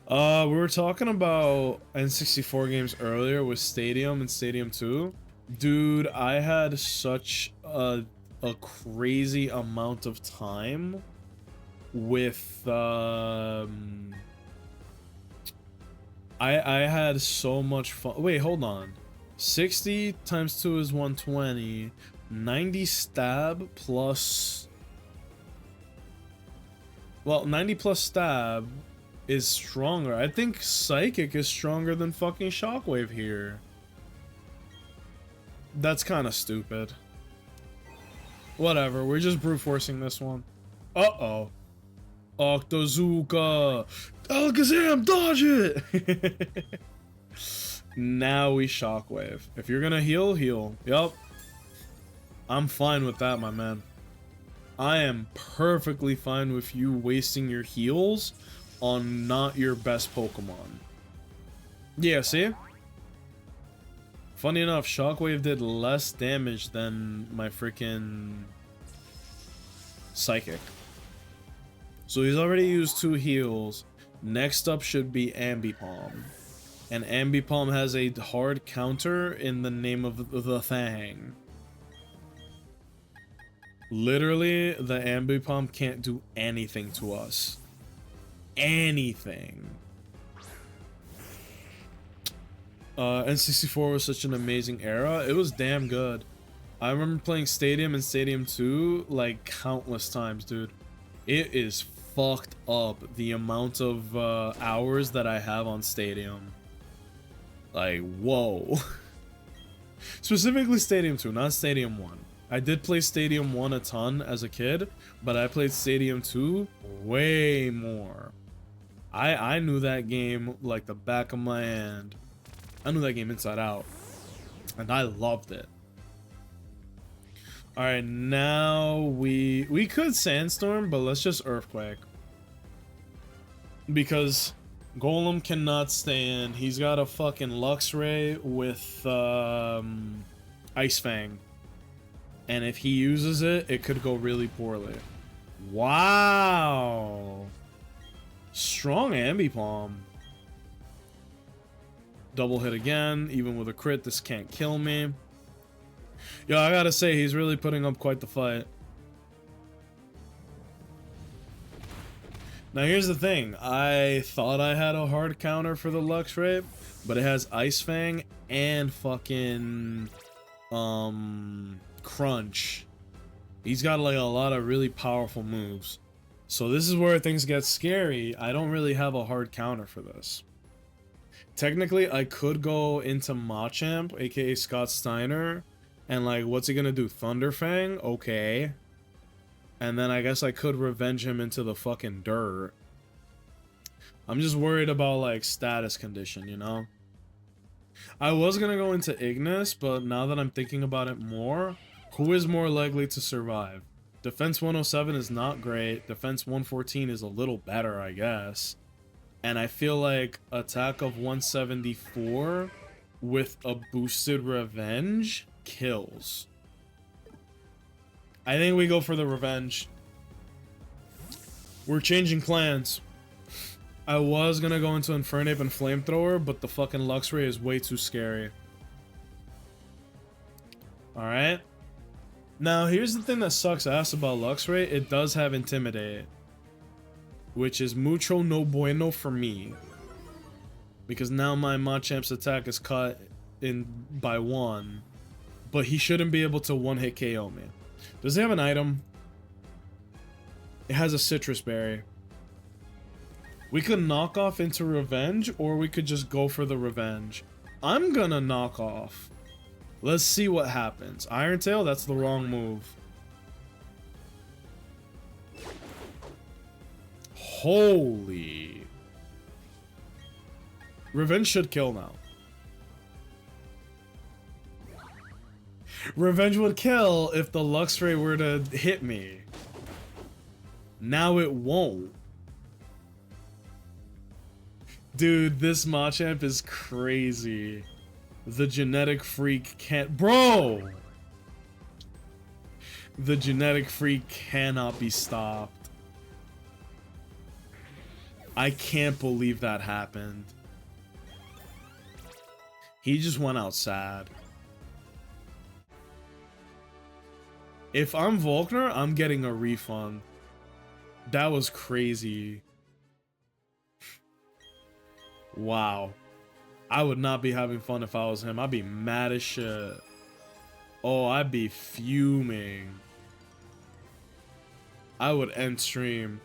We were talking about N64 games earlier with Stadium and Stadium 2. Dude, I had such a crazy amount of time with I had so much fun. Wait, hold on. 60 times 2 is 120. 90 stab plus... Well, 90 plus stab is stronger. I think Psychic is stronger than fucking Shockwave here. That's kind of stupid. Whatever, we're just brute forcing this one. Uh-oh. Octazooka! Alakazam, dodge it! Now we Shockwave. If you're gonna heal, heal. Yup. I'm fine with that, my man. I am perfectly fine with you wasting your heals on not your best Pokemon. Yeah, see? Funny enough, Shockwave did less damage than my freaking Psychic. So he's already used 2 heals. Next up should be Ambipom. And Ambipom has a hard counter in the name of the thing. Literally, the Ambipom can't do anything to us. Anything. N64 was such an amazing era. It was damn good. I remember playing Stadium and Stadium 2 like countless times, dude. It is fucked up the amount of hours that I have on Stadium. Like, whoa. Specifically Stadium 2, not Stadium 1. I did play Stadium 1 a ton as a kid, but I played Stadium 2 way more. I knew that game like the back of my hand. I knew that game inside out. And I loved it. Alright, now we could Sandstorm, but let's just Earthquake. Because Golem cannot stand. He's got a fucking Luxray with Ice Fang. And if he uses it, it could go really poorly. Wow. Strong Ambipom. Double hit again. Even with a crit, this can't kill me. Yo, I gotta say, he's really putting up quite the fight. Now here's the thing. I thought I had a hard counter for the Luxray, but it has Ice Fang and fucking Crunch. He's got like a lot of really powerful moves. So this is where things get scary. I don't really have a hard counter for this. Technically, I could go into Machamp, aka Scott Steiner, and like, what's he gonna do? Thunderfang? Okay. And then I guess I could revenge him into the fucking dirt. I'm just worried about like status condition, you know? I was gonna go into Ignis, but now that I'm thinking about it more, who is more likely to survive? Defense 107 is not great. Defense 114 is a little better, I guess. And I feel like attack of 174 with a boosted revenge kills. I think we go for the revenge. We're changing plans. I was gonna go into Infernape and Flamethrower, but the fucking Luxray is way too scary. Alright. Now, here's the thing that sucks ass about Luxray. It does have Intimidate, which is mucho no bueno for me. Because now my Machamp's attack is cut in by 1. But he shouldn't be able to one-hit KO me. Does he have an item? It has a Citrus Berry. We could knock off into Revenge, or we could just go for the Revenge. I'm gonna knock off. Let's see what happens. Iron Tail, that's the wrong move. Holy. Revenge should kill now. Revenge would kill if the Luxray were to hit me. Now it won't. Dude, this Machamp is crazy. The genetic freak can't... Bro! The genetic freak cannot be stopped. I can't believe that happened. He just went out sad. If I'm Volkner, I'm getting a refund. That was crazy. Wow. I would not be having fun if I was him. I'd be mad as shit. Oh, I'd be fuming. I would end stream.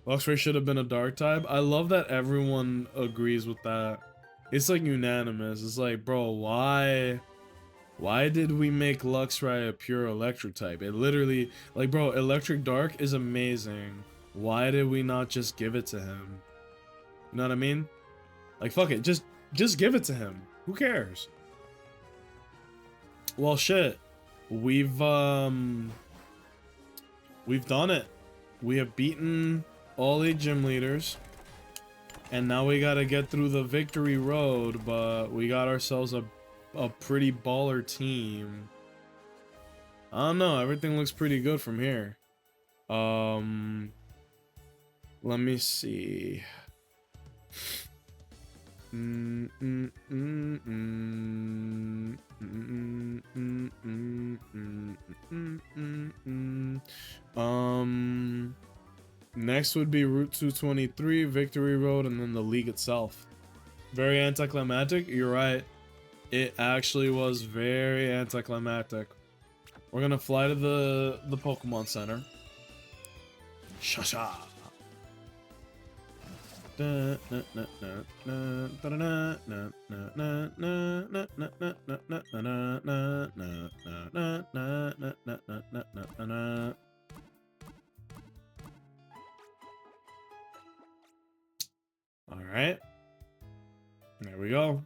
Luxray should have been a dark type. I love that everyone agrees with that. It's like unanimous. It's like, bro, why did we make Luxray a pure electric type? It literally, like, bro, electric dark is amazing. Why did we not just give it to him? You know what I mean? Like, fuck it, just give it to him. Who cares? Well, shit. We've done it. We have beaten all 8 gym leaders. And now we gotta get through the victory road, but we got ourselves a pretty baller team. I don't know, everything looks pretty good from here. Let me see. Next would be Route 223, Victory Road, and then the league itself. Very anticlimactic, you're right. It actually was very anticlimactic. We're gonna fly to the Pokemon Center. Shasha. All right, there we go.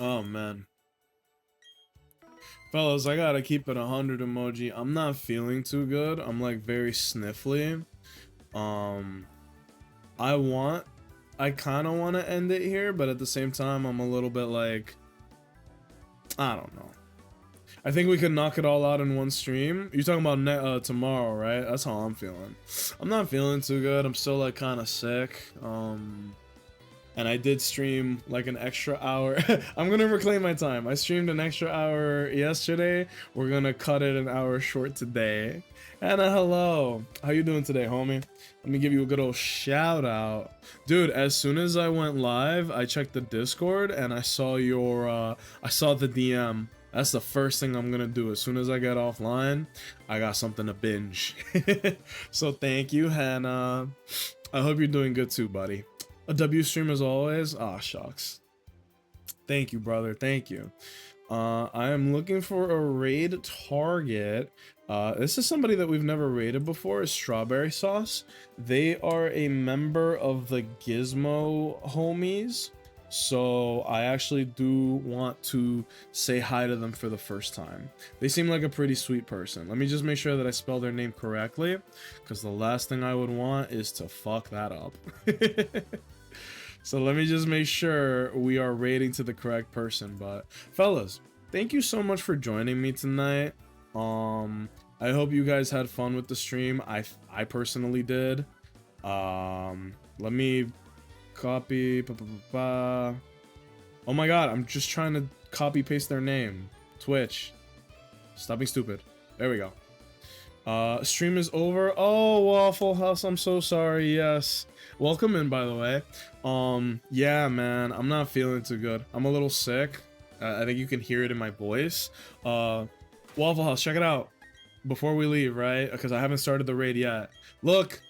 Oh man, fellas, I gotta keep it 100 emoji. I'm not feeling too good. I'm like very sniffly. I kind of want to end it here, but at the same time, I'm a little bit like, I don't know. I think we could knock it all out in one stream. You're talking about tomorrow, right? That's how I'm feeling. I'm not feeling too good. I'm still like kind of sick. And I did stream like an extra hour. I'm gonna reclaim my time. I streamed an extra hour yesterday. We're gonna cut it an hour short today. Anna, hello. How you doing today, homie? Let me give you a good old shout out. Dude, as soon as I went live, I checked the Discord and I saw your, I saw the DM. That's the first thing I'm gonna do. As soon as I get offline, I got something to binge. So thank you, Hannah. I hope you're doing good too, buddy. A W stream as always. Ah, shucks. Thank you, brother. Thank you. I am looking for a raid target. This is somebody that we've never raided before, is Strawberry Sauce. They are a member of the Gizmo homies. So I actually do want to say hi to them for the first time. They seem like a pretty sweet person. Let me just make sure that I spell their name correctly, because the last thing I would want is to fuck that up. So let me just make sure we are rating to the correct person. But fellas, thank you so much for joining me tonight. I hope you guys had fun with the stream. I personally did. Let me copy. Oh my god, I'm just trying to copy paste their name. Twitch. Stop being stupid. There we go. Stream is over. Oh, Waffle House, I'm so sorry. Yes. Welcome in, by the way. Yeah, man, I'm not feeling too good. I'm a little sick. I think you can hear it in my voice. Waffle House, check it out. Before we leave, right? Because I haven't started the raid yet. Look,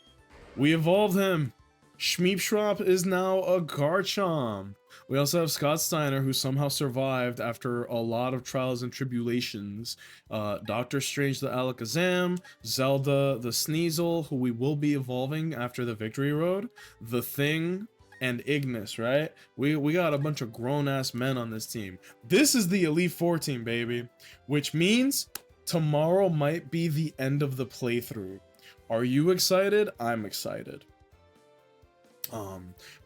we evolved him. Schmeepschwap is now a Garchomp. We also have Scott Steiner, who somehow survived after a lot of trials and tribulations. Doctor Strange the Alakazam, Zelda the Sneasel, who we will be evolving after the Victory Road, The Thing, and Ignis, right? We got a bunch of grown-ass men on this team. This is the Elite Four team, baby. Which means tomorrow might be the end of the playthrough. Are you excited? I'm excited.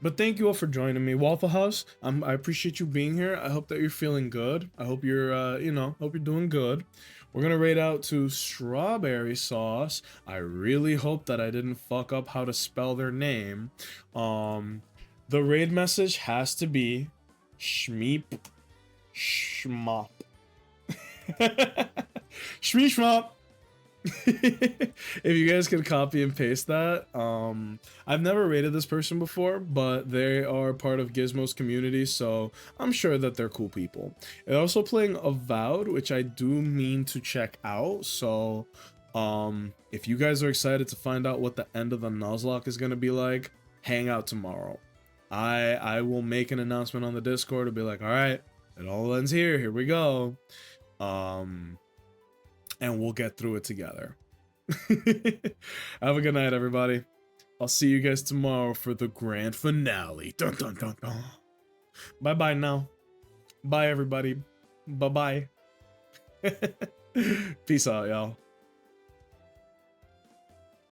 But thank you all for joining me. Waffle House, I appreciate you being here. I hope that you're feeling good. I hope you're, hope you're doing good. We're gonna raid out to Strawberry Sauce. I really hope that I didn't fuck up how to spell their name. The raid message has to be Shmeep Schmop. Shmeep Schmop. If you guys could copy and paste that. I've never rated this person before, but they are part of Gizmo's community, so I'm sure that they're cool people. They're also playing Avowed, which I do mean to check out, so if you guys are excited to find out what the end of the Nuzlocke is going to be like, hang out tomorrow. I will make an announcement on the Discord to be like, all right, it all ends here we go. And we'll get through it together. Have a good night, everybody. I'll see you guys tomorrow for the grand finale. Dun dun dun dun. Bye bye now. Bye, everybody. Bye bye. Peace out, y'all.